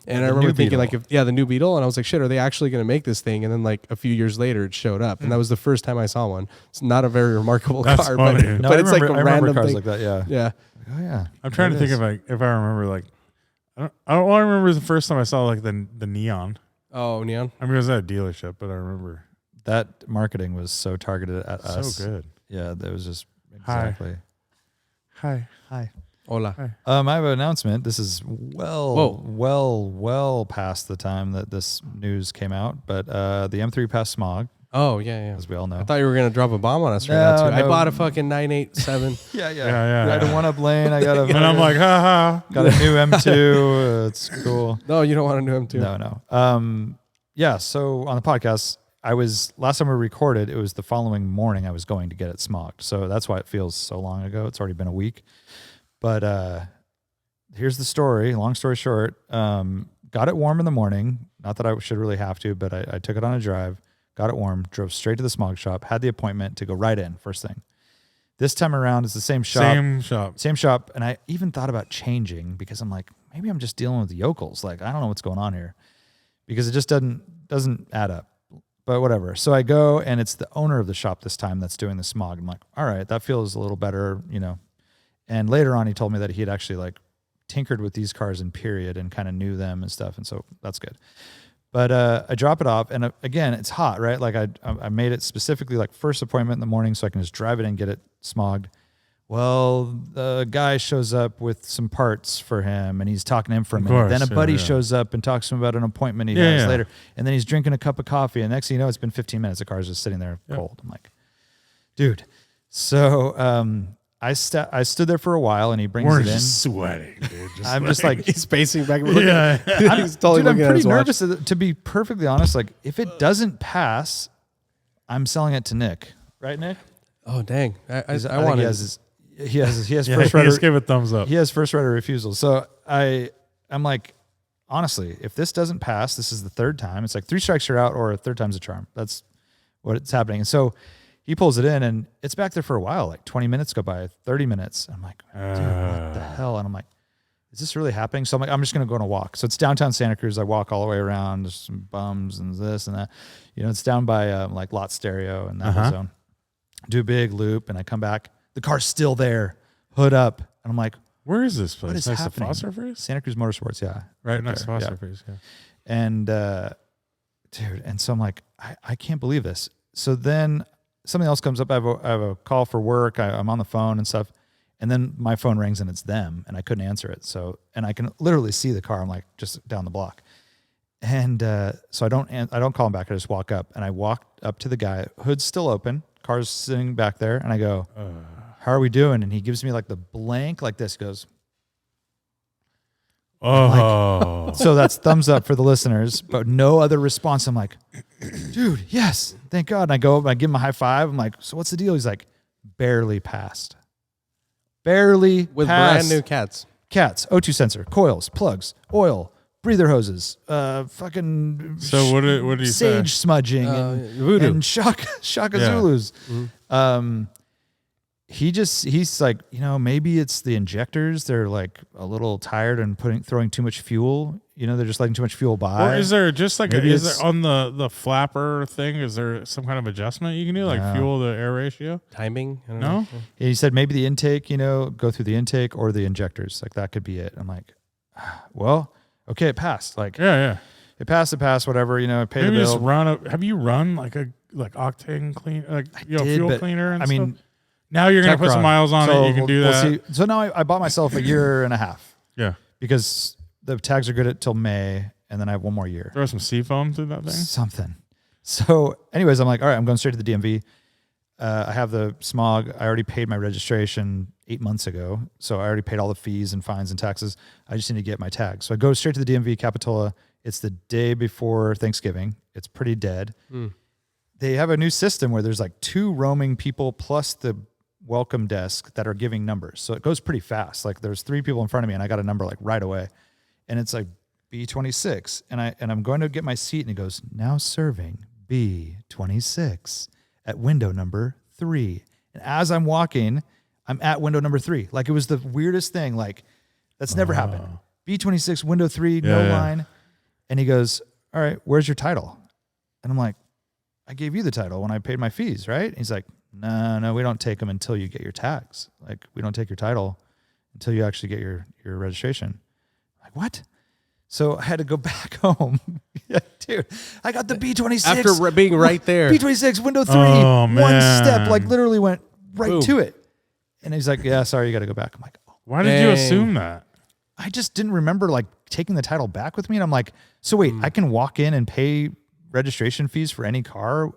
Speaker 2: And I remember thinking like, the new Beetle, and I was like, shit, are they actually going to make this thing? And then like a few years later, it showed up, and that was the first time I saw one. It's not a very remarkable
Speaker 1: That's
Speaker 2: car,
Speaker 1: funny.
Speaker 2: but,
Speaker 3: No,
Speaker 2: but
Speaker 3: I
Speaker 2: it's like a
Speaker 3: remember
Speaker 2: random
Speaker 3: cars
Speaker 2: thing.
Speaker 3: like that. Yeah.
Speaker 2: Yeah.
Speaker 3: Oh yeah.
Speaker 1: I'm trying to think if I remember like I don't remember the first time I saw like the neon.
Speaker 2: Oh, neon.
Speaker 1: I mean, it was at a dealership, but I remember
Speaker 3: That marketing was so targeted at us.
Speaker 1: so good.
Speaker 3: Yeah, that was just
Speaker 1: Hi.
Speaker 3: exactly.
Speaker 1: Hi.
Speaker 2: Hola.
Speaker 3: I have an announcement. This is well past the time that this news came out, but the M3 passed smog,
Speaker 2: Oh, yeah.
Speaker 3: as we all know.
Speaker 2: I thought you were going to drop a bomb on us right now, too. I
Speaker 3: No.
Speaker 2: bought a fucking 987.
Speaker 1: Yeah.
Speaker 3: I had a one-up lane. I got a.
Speaker 1: And I'm like, ha.
Speaker 3: got a new M2. It's cool.
Speaker 2: No, you don't want to know him, too.
Speaker 3: No. Yeah. So on the podcast, last time we recorded, it was the following morning I was going to get it smogged. So that's why it feels so long ago. It's already been a week. But here's the story. Long story short, got it warm in the morning. Not that I should really have to, but I took it on a drive, got it warm, drove straight to the smog shop, had the appointment to go right in first thing. This time around, it's the same shop. Same shop. And I even thought about changing, because I'm like, maybe I'm just dealing with yokels. Like, I don't know what's going on here, because it just doesn't add up. But whatever. So I go, and it's the owner of the shop this time that's doing the smog. I'm like, all right, that feels a little better, And later on, he told me that he had actually like tinkered with these cars in period and kind of knew them and stuff. And so that's good. But I drop it off, and again, it's hot, right? Like I made it specifically like first appointment in the morning so I can just drive it and get it smogged. Well, the guy shows up with some parts for him, and he's talking to him for a minute. Then a buddy shows up and talks to him about an appointment he has later. And then he's drinking a cup of coffee, and next thing you know, it's been 15 minutes. The car's just sitting there cold. I'm like, dude. So I stood there for a while, and he brings it in.
Speaker 1: Just sweating, dude.
Speaker 3: I'm just like,
Speaker 2: He's pacing back and forth. He's totally
Speaker 3: dude, I'm
Speaker 2: looking at
Speaker 3: pretty
Speaker 2: his watch.
Speaker 3: nervous. To be perfectly honest, like if it doesn't pass, I'm selling it to Nick. Right, Nick?
Speaker 2: Oh, dang. I
Speaker 3: think
Speaker 2: want
Speaker 3: he
Speaker 2: it.
Speaker 3: has his, He has
Speaker 1: Yeah,
Speaker 3: first
Speaker 1: he
Speaker 3: right.
Speaker 1: just gave a thumbs up.
Speaker 3: He has first right of refusal. So I'm like, honestly, if this doesn't pass, this is the third time. It's like 3 strikes you're out, or a third time's a charm. That's what's happening. And so he pulls it in, and it's back there for a while. Like 20 minutes go by, 30 minutes. I'm like, dude, what the hell? And I'm like, is this really happening? So I'm like, I'm just going to go on a walk. So it's downtown Santa Cruz. I walk all the way around. There's some bums and this and that. You know, it's down by like Lot Stereo and that whole zone. Do a big loop, and I come back. The car's still there, hood up. And I'm like,
Speaker 1: where is this place?
Speaker 3: what is
Speaker 1: Next
Speaker 3: happening?
Speaker 1: to Foster Freeze?
Speaker 3: Santa Cruz Motorsports, yeah.
Speaker 1: Right next to
Speaker 3: there,
Speaker 1: Foster Freeze, yeah.
Speaker 3: And dude, and so I'm like, I can't believe this. So then something else comes up. I have a call for work. I'm on the phone and stuff. And then my phone rings and it's them, and I couldn't answer it. So, and I can literally see the car. I'm like just down the block. And so I don't call him back. I just walk up, and I walk up to the guy. Hood's still open. Car's sitting back there. And I go, how are we doing? And he gives me like the blank like this. He goes,
Speaker 1: oh.
Speaker 3: so that's thumbs up for the listeners, but no other response. I'm like, dude, yes, thank God. And I go up, I give him a high five. I'm like, so what's the deal? He's like, barely passed. Barely
Speaker 2: With
Speaker 3: passed.
Speaker 2: brand new cats.
Speaker 3: Cats, O2 sensor, coils, plugs, oil, breather hoses, fucking
Speaker 1: So what did he say?
Speaker 3: sage smudging
Speaker 2: voodoo.
Speaker 3: and Shaka
Speaker 1: Yeah.
Speaker 3: Zulus. He's like, you know, maybe it's the injectors. They're like a little tired and throwing too much fuel. You know, they're just letting too much fuel by.
Speaker 1: Or is there just like
Speaker 3: Maybe
Speaker 1: is
Speaker 3: it's-
Speaker 1: there on the flapper thing? Is there some kind of adjustment you can do, like
Speaker 3: No.
Speaker 1: fuel to air ratio?
Speaker 2: Timing? I don't
Speaker 1: No.
Speaker 2: know.
Speaker 3: He said maybe the intake, you know, go through the intake or the injectors. Like that could be it. I'm like, well, okay, it passed. Like
Speaker 1: Yeah.
Speaker 3: it passed, whatever, you know, pay
Speaker 1: Maybe
Speaker 3: the
Speaker 1: just
Speaker 3: bill.
Speaker 1: run a. Have you run like octane clean, like
Speaker 3: did,
Speaker 1: fuel
Speaker 3: but,
Speaker 1: cleaner? And
Speaker 3: I mean,
Speaker 1: stuff? Now you're gonna put some
Speaker 2: Tecron.
Speaker 1: miles on it. You can do
Speaker 3: we'll
Speaker 1: that.
Speaker 3: see. So now I bought myself a year and a half
Speaker 1: Yeah.
Speaker 3: because the tags are good until May, and then I have one more year.
Speaker 1: Throw some seafoam through that thing.
Speaker 3: Something. So, anyways, I'm like, all right, I'm going straight to the DMV. I have the smog. I already paid my registration 8 months ago, so I already paid all the fees and fines and taxes. I just need to get my tag. So I go straight to the DMV Capitola. It's the day before Thanksgiving. It's pretty dead. They have a new system where there's like 2 roaming people plus the welcome desk that are giving numbers. So it goes pretty fast. Like there's 3 people in front of me, and I got a number like right away. And it's like B26. And I'm going to get my seat, and it goes, now serving B26 at window number 3. And as I'm walking, I'm at window number 3. Like it was the weirdest thing. Like that's never happened. B26, window 3, no line. And he goes, all right, where's your title? And I'm like, I gave you the title when I paid my fees, right? And he's like, no, we don't take them until you get your tags. Like we don't take your title until you actually get your registration. I'm like, what? So I had to go back home. Yeah, dude, I got the B26.
Speaker 2: After being right there.
Speaker 3: B26, window 3,
Speaker 1: Oh,
Speaker 3: one
Speaker 1: man.
Speaker 3: step, like literally went right
Speaker 2: Boom.
Speaker 3: to it. And he's like, yeah, sorry, you got to go back. I'm like, oh.
Speaker 1: Why did you
Speaker 2: Dang.
Speaker 1: assume that?
Speaker 3: I just didn't remember like taking the title back with me. And I'm like, so wait, I can walk in and pay registration fees for any car?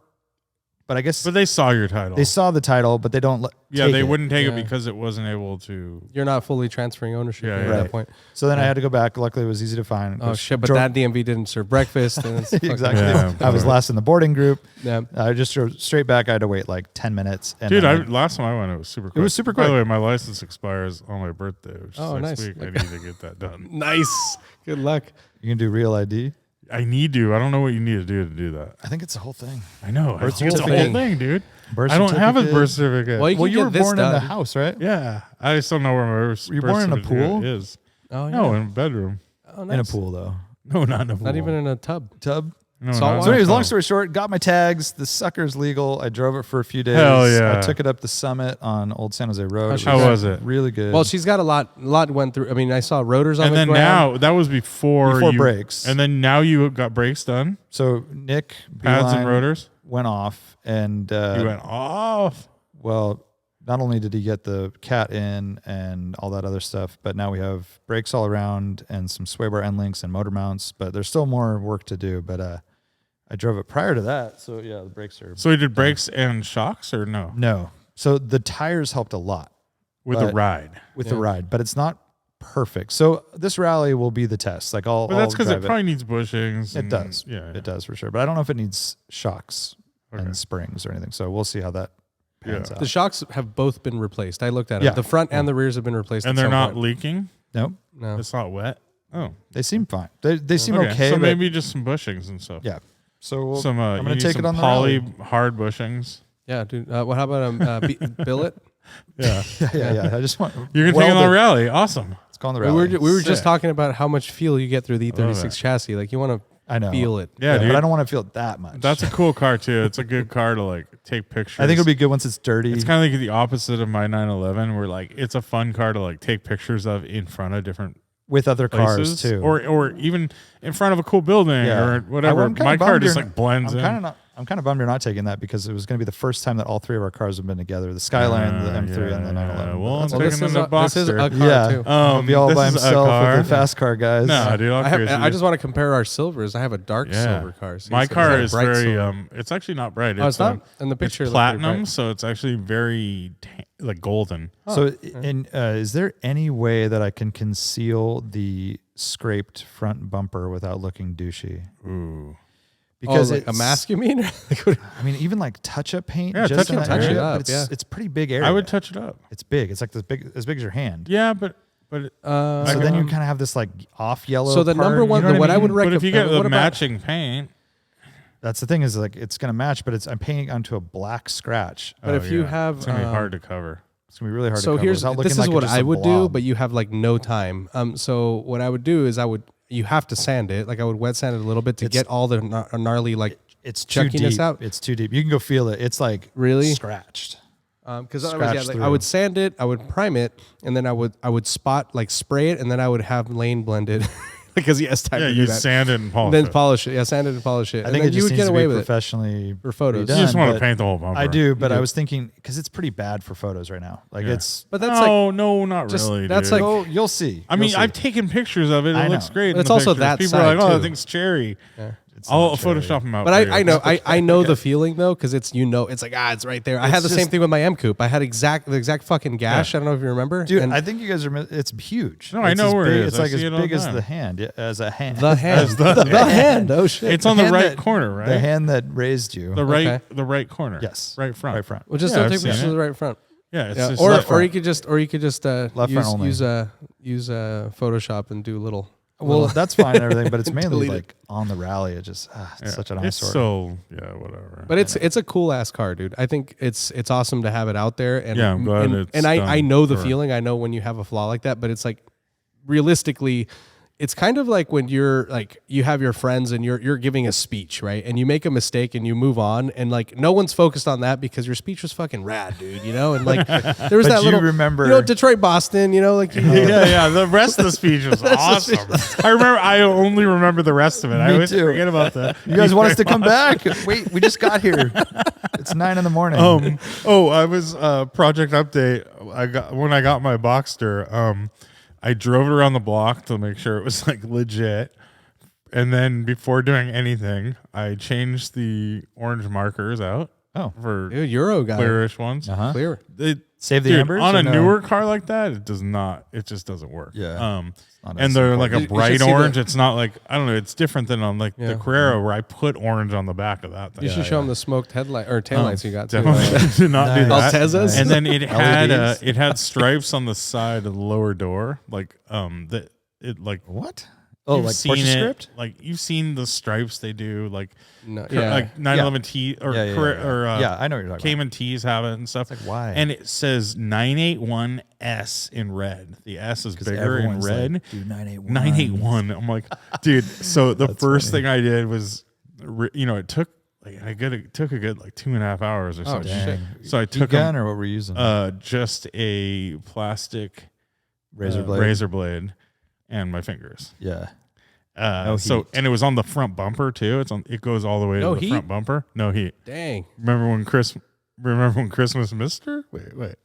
Speaker 3: But I guess
Speaker 1: But they saw your title.
Speaker 3: they saw the title, but they don't take
Speaker 1: they
Speaker 3: it.
Speaker 1: wouldn't take it
Speaker 2: Yeah.
Speaker 1: because it wasn't able to.
Speaker 2: You're not fully transferring ownership
Speaker 1: Yeah,
Speaker 2: at
Speaker 1: yeah.
Speaker 2: that
Speaker 3: Right.
Speaker 2: point.
Speaker 3: So then I had to go back. Luckily, it was easy to find.
Speaker 2: Oh shit! But that DMV didn't serve breakfast. And it's fucking-
Speaker 3: exactly.
Speaker 1: Yeah,
Speaker 3: I was last in the boarding group.
Speaker 2: Yeah.
Speaker 3: I just drove straight back. I had to wait like 10 minutes. And
Speaker 1: Dude,
Speaker 3: then
Speaker 1: last time I went, it was super quick.
Speaker 3: was super
Speaker 1: By the
Speaker 3: quick.
Speaker 1: way, my license expires on my birthday, which is
Speaker 2: Oh,
Speaker 1: next
Speaker 2: nice.
Speaker 1: week. I need to get that done.
Speaker 2: Nice. Good luck.
Speaker 3: you can do real ID.
Speaker 1: I need to. I don't know what you need to do that.
Speaker 3: I think it's the whole thing.
Speaker 1: I know.
Speaker 3: Birth
Speaker 1: It's the whole
Speaker 2: certificate.
Speaker 1: thing, dude.
Speaker 3: Birth
Speaker 1: I don't have a
Speaker 3: certificate.
Speaker 1: birth certificate.
Speaker 2: Well, you
Speaker 3: Well,
Speaker 2: can
Speaker 3: you were
Speaker 2: get this
Speaker 3: born in the
Speaker 2: done.
Speaker 3: house, right?
Speaker 1: Yeah, I just don't know where my birth
Speaker 3: Were you born in a
Speaker 1: certificate
Speaker 3: pool?
Speaker 1: is.
Speaker 2: Oh yeah.
Speaker 1: No, in a bedroom.
Speaker 2: Oh,
Speaker 3: In a
Speaker 2: nice.
Speaker 3: pool, though.
Speaker 1: No, not in a pool.
Speaker 2: Not even in a tub.
Speaker 3: Tub.
Speaker 1: No,
Speaker 2: Salt
Speaker 1: not
Speaker 2: water?
Speaker 3: So,
Speaker 1: in a
Speaker 3: anyways, long
Speaker 1: tub.
Speaker 3: story short, got my tags. The sucker's legal. I drove it for a few days.
Speaker 1: Hell yeah.
Speaker 3: I took it up the summit on Old San Jose Road.
Speaker 1: How was it?
Speaker 3: Really good.
Speaker 2: Well, she's got a lot went through. I mean, I saw rotors on
Speaker 1: And
Speaker 2: the
Speaker 1: then
Speaker 2: ground.
Speaker 1: now, that was before you,
Speaker 3: brakes.
Speaker 1: And then now you got brakes done,
Speaker 3: So Nick
Speaker 1: pads
Speaker 3: Beeline
Speaker 1: and rotors.
Speaker 3: went off, and
Speaker 1: You went off.
Speaker 3: well, not only did he get the cat in and all that other stuff, but now we have brakes all around and some sway bar end links and motor mounts. But there's still more work to do. But I drove it prior to that, so yeah, the brakes are
Speaker 1: So he did brakes and shocks, or no?
Speaker 3: no. So the tires helped a lot
Speaker 1: With the
Speaker 3: But-
Speaker 1: ride.
Speaker 3: with the ride, but it's not perfect. So this rally will be the test. Like I'll,
Speaker 1: But that's
Speaker 3: I'll
Speaker 1: because it
Speaker 3: drive
Speaker 1: probably needs bushings.
Speaker 3: It
Speaker 1: and-
Speaker 3: does.
Speaker 1: Yeah.
Speaker 3: It does for sure. But I don't know if it needs shocks
Speaker 1: Okay.
Speaker 3: and springs or anything. So we'll see how that pans out.
Speaker 2: The shocks have both been replaced. I looked at
Speaker 3: Yeah.
Speaker 2: it. The front and the rears have been replaced.
Speaker 1: And
Speaker 2: at
Speaker 1: they're
Speaker 2: some
Speaker 1: not
Speaker 2: point.
Speaker 1: leaking.
Speaker 3: Nope.
Speaker 2: No.
Speaker 1: It's not wet. Oh,
Speaker 3: They seem fine. They seem okay.
Speaker 1: So
Speaker 3: but
Speaker 1: maybe just some bushings and stuff.
Speaker 3: yeah. So
Speaker 1: Some
Speaker 3: I'm
Speaker 1: you
Speaker 3: gonna
Speaker 1: need
Speaker 3: take
Speaker 1: some
Speaker 3: it on the
Speaker 1: poly
Speaker 3: rally.
Speaker 1: hard bushings.
Speaker 2: Yeah, dude. Well, how about billet?
Speaker 1: Yeah,
Speaker 3: Yeah. I just want
Speaker 1: you're gonna take it on the
Speaker 3: welded.
Speaker 1: Rally. Awesome.
Speaker 3: Let's go on the
Speaker 2: We
Speaker 3: rally.
Speaker 2: were just
Speaker 1: Sick.
Speaker 2: talking about how much feel you get through the
Speaker 1: love
Speaker 2: E36
Speaker 1: it.
Speaker 2: chassis. Like you want
Speaker 3: I know.
Speaker 2: to feel it.
Speaker 1: Yeah, dude.
Speaker 3: but I don't want to feel it that much.
Speaker 1: That's a cool car too. It's a good car to like take pictures.
Speaker 3: I think it'll be good once it's dirty.
Speaker 1: It's kind of like the opposite of my 911, where like it's a fun car to like take pictures of in front of different
Speaker 3: with other
Speaker 1: places,
Speaker 3: cars too.
Speaker 1: or even in front of a cool building or whatever.
Speaker 3: I'm kinda
Speaker 1: My car
Speaker 3: bummed
Speaker 1: just
Speaker 3: you're
Speaker 1: like blends in.
Speaker 3: I'm kind of bummed you're not taking that because it was going to be the first time that all three of our cars have been together: the Skyline, the M3, and the 911.
Speaker 1: Well, I'm
Speaker 2: Well,
Speaker 1: taking the
Speaker 2: this is a
Speaker 1: Boxster.
Speaker 2: car
Speaker 3: Yeah.
Speaker 2: too.
Speaker 3: He'll be all
Speaker 1: this
Speaker 3: by
Speaker 1: is a
Speaker 3: himself
Speaker 1: car.
Speaker 3: with the fast car guys.
Speaker 1: No, dude, I'll crazy.
Speaker 2: I just want to compare our silvers. I have a dark silver car. So
Speaker 1: My
Speaker 2: it's
Speaker 1: car
Speaker 2: like
Speaker 1: is
Speaker 2: bright
Speaker 1: very
Speaker 2: silver.
Speaker 1: it's actually not bright.
Speaker 2: Oh, it's not? In the
Speaker 1: it's
Speaker 2: picture, it looked pretty
Speaker 1: platinum,
Speaker 2: bright.
Speaker 1: so it's actually very like golden.
Speaker 3: So, is there any way that I can conceal the scraped front bumper without looking douchey?
Speaker 1: Ooh.
Speaker 3: Because
Speaker 2: like a
Speaker 3: it's-
Speaker 2: mask, you mean? Like what-
Speaker 3: I mean, even like touch-up paint.
Speaker 1: Yeah,
Speaker 3: just in
Speaker 1: touch-up
Speaker 3: that
Speaker 1: paint.
Speaker 3: area,
Speaker 2: Touch it
Speaker 3: but
Speaker 2: up,
Speaker 3: it's pretty big area.
Speaker 1: I would touch it up.
Speaker 3: It's big. It's like as big as your hand.
Speaker 1: Yeah, but
Speaker 3: So then you kind of have this like off yellow.
Speaker 2: So the
Speaker 3: part,
Speaker 2: number one,
Speaker 3: you know
Speaker 2: what I would
Speaker 1: but
Speaker 2: recommend.
Speaker 1: if you get
Speaker 2: what
Speaker 1: the
Speaker 2: about-
Speaker 1: matching paint,
Speaker 3: That's the thing is like it's gonna match, but I'm painting onto a black scratch.
Speaker 2: But if you have,
Speaker 1: it's gonna be hard to cover.
Speaker 3: It's gonna be really hard.
Speaker 2: so
Speaker 3: to cover
Speaker 2: here's
Speaker 3: without looking
Speaker 2: this is
Speaker 3: like
Speaker 2: what
Speaker 3: just
Speaker 2: I
Speaker 3: a
Speaker 2: would do,
Speaker 3: blob.
Speaker 2: but you have like no time. So what I would do is you have to sand it. Like I would wet sand it a little bit to get all the gnarly like
Speaker 3: it's too
Speaker 2: chunkiness
Speaker 3: deep.
Speaker 2: out.
Speaker 3: It's too deep. You can go feel it. It's like
Speaker 2: Really?
Speaker 3: scratched.
Speaker 2: Because
Speaker 3: Scratch
Speaker 2: I
Speaker 3: through.
Speaker 2: would sand it, I would prime it, and then I would spot like spray it, and then I would have Lane blended because he has time
Speaker 1: Yeah,
Speaker 2: to do
Speaker 1: you
Speaker 2: that.
Speaker 1: sand it and polish
Speaker 2: Then
Speaker 1: it.
Speaker 2: polish it. Yeah, sand it and polish it.
Speaker 3: I
Speaker 2: And
Speaker 3: think
Speaker 2: then
Speaker 3: it
Speaker 2: you
Speaker 3: just
Speaker 2: would
Speaker 3: needs
Speaker 2: get
Speaker 3: to
Speaker 2: away
Speaker 3: be
Speaker 2: with it
Speaker 3: professionally
Speaker 2: for photos.
Speaker 3: redone,
Speaker 1: You just want to
Speaker 3: but
Speaker 1: paint the whole bumper.
Speaker 3: I do, but
Speaker 2: You
Speaker 3: I
Speaker 2: do.
Speaker 3: was thinking because it's pretty bad for photos right now. Like
Speaker 1: Yeah.
Speaker 3: it's.
Speaker 2: But that's like
Speaker 1: no, not
Speaker 2: just-
Speaker 1: really.
Speaker 2: that's
Speaker 1: dude.
Speaker 2: like-
Speaker 3: You'll see.
Speaker 1: I mean,
Speaker 3: You'll see.
Speaker 1: I've taken pictures of it.
Speaker 3: I
Speaker 1: It
Speaker 3: know.
Speaker 1: looks great.
Speaker 2: But
Speaker 1: in
Speaker 2: it's
Speaker 1: the
Speaker 2: also
Speaker 1: pictures.
Speaker 2: that
Speaker 1: People are like,
Speaker 2: side,
Speaker 1: "Oh, that
Speaker 2: too.
Speaker 1: thing's cherry."
Speaker 3: It's
Speaker 1: I'll
Speaker 3: not
Speaker 1: Photoshop
Speaker 3: cherry.
Speaker 1: them out.
Speaker 2: But
Speaker 1: for you.
Speaker 2: I know I know the feeling though because it's it's like it's right there. I had the
Speaker 3: It's
Speaker 2: same
Speaker 3: just-
Speaker 2: thing with my M Coupe. I had the exact fucking gash.
Speaker 1: Yeah.
Speaker 2: I don't know if you remember,
Speaker 3: Dude,
Speaker 2: And
Speaker 3: I think you guys are. It's huge.
Speaker 1: No, I
Speaker 3: It's
Speaker 1: know
Speaker 3: as
Speaker 1: where it
Speaker 3: big-
Speaker 1: is.
Speaker 3: It's
Speaker 1: I
Speaker 3: like
Speaker 1: see
Speaker 3: as
Speaker 1: it all
Speaker 3: big
Speaker 1: the
Speaker 3: as
Speaker 1: time.
Speaker 3: the hand. As a hand.
Speaker 2: the hand,
Speaker 1: the
Speaker 2: the hand. Oh shit!
Speaker 1: It's on the
Speaker 3: hand
Speaker 1: right
Speaker 3: that-
Speaker 1: corner, right?
Speaker 3: The hand that raised you.
Speaker 2: Okay.
Speaker 1: The right corner.
Speaker 3: Yes.
Speaker 1: right front.
Speaker 3: Right front.
Speaker 2: Well, just
Speaker 1: Yeah,
Speaker 2: don't
Speaker 1: I've
Speaker 2: take
Speaker 1: seen
Speaker 2: pictures
Speaker 1: it.
Speaker 2: of the right front.
Speaker 1: Yeah, it's
Speaker 2: Yeah,
Speaker 1: just
Speaker 2: or
Speaker 1: left
Speaker 2: or
Speaker 1: front.
Speaker 2: you could just
Speaker 3: Left front only.
Speaker 2: use Photoshop and do little.
Speaker 3: Well, that's fine and everything, but it's mainly
Speaker 2: Delete it.
Speaker 3: like on the rally. It just it's
Speaker 1: Yeah.
Speaker 3: such an
Speaker 1: It's
Speaker 3: eyesore.
Speaker 1: so whatever.
Speaker 2: But it's a cool ass car, dude. I think it's awesome to have it out there. And
Speaker 1: Yeah, I'm glad
Speaker 2: and,
Speaker 1: it's
Speaker 2: and I
Speaker 1: done
Speaker 2: know the
Speaker 1: for-
Speaker 2: feeling. I know when you have a flaw like that, but it's like realistically, it's kind of like when you're like you have your friends and you're giving a speech, right? And you make a mistake and you move on, and like no one's focused on that because your speech was fucking rad, dude. You know, and like there was
Speaker 3: But
Speaker 2: that
Speaker 3: you
Speaker 2: little
Speaker 3: remember-
Speaker 2: Detroit, Boston. You know, like
Speaker 1: yeah. The rest of the speech was awesome. I only remember the rest of it. I
Speaker 3: Me
Speaker 1: always
Speaker 3: too.
Speaker 1: forget about that.
Speaker 3: You guys want us to come back? Wait, we just got here. It's 9 a.m.
Speaker 1: I was project update. When I got my Boxster. I drove it around the block to make sure it was like legit, and then before doing anything, I changed the orange markers out. For
Speaker 2: dude, Euro guy,
Speaker 1: clearish ones.
Speaker 3: Uh-huh.
Speaker 2: clear.
Speaker 3: Save the
Speaker 1: Dude,
Speaker 3: embers
Speaker 1: on
Speaker 3: or
Speaker 1: a
Speaker 3: no?
Speaker 1: newer car like that, it does not. It just doesn't work.
Speaker 3: Yeah. Not
Speaker 1: And
Speaker 3: as
Speaker 1: they're like a
Speaker 2: You should
Speaker 1: bright
Speaker 2: see the-
Speaker 1: orange. It's not like I don't know. It's different than on like
Speaker 2: Yeah.
Speaker 1: the Carrera where I put orange on the back of that thing.
Speaker 2: You should show them the smoked headlight or taillights you got. Too.
Speaker 1: Definitely did not do
Speaker 3: Nice.
Speaker 1: that.
Speaker 2: Altezas?
Speaker 1: And then it had
Speaker 3: LEDs.
Speaker 1: it had stripes on the side of the lower door, like that. It like
Speaker 3: What? Oh,
Speaker 1: you've
Speaker 3: like
Speaker 1: seen
Speaker 3: Porsche
Speaker 1: it,
Speaker 3: script?
Speaker 1: like you've seen the stripes they do, like
Speaker 2: No, yeah.
Speaker 1: like 911 T or
Speaker 3: Yeah,
Speaker 1: or
Speaker 3: yeah, I know what you're talking
Speaker 1: Cayman T's have it and stuff.
Speaker 3: Like, why?
Speaker 1: And it says 981S in red. The S is bigger in
Speaker 3: everyone's
Speaker 1: red.
Speaker 3: like, dude, 981.
Speaker 1: 981. I'm like, dude. So the first
Speaker 3: funny.
Speaker 1: thing I did was, it took like it took a good like 2.5 hours or
Speaker 2: Oh,
Speaker 1: something.
Speaker 2: shit.
Speaker 1: So I took
Speaker 3: gun
Speaker 1: them,
Speaker 3: or what were you using?
Speaker 1: just a plastic
Speaker 3: razor blade.
Speaker 1: razor blade, and my fingers.
Speaker 3: Yeah.
Speaker 1: So
Speaker 3: heat.
Speaker 1: and it was on the front bumper too. It goes all the way
Speaker 2: No
Speaker 1: to the
Speaker 2: heat?
Speaker 1: front bumper. No heat.
Speaker 2: Dang.
Speaker 1: Remember when Christmas Mister? Wait.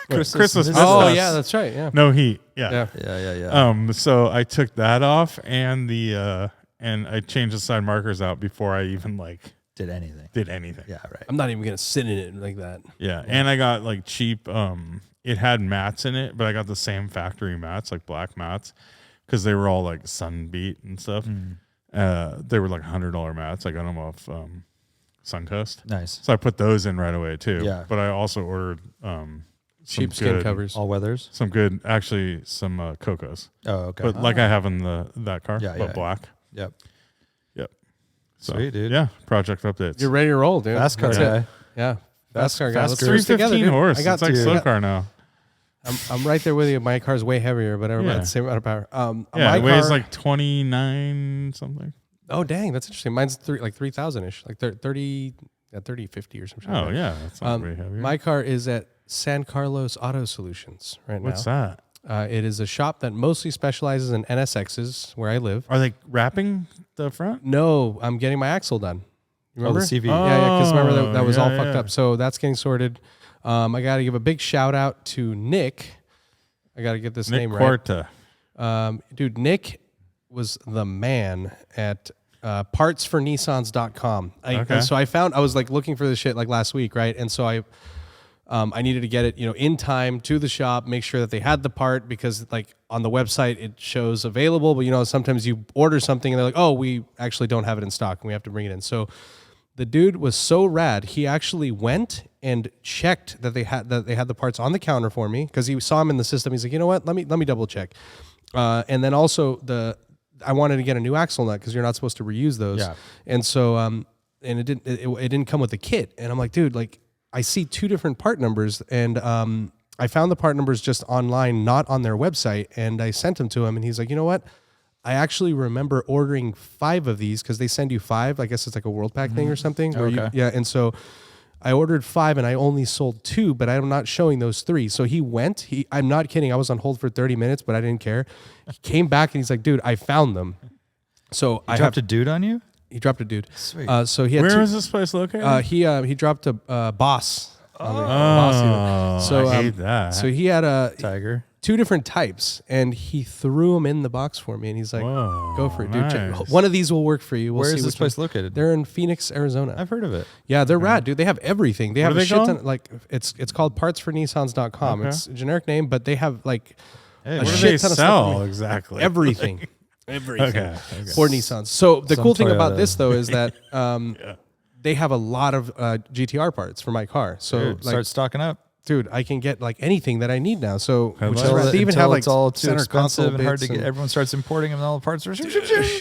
Speaker 1: Christmas
Speaker 3: Missed
Speaker 1: Missed
Speaker 2: Oh
Speaker 1: Us.
Speaker 2: yeah, that's right. Yeah.
Speaker 1: No heat. Yeah.
Speaker 2: Yeah.
Speaker 1: So I took that off and and I changed the side markers out before I even
Speaker 3: Did anything.
Speaker 1: did anything.
Speaker 3: Yeah, right.
Speaker 2: I'm not even gonna sit in it like that.
Speaker 1: Yeah. And I got like cheap it had mats in it, but I got the same factory mats, like black mats, because they were all like sun beat and stuff. They were like $100 mats. I got them off Suncoast.
Speaker 3: Nice.
Speaker 1: So I put those in right away too.
Speaker 3: Yeah.
Speaker 1: But I also ordered
Speaker 2: Sheepskin covers.
Speaker 3: All weathers.
Speaker 1: some Cocos.
Speaker 3: Oh, okay.
Speaker 1: But like I have in that car,
Speaker 3: Yeah,
Speaker 1: but
Speaker 3: yeah.
Speaker 1: black.
Speaker 3: Yep.
Speaker 1: So,
Speaker 3: Sweet, dude.
Speaker 1: Yeah, project updates.
Speaker 2: You're ready to roll, dude.
Speaker 3: Fast car
Speaker 2: That's
Speaker 3: guy.
Speaker 2: it. Yeah. Fast car guy.
Speaker 3: fast
Speaker 2: Let's do
Speaker 3: car.
Speaker 2: this together,
Speaker 1: 315
Speaker 2: dude.
Speaker 1: horse.
Speaker 2: I got
Speaker 1: It's like
Speaker 2: to.
Speaker 1: slow car now.
Speaker 2: I'm right there with you. My car's way heavier, but I'm
Speaker 1: Yeah.
Speaker 2: about the same amount of power.
Speaker 1: Yeah,
Speaker 2: my
Speaker 1: it weighs
Speaker 2: car,
Speaker 1: like 29 something.
Speaker 2: oh dang, that's interesting. Mine's 3,000 ish, like 30, 50 or something.
Speaker 1: Oh yeah, that's not very heavy.
Speaker 2: My car is at San Carlos Auto Solutions right
Speaker 1: What's
Speaker 2: now.
Speaker 1: that?
Speaker 2: It is a shop that mostly specializes in NSXs, where I live.
Speaker 1: Are they wrapping the front?
Speaker 2: No, I'm getting my axle done. You remember?
Speaker 3: Oh, the CV.
Speaker 2: Yeah, because remember that was all
Speaker 1: yeah,
Speaker 2: fucked
Speaker 1: yeah.
Speaker 2: up. So that's getting sorted. I got to give a big shout out to Nick. I got to get this
Speaker 1: Nick
Speaker 2: name
Speaker 1: Quarta.
Speaker 2: right. Dude, Nick was the man at partsfornissans.com.
Speaker 1: Okay.
Speaker 2: So I was like looking for this shit like last week, right? And so I needed to get it, in time to the shop, make sure that they had the part, because like on the website it shows available, but sometimes you order something and they're like, oh, we actually don't have it in stock and we have to bring it in. So the dude was so rad. He actually went and checked that they had the parts on the counter for me, because he saw them in the system. He's like, you know what? Let me double check. And then also I wanted to get a new axle nut, because you're not supposed to reuse those.
Speaker 3: Yeah.
Speaker 2: And so and it didn't come with a kit. And I'm like, dude, like I see two different part numbers, and I found the part numbers just online, not on their website, and I sent them to him, and he's like, you know what? I actually remember ordering 5 of these, because they send you 5. I guess it's like a World Pack thing or something.
Speaker 3: Okay.
Speaker 2: And so I ordered 5 and I only sold 2, but I'm not showing those 3. So he went, I'm not kidding. I was on hold for 30 minutes, but I didn't care. He came back and he's like, dude, I found them. So
Speaker 3: I dropped a dude on you?
Speaker 2: He dropped a dude.
Speaker 3: Sweet.
Speaker 2: So he had
Speaker 1: Where
Speaker 2: 2,
Speaker 1: is this place located?
Speaker 2: he dropped a boss.
Speaker 1: So I hate that.
Speaker 2: So he had
Speaker 3: Tiger.
Speaker 2: 2 different types, and he threw them in the box for me, and he's like,
Speaker 1: Whoa,
Speaker 2: go for it, dude. Check.
Speaker 1: nice.
Speaker 2: One of these will work for you. We'll
Speaker 3: Where
Speaker 2: see
Speaker 3: is this
Speaker 2: which
Speaker 3: place
Speaker 2: one.
Speaker 3: located?
Speaker 2: They're in Phoenix, Arizona.
Speaker 3: I've heard of it.
Speaker 2: Yeah, they're rad, dude. They have everything. They have
Speaker 1: are
Speaker 2: a
Speaker 1: they
Speaker 2: shit ton.
Speaker 1: called?
Speaker 2: Like it's called partsfornissans.com.
Speaker 1: Okay.
Speaker 2: It's a generic name, but they have like
Speaker 3: Hey,
Speaker 2: a
Speaker 1: what do
Speaker 2: shit
Speaker 1: they
Speaker 2: ton of
Speaker 1: sell
Speaker 2: stuff.
Speaker 1: exactly?
Speaker 2: Everything. Everything.
Speaker 1: Okay.
Speaker 2: For Nissans. So the
Speaker 3: Some
Speaker 2: cool thing about
Speaker 3: Toyota.
Speaker 2: this though is that they have a lot of GTR parts for my car. So
Speaker 3: Dude,
Speaker 2: like,
Speaker 3: start stocking up.
Speaker 2: dude, I can get like anything that I need now. So which is
Speaker 1: Until
Speaker 2: rad. They even have like
Speaker 3: it's all too
Speaker 2: center console
Speaker 3: expensive and hard to
Speaker 2: bits
Speaker 3: get. Everyone starts importing them, and all the parts are.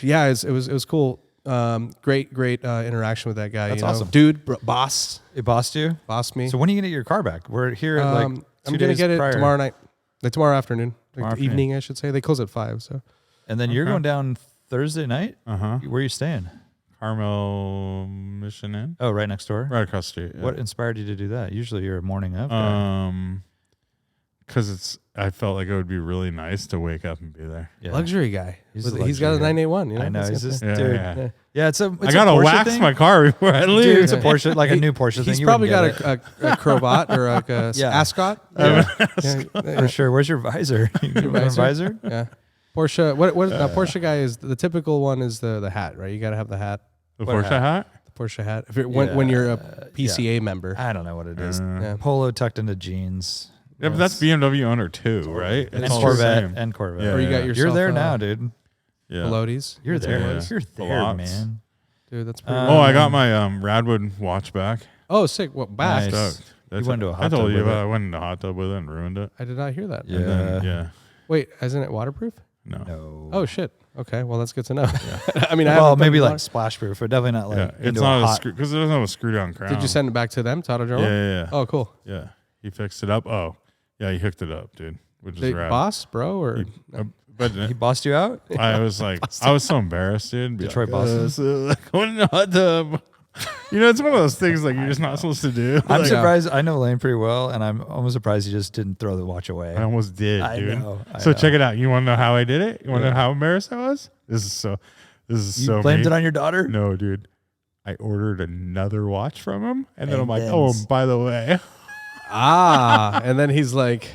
Speaker 2: yeah, it was cool. Great interaction with that guy.
Speaker 3: That's awesome.
Speaker 2: Dude, boss
Speaker 3: It bossed you.
Speaker 2: me.
Speaker 3: So when are you gonna get your car back? We're here at like 2
Speaker 2: I'm gonna
Speaker 3: days
Speaker 2: get it
Speaker 3: prior.
Speaker 2: tomorrow night, like tomorrow afternoon,
Speaker 3: Tomorrow
Speaker 2: like evening, I should say. They close at 5. So
Speaker 3: And then you're going down Thursday night.
Speaker 1: Uh-huh.
Speaker 3: Where are you staying?
Speaker 1: Carmel Mission Inn,
Speaker 3: Oh, right next door.
Speaker 1: right across the street. Yeah.
Speaker 3: What inspired you to do that? Usually you're a morning of guy.
Speaker 1: Because I felt like it would be really nice to wake up and be there.
Speaker 3: Yeah.
Speaker 2: luxury guy.
Speaker 3: He's
Speaker 2: He's
Speaker 3: a
Speaker 2: got a
Speaker 3: luxury guy.
Speaker 2: 981.
Speaker 3: I know.
Speaker 2: That's
Speaker 3: He's
Speaker 2: it.
Speaker 3: just
Speaker 1: Yeah,
Speaker 3: dude.
Speaker 1: yeah.
Speaker 3: Yeah, it's a
Speaker 1: I gotta
Speaker 3: Porsche
Speaker 1: wax
Speaker 3: thing.
Speaker 1: my car before I leave.
Speaker 3: Dude, it's a Porsche, like a new Porsche thing.
Speaker 2: He's
Speaker 3: You
Speaker 2: probably
Speaker 3: wouldn't
Speaker 2: got
Speaker 3: get
Speaker 2: a cravat or like a
Speaker 3: Yeah.
Speaker 2: ascot.
Speaker 3: Yeah.
Speaker 2: Yeah.
Speaker 3: For sure. Where's your visor? You got a
Speaker 2: visor?
Speaker 3: visor?
Speaker 2: Yeah. Porsche. What Porsche guy is the typical one is the hat, right? You got to have the hat,
Speaker 1: The
Speaker 3: What
Speaker 1: Porsche hat?
Speaker 2: the Porsche hat. If it, when you're a PCA member.
Speaker 3: I don't know what it is.
Speaker 2: Yeah.
Speaker 3: Polo tucked into jeans.
Speaker 1: Yeah, but that's BMW owner too, right?
Speaker 3: And
Speaker 1: It's all the
Speaker 3: Corvette.
Speaker 1: same.
Speaker 3: And Corvette.
Speaker 1: Yeah,
Speaker 2: Or you got
Speaker 1: yeah.
Speaker 2: yourself.
Speaker 3: You're there now, dude.
Speaker 1: Yeah.
Speaker 2: Pilotes.
Speaker 3: You're
Speaker 2: That's
Speaker 3: there.
Speaker 2: what it is.
Speaker 3: You're there,
Speaker 1: Lots.
Speaker 3: man.
Speaker 2: Dude, that's pretty.
Speaker 1: Oh, I got my Radwood watch back.
Speaker 2: Oh, sick. What back?
Speaker 3: Nice.
Speaker 1: Stoked.
Speaker 3: You went to a hot
Speaker 1: I told
Speaker 3: tub
Speaker 1: you
Speaker 3: with
Speaker 1: about
Speaker 3: it.
Speaker 1: I went in a hot tub with it and ruined it.
Speaker 2: I did not hear that.
Speaker 3: Yeah.
Speaker 1: And then, yeah.
Speaker 2: Wait, isn't it waterproof?
Speaker 1: No.
Speaker 3: No.
Speaker 2: Oh shit. Okay, well that's good to know. I mean, I
Speaker 3: well,
Speaker 2: haven't
Speaker 3: maybe
Speaker 2: done
Speaker 3: like
Speaker 2: water-
Speaker 3: splash proof, but definitely not like
Speaker 1: Yeah. It's
Speaker 3: into
Speaker 1: not
Speaker 3: a
Speaker 1: a
Speaker 3: hot.
Speaker 1: screw because there's no screw down crown.
Speaker 2: Did you send it back to them, to Auto
Speaker 1: Yeah,
Speaker 2: Journal?
Speaker 1: yeah, yeah.
Speaker 2: Oh, cool.
Speaker 1: Yeah. He fixed it up. Oh, yeah. He hooked it up, dude. Which is
Speaker 2: The
Speaker 1: rad.
Speaker 2: boss, bro, or
Speaker 1: He- but
Speaker 3: He bossed you out?
Speaker 1: I was like, I was so embarrassed, dude. Be
Speaker 3: Detroit
Speaker 1: like,
Speaker 3: Boston?
Speaker 1: so, like, going in the hot tub. You know, it's one of those things like you're just not supposed to do.
Speaker 3: I'm
Speaker 1: Like,
Speaker 3: surprised. I know Lane pretty well, and I'm almost surprised he just didn't throw the watch away.
Speaker 1: I almost did,
Speaker 3: I
Speaker 1: dude.
Speaker 3: know, I
Speaker 1: So
Speaker 3: know.
Speaker 1: check it out. You want to know how I did it? You want to
Speaker 3: Yeah.
Speaker 1: know how embarrassed I was? This is so
Speaker 3: You blamed
Speaker 1: me.
Speaker 3: it on your daughter?
Speaker 1: No, dude. I ordered another watch from him, and then
Speaker 3: And
Speaker 1: I'm like,
Speaker 3: then
Speaker 1: oh, by the way,
Speaker 2: and then he's like,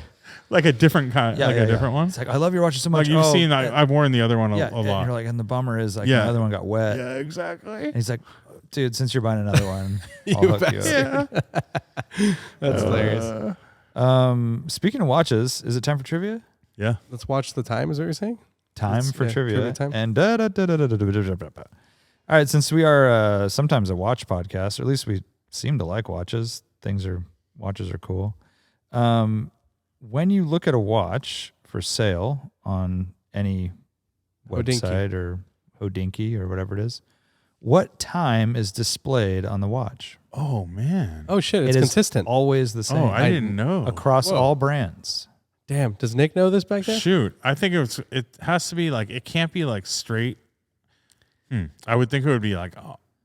Speaker 1: like a different kind, like a different one.
Speaker 3: It's like, I love your watches so much.
Speaker 1: Like you've
Speaker 3: Oh,
Speaker 1: seen,
Speaker 3: and-
Speaker 1: I've worn the other one a
Speaker 3: and
Speaker 1: lot.
Speaker 3: you're like, and the bummer is like
Speaker 1: Yeah.
Speaker 3: the other one got wet.
Speaker 1: Yeah, exactly.
Speaker 3: And he's like, dude, since you're buying another one, I'll
Speaker 2: You
Speaker 3: hook you up.
Speaker 1: Yeah.
Speaker 2: that's hilarious.
Speaker 3: Speaking of watches, is it time for trivia?
Speaker 1: Yeah.
Speaker 2: Let's watch the time. Is what you're saying?
Speaker 3: Time
Speaker 2: It's-
Speaker 3: for
Speaker 2: yeah,
Speaker 3: trivia.
Speaker 2: trivia time.
Speaker 3: And All right, since we are sometimes a watch podcast, or at least we seem to like watches. Watches are cool. When you look at a watch for sale on any website or Hodinkee or whatever it is, what time is displayed on the watch?
Speaker 1: Oh man.
Speaker 2: Oh shit, it's consistent.
Speaker 3: Always the same.
Speaker 1: Oh, I didn't know.
Speaker 3: Across all brands.
Speaker 2: Damn, does Nick know this back then?
Speaker 1: Shoot, I think it has to be like, it can't be like straight. I would think it would be like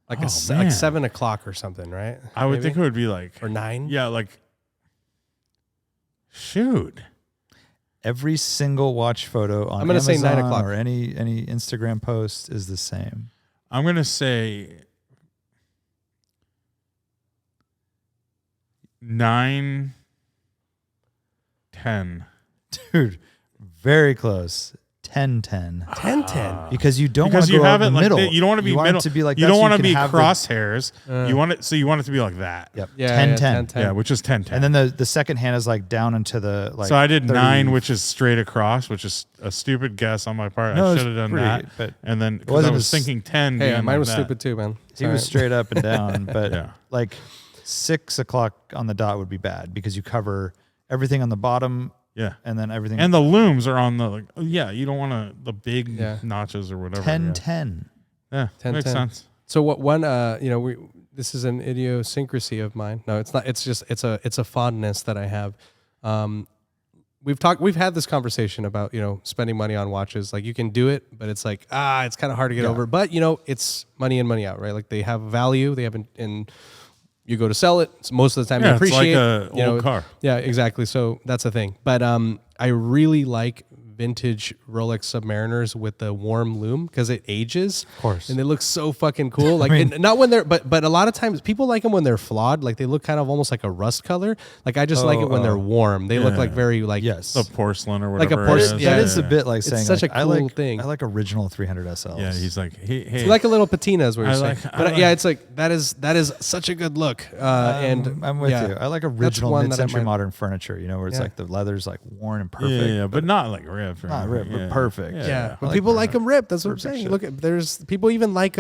Speaker 2: like 7 o'clock or something, right?
Speaker 1: I would think it would be like,
Speaker 2: or 9.
Speaker 1: Yeah, like shoot.
Speaker 3: Every single watch photo on
Speaker 2: I'm gonna
Speaker 3: Amazon
Speaker 2: say 9 o'clock.
Speaker 3: or any Instagram post is the same.
Speaker 1: I'm gonna say 9:10.
Speaker 3: Dude, very close. 10:10.
Speaker 2: 10:10.
Speaker 3: Because you don't want
Speaker 1: Because
Speaker 3: to
Speaker 1: you
Speaker 3: go
Speaker 1: have
Speaker 3: out
Speaker 1: it
Speaker 3: in the
Speaker 1: like
Speaker 3: middle.
Speaker 1: you don't want to be
Speaker 3: want
Speaker 1: middle.
Speaker 3: it to be like
Speaker 1: you
Speaker 3: that
Speaker 1: don't
Speaker 3: so
Speaker 1: want to
Speaker 3: can
Speaker 1: be
Speaker 3: have
Speaker 1: crosshairs. You want it to be like that.
Speaker 3: Yep.
Speaker 2: Yeah,
Speaker 3: 10:10.
Speaker 1: Yeah, which is 10:10.
Speaker 3: And then the second hand is like down into the like.
Speaker 1: So I did
Speaker 3: 30.
Speaker 1: 9, which is straight across, which is a stupid guess on my part.
Speaker 3: No,
Speaker 1: I
Speaker 3: it's
Speaker 1: should have done
Speaker 3: pretty,
Speaker 1: that.
Speaker 3: but
Speaker 1: And then because I
Speaker 3: wasn't
Speaker 1: was
Speaker 3: as-
Speaker 1: thinking 10.
Speaker 2: Hey,
Speaker 1: being
Speaker 2: mine
Speaker 1: like
Speaker 2: was
Speaker 1: that.
Speaker 2: stupid too, man.
Speaker 3: He was straight up and down, but
Speaker 1: Yeah.
Speaker 3: like 6 o'clock on the dot would be bad because you cover everything on the bottom.
Speaker 1: Yeah.
Speaker 3: And then everything.
Speaker 1: And the looms are on the you don't want the big notches or whatever.
Speaker 3: 10:10.
Speaker 1: Yeah,
Speaker 2: 10:10.
Speaker 1: makes sense.
Speaker 2: So what one this is an idiosyncrasy of mine. No, it's not. It's just it's a fondness that I have. We've had this conversation about spending money on watches. Like you can do it, but it's like it's kind of hard to get over. But it's money in, money out, right? Like they have value. They have and you go to sell it. So most of the time you appreciate
Speaker 1: it's like an old car.
Speaker 2: Yeah, exactly. So that's the thing. But I really like vintage Rolex Submariners with the warm lume because it ages,
Speaker 3: of course,
Speaker 2: and they look so fucking cool. Like not when they're, but a lot of times people like them when they're flawed. Like they look kind of almost like a rust color. Like I just like it when they're warm. They look like very like
Speaker 1: the porcelain or
Speaker 2: like a
Speaker 1: whatever.
Speaker 2: porcelain.
Speaker 3: That is a bit like saying
Speaker 2: it's such
Speaker 3: like,
Speaker 2: a cool
Speaker 3: I
Speaker 2: thing.
Speaker 3: I like original 300 SLs.
Speaker 1: Yeah, he's like, hey,
Speaker 2: So like a little patina is what you're saying.
Speaker 1: like-
Speaker 2: But yeah, it's like that is such a good look. And
Speaker 3: I'm with you. I like original
Speaker 2: one that I
Speaker 3: mid-century
Speaker 2: might-
Speaker 3: modern furniture. Where it's like the leather's like worn and perfect.
Speaker 1: Yeah, but not like ripped.
Speaker 3: Not ripped, but perfect.
Speaker 2: Yeah, but
Speaker 3: I like
Speaker 2: people
Speaker 3: that.
Speaker 2: like them ripped. That's what I'm
Speaker 3: Perfect
Speaker 2: saying.
Speaker 3: shit.
Speaker 2: Look at there's people even like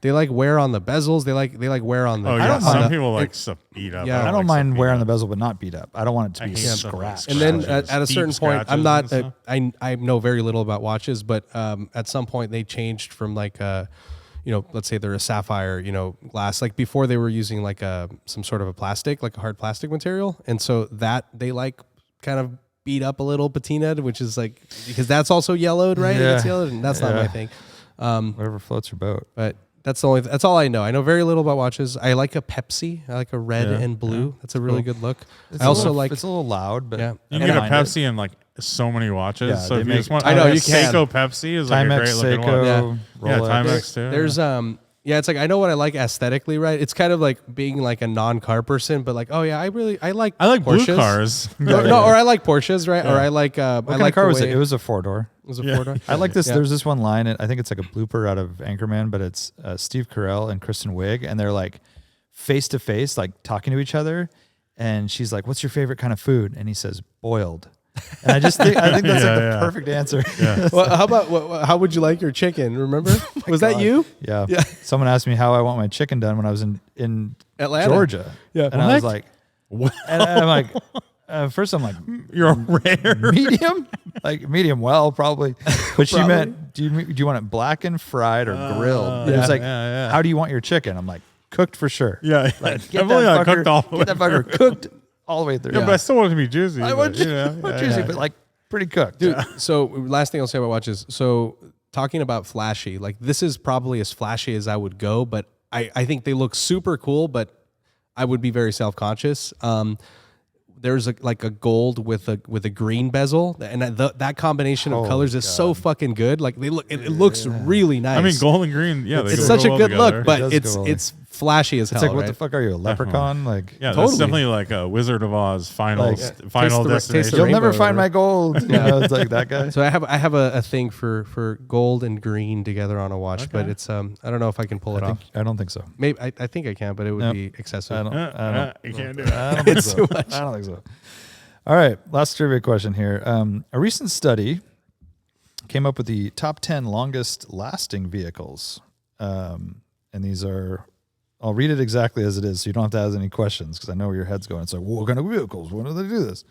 Speaker 2: they like wear on the bezels. They like wear on the.
Speaker 1: Oh
Speaker 3: I
Speaker 1: yeah,
Speaker 3: don't
Speaker 1: some
Speaker 3: mind
Speaker 1: people like to beat up.
Speaker 2: Yeah.
Speaker 3: I don't
Speaker 1: like
Speaker 3: mind
Speaker 1: stuff
Speaker 3: wearing the
Speaker 1: beat up.
Speaker 3: bezel, but not beat up. I don't want it to
Speaker 1: I
Speaker 3: be
Speaker 1: hate stuff like
Speaker 3: scratched.
Speaker 2: And then
Speaker 1: scratches,
Speaker 2: at a certain
Speaker 1: deep
Speaker 2: point, I'm not.
Speaker 1: scratches and stuff.
Speaker 2: I know very little about watches, but at some point they changed from like let's say they're a sapphire, glass. Like before they were using like some sort of a plastic, like a hard plastic material, and so that they like kind of beat up a little patinaed, which is like because that's also yellowed, right?
Speaker 3: Yeah.
Speaker 2: It's yellowed, and that's not my thing.
Speaker 3: Whatever floats your boat.
Speaker 2: But that's all I know. I know very little about watches. I like a Pepsi. I like a red and blue. That's a really good look.
Speaker 3: It's
Speaker 2: I also like.
Speaker 3: it's a little loud, but
Speaker 2: Yeah.
Speaker 1: You
Speaker 3: I
Speaker 1: can
Speaker 3: don't
Speaker 1: get a
Speaker 3: mind it.
Speaker 1: Pepsi in like so many watches.
Speaker 3: Yeah,
Speaker 1: so
Speaker 3: they
Speaker 1: if you
Speaker 3: make
Speaker 1: just want,
Speaker 2: I know, you
Speaker 1: Seiko
Speaker 2: can.
Speaker 1: Pepsi is like a
Speaker 3: Timex,
Speaker 1: great looking
Speaker 3: Seiko,
Speaker 1: one. Yeah,
Speaker 3: Rolex.
Speaker 1: Timex too.
Speaker 2: There's it's like I know what I like aesthetically, right? It's kind of like being like a non-car person, but like, oh yeah, I like
Speaker 1: blue
Speaker 2: Porsches.
Speaker 1: cars.
Speaker 2: Or I like Porsches, right? Or I like
Speaker 3: What
Speaker 2: I
Speaker 3: kind
Speaker 2: like
Speaker 3: of car
Speaker 2: the
Speaker 3: was
Speaker 2: way-
Speaker 3: it? It was a 4-door.
Speaker 2: It was a 4-door.
Speaker 3: I like this.
Speaker 2: Yeah.
Speaker 3: There's this one line. I think it's like a blooper out of Anchorman, but it's Steve Carell and Kristen Wiig, and they're like face to face, like talking to each other. And she's like, "What's your favorite kind of food?" And he says, "Boiled." And I think that's like the perfect answer.
Speaker 2: Well, how about how would you like your chicken? Remember? Was that you?
Speaker 3: Yeah. Someone asked me how I want my chicken done when I was in
Speaker 2: Atlanta.
Speaker 3: Georgia.
Speaker 2: Yeah.
Speaker 3: And I was
Speaker 1: What?
Speaker 3: like,
Speaker 1: What?
Speaker 3: and I'm like, first I'm like,
Speaker 1: You're rare.
Speaker 3: medium, like medium well, probably. But she
Speaker 2: Probably.
Speaker 3: meant, do you want it blackened, fried, or grilled? And it
Speaker 2: yeah.
Speaker 3: was like,
Speaker 1: Yeah.
Speaker 3: how do you want your chicken? I'm like, cooked for sure.
Speaker 1: Yeah,
Speaker 3: Like,
Speaker 1: definitely like cooked all the way.
Speaker 3: Get that fucker cooked all the way through.
Speaker 1: Yeah, but I still want it to be juicy.
Speaker 3: I
Speaker 1: but,
Speaker 3: want
Speaker 1: you know,
Speaker 3: juicy, but like pretty cooked.
Speaker 2: Dude, so last thing I'll say about watches. So talking about flashy, like this is probably as flashy as I would go, but I think they look super cool, but I would be very self-conscious. There's a gold with a green bezel, and that combination of colors is so fucking good. Like they look, it looks really nice.
Speaker 1: I mean, gold and green. Yeah, they
Speaker 2: it's
Speaker 1: go
Speaker 2: such a
Speaker 1: well
Speaker 2: good
Speaker 1: together.
Speaker 2: look, but
Speaker 3: does
Speaker 2: it's
Speaker 3: go well.
Speaker 2: it's flashy as
Speaker 3: It's
Speaker 2: hell.
Speaker 3: like, what
Speaker 2: right?
Speaker 3: the fuck are you, a leprechaun? Like,
Speaker 1: yeah,
Speaker 2: Totally.
Speaker 1: that's definitely like a Wizard of Oz final
Speaker 3: Like,
Speaker 1: final
Speaker 2: taste the
Speaker 1: destination.
Speaker 3: you'll never
Speaker 2: rainbow
Speaker 3: find
Speaker 2: or
Speaker 3: my gold. You know, it's like that guy.
Speaker 2: So I have a thing for gold and green together on a watch, but it's I don't know if I can pull it off.
Speaker 3: I don't think so.
Speaker 2: Maybe I think I can, but it would
Speaker 3: Nope.
Speaker 2: be excessive.
Speaker 3: I don't.
Speaker 1: You can't do it.
Speaker 3: I don't think
Speaker 2: It's
Speaker 3: so.
Speaker 2: too much.
Speaker 3: I don't think so. All right, last trivia question here. A recent study came up with the top 10 longest lasting vehicles. and these are. I'll read it exactly as it is, so you don't have to ask any questions because I know where your head's going. It's like, what kind of vehicles? When do they do this?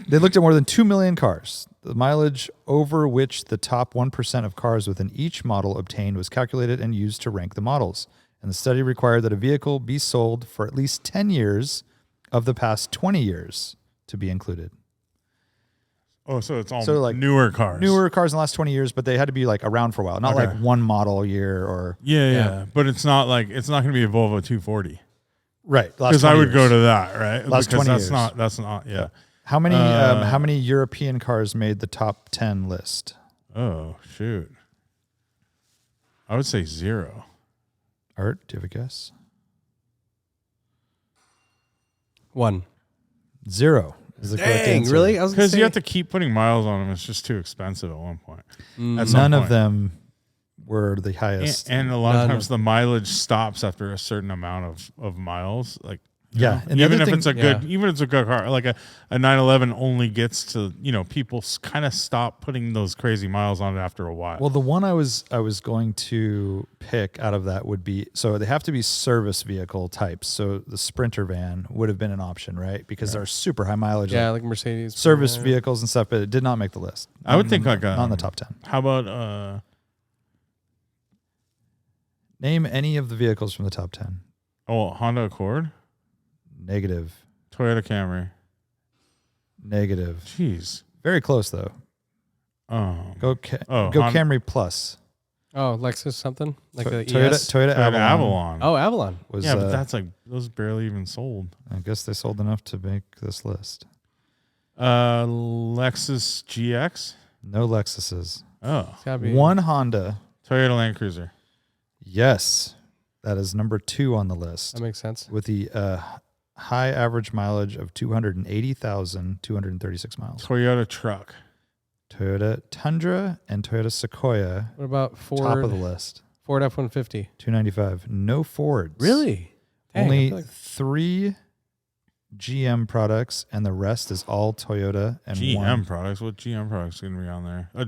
Speaker 3: They looked at more than 2 million cars. The mileage over which the top 1% of cars within each model obtained was calculated and used to rank the models. And the study required that a vehicle be sold for at least 10 years of the past 20 years to be included.
Speaker 1: Oh, so it's all
Speaker 3: like
Speaker 1: newer cars.
Speaker 3: Newer cars in the last 20 years, but they had to be like around for a while. Not like one model a year or...
Speaker 1: Yeah. But it's not going to be a Volvo 240.
Speaker 3: Right.
Speaker 1: Because I would go to that, right?
Speaker 3: Last
Speaker 1: because
Speaker 3: 20
Speaker 1: that's
Speaker 3: years.
Speaker 1: That's not, yeah.
Speaker 3: How many European cars made the top 10 list?
Speaker 1: Oh, shoot. I would say 0.
Speaker 3: Art, do you have a guess?
Speaker 2: 1.
Speaker 3: 0 is the correct answer.
Speaker 2: Really?
Speaker 1: Because you have to keep putting miles on them. It's just too expensive at one point.
Speaker 3: None of them were the highest.
Speaker 1: And a lot of times the mileage stops after a certain amount of miles. Like,
Speaker 3: yeah. And
Speaker 1: even if it's a good car, like a 911 only gets to, people kind of stop putting those crazy miles on it after a while.
Speaker 3: Well, the one I was going to pick out of that would be, so they have to be service vehicle types. So the Sprinter van would have been an option, right? Because they're super high mileage.
Speaker 2: Yeah, like Mercedes.
Speaker 3: Service vehicles and stuff, but it did not make the list.
Speaker 1: I would think not
Speaker 3: in the top 10.
Speaker 1: How about
Speaker 3: name any of the vehicles from the top 10.
Speaker 1: Oh, Honda Accord?
Speaker 3: Negative.
Speaker 1: Toyota Camry?
Speaker 3: Negative.
Speaker 1: Jeez.
Speaker 3: Very close though. Go Camry Plus.
Speaker 2: Oh, Lexus something? Like the
Speaker 3: Toyota
Speaker 1: Avalon.
Speaker 2: Oh, Avalon.
Speaker 3: Was,
Speaker 1: but that's those barely even sold.
Speaker 3: I guess they sold enough to make this list.
Speaker 1: Lexus GX?
Speaker 3: No Lexuses.
Speaker 1: Oh.
Speaker 3: One Honda.
Speaker 1: Toyota Land Cruiser.
Speaker 3: Yes. That is number 2 on the list.
Speaker 2: That makes sense.
Speaker 3: With the high average mileage of 280,236 miles.
Speaker 1: Toyota Truck.
Speaker 3: Toyota Tundra and Toyota Sequoia.
Speaker 2: What about Ford?
Speaker 3: Top of the list.
Speaker 2: Ford F-150.
Speaker 3: 295. No Fords.
Speaker 2: Really? Dang,
Speaker 3: Only 3 GM products, and the rest is all Toyota and
Speaker 1: GM products? What GM products going to be on there? A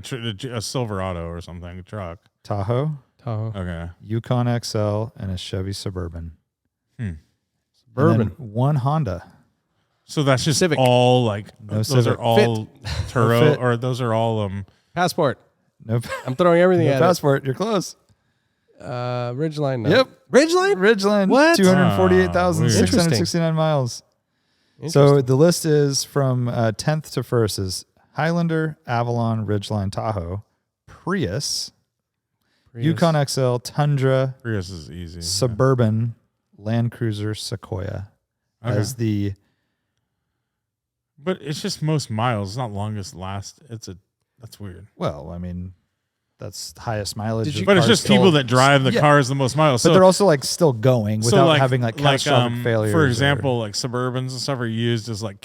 Speaker 1: Silverado or something, a truck.
Speaker 3: Tahoe.
Speaker 1: Okay.
Speaker 3: Yukon XL and a Chevy Suburban.
Speaker 2: Suburban.
Speaker 3: And then 1 Honda.
Speaker 1: So that's just
Speaker 2: Civic.
Speaker 1: All like those
Speaker 3: Civic.
Speaker 1: are all Turo
Speaker 3: Fit.
Speaker 1: or those are all
Speaker 2: Passport.
Speaker 3: Nope.
Speaker 2: I'm throwing everything
Speaker 3: No
Speaker 2: at
Speaker 3: Passport. You're close.
Speaker 2: it. Ridgeline. No.
Speaker 3: Yep.
Speaker 2: Ridgeline.
Speaker 3: What?
Speaker 2: What?
Speaker 3: 248,669 miles. So the list is from 10th to 1st is Highlander, Avalon, Ridgeline, Tahoe, Prius. Yukon XL, Tundra,
Speaker 1: Prius is easy.
Speaker 3: Suburban, Land Cruiser, Sequoia as the.
Speaker 1: But it's just most miles. It's not longest last. That's weird.
Speaker 3: Well, I mean, that's the highest mileage.
Speaker 1: But it's just people that drive the cars the most miles.
Speaker 3: But they're also like still going without having like catastrophic failures.
Speaker 1: For example, like Suburbans and stuff are used as like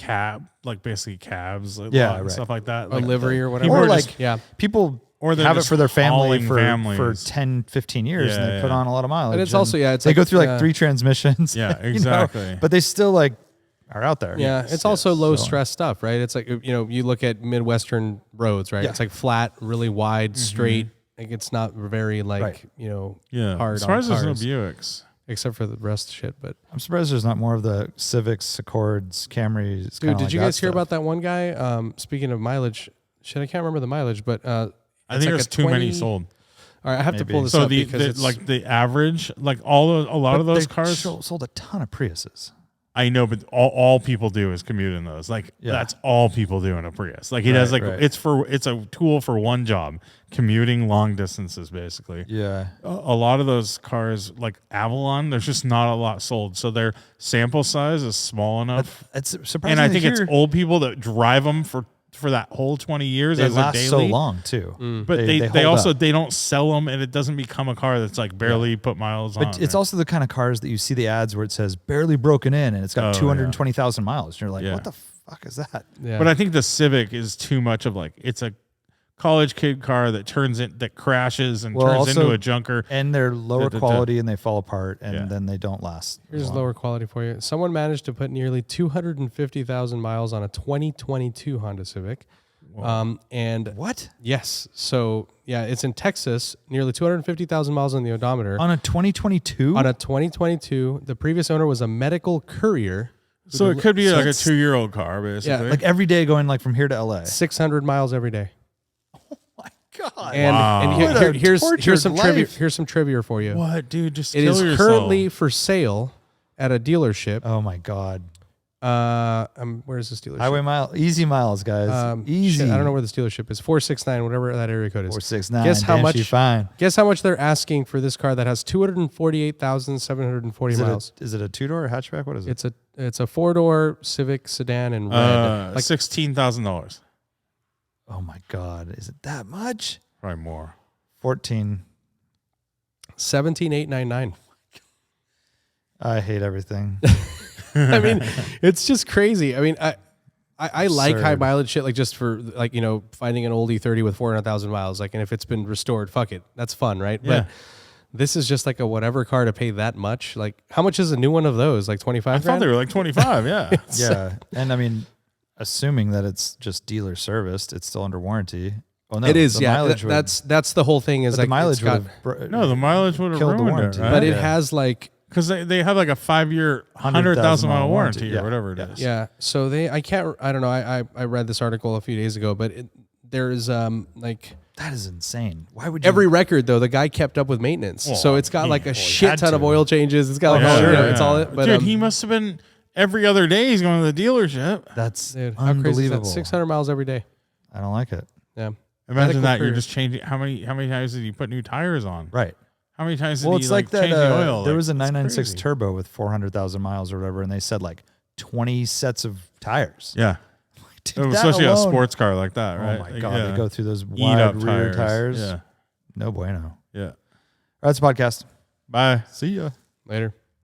Speaker 1: basically cabs, like and stuff like that.
Speaker 2: Like livery or whatever.
Speaker 3: Or like people. Or they have it for their family for 10, 15 years, and they put on a lot of mileage.
Speaker 2: And it's also,
Speaker 3: they go through like 3 transmissions.
Speaker 1: Yeah, exactly.
Speaker 3: But they still like are out there.
Speaker 2: Yeah, it's also low stress stuff, right? It's like, you look at Midwestern roads, right? It's like flat, really wide, straight. Like it's not very hard
Speaker 1: as far as there's no Buicks.
Speaker 2: Except for the rest shit, but
Speaker 3: I'm surprised there's not more of the Civics, Accords, Camrys.
Speaker 2: Dude, did you guys hear about that one guy? Speaking of mileage, shit, I can't remember the mileage, but
Speaker 1: I think there's too many sold.
Speaker 2: All right, I have to pull this up because
Speaker 1: the average, like a lot of those cars
Speaker 3: sold a ton of Priuses.
Speaker 1: I know, but all people do is commute in those. Like that's all people do in a Prius. Like it has it's a tool for one job, commuting long distances basically.
Speaker 3: Yeah.
Speaker 1: A lot of those cars like Avalon, there's just not a lot sold. So their sample size is small enough.
Speaker 3: It's surprising.
Speaker 1: And I think it's old people that drive them for that whole 20 years as
Speaker 3: last
Speaker 1: a daily.
Speaker 3: so long too.
Speaker 1: But they also they don't sell them, and it doesn't become a car that's like barely put miles on.
Speaker 3: But it's also the kind of cars that you see the ads where it says barely broken in, and it's got 220,000 miles. And you're like, what the fuck is that?
Speaker 2: Yeah.
Speaker 1: But I think the Civic is too much of like it's a college kid car that crashes and turns into a junker,
Speaker 3: and they're lower quality and they fall apart, and then they don't last.
Speaker 2: Here's lower quality for you. Someone managed to put nearly 250,000 miles on a 2022 Honda Civic And
Speaker 3: what?
Speaker 2: Yes. So yeah, it's in Texas, nearly 250,000 miles on the odometer.
Speaker 3: On a 2022?
Speaker 2: On a 2022. The previous owner was a medical courier.
Speaker 1: So it could be like a 2-year-old car, basically.
Speaker 2: Yeah,
Speaker 3: like every day going like from here to LA.
Speaker 2: 600 miles every day.
Speaker 3: Oh my God.
Speaker 2: And here's some trivia.
Speaker 3: life.
Speaker 2: Here's some trivia for you.
Speaker 1: What, dude? Just
Speaker 2: It
Speaker 1: kill
Speaker 2: is
Speaker 1: yourself.
Speaker 2: currently for sale at a dealership.
Speaker 3: Oh my God.
Speaker 2: Where is this dealership?
Speaker 3: Highway mile, easy miles, guys. Easy.
Speaker 2: Shit, I don't know where this dealership is. 469, whatever that area code is.
Speaker 3: 469.
Speaker 2: Guess how much?
Speaker 3: Fine.
Speaker 2: Guess how much they're asking for this car that has 248,740 miles.
Speaker 3: Is it a 2-door or hatchback? What is it?
Speaker 2: It's a 4-door Civic sedan in red.
Speaker 1: Like $16,000.
Speaker 3: Oh my God. Is it that much?
Speaker 1: Probably more.
Speaker 3: 14.
Speaker 2: 17,899.
Speaker 3: I hate everything.
Speaker 2: I mean, it's just crazy. I mean, I like high
Speaker 3: Absurd.
Speaker 2: mileage shit, like just for like, you know, finding an old E30 with 400,000 miles, like, and if it's been restored, fuck it, that's fun, right?
Speaker 1: Yeah.
Speaker 2: But this is just like a whatever car to pay that much. Like, how much is a new one of those? Like 25
Speaker 1: I
Speaker 2: grand?
Speaker 1: thought they were like 25. Yeah.
Speaker 3: Yeah. And I mean, assuming that it's just dealer serviced, it's still under warranty. Oh no,
Speaker 2: It is,
Speaker 3: the
Speaker 2: yeah.
Speaker 3: mileage
Speaker 2: That's the whole thing. Is
Speaker 3: but
Speaker 2: like
Speaker 3: the mileage
Speaker 2: it's got,
Speaker 3: would have
Speaker 1: No, the mileage would have
Speaker 3: Killed the
Speaker 1: ruined
Speaker 3: warranty.
Speaker 1: it, right?
Speaker 2: but it
Speaker 3: Yeah.
Speaker 2: has like,
Speaker 1: Because they have like a 5-year, 100,000 mile warranty
Speaker 3: yeah.
Speaker 1: or whatever it is.
Speaker 2: yeah. So I don't know. I read this article a few days ago, but there's like
Speaker 3: that is insane. Why would you
Speaker 2: every record though, the guy kept up with maintenance.
Speaker 1: Well,
Speaker 2: so it's got like a
Speaker 1: he
Speaker 2: shit
Speaker 1: had
Speaker 2: ton of
Speaker 1: to.
Speaker 2: oil changes. It's got like all,
Speaker 1: Sure,
Speaker 2: you know, it's all it. But
Speaker 1: dude, he must have been every other day he's going to the dealership.
Speaker 3: That's
Speaker 2: dude, how crazy is that?
Speaker 3: unbelievable.
Speaker 2: 600 miles every day.
Speaker 3: I don't like it.
Speaker 2: Yeah.
Speaker 1: Imagine
Speaker 2: Medical
Speaker 1: that you're
Speaker 2: career.
Speaker 1: just changing. How many times did you put new tires on?
Speaker 3: Right.
Speaker 1: How many times did
Speaker 3: Well,
Speaker 1: you
Speaker 3: it's like that.
Speaker 1: change the oil?
Speaker 3: There
Speaker 1: Like,
Speaker 3: was a
Speaker 1: it's
Speaker 3: 996
Speaker 1: crazy.
Speaker 3: turbo with 400,000 miles or whatever, and they said like 20 sets of tires.
Speaker 1: Yeah.
Speaker 3: Dude, that
Speaker 1: Especially a
Speaker 3: alone-
Speaker 1: sports car like that, right?
Speaker 3: Oh my
Speaker 1: Like,
Speaker 3: God,
Speaker 1: yeah.
Speaker 3: they go through those
Speaker 1: Eat
Speaker 3: wide
Speaker 1: up
Speaker 3: rear tires.
Speaker 1: Yeah.
Speaker 3: No bueno.
Speaker 1: Yeah.
Speaker 3: All right, that's the podcast.
Speaker 1: Bye.
Speaker 3: See ya.
Speaker 2: Later.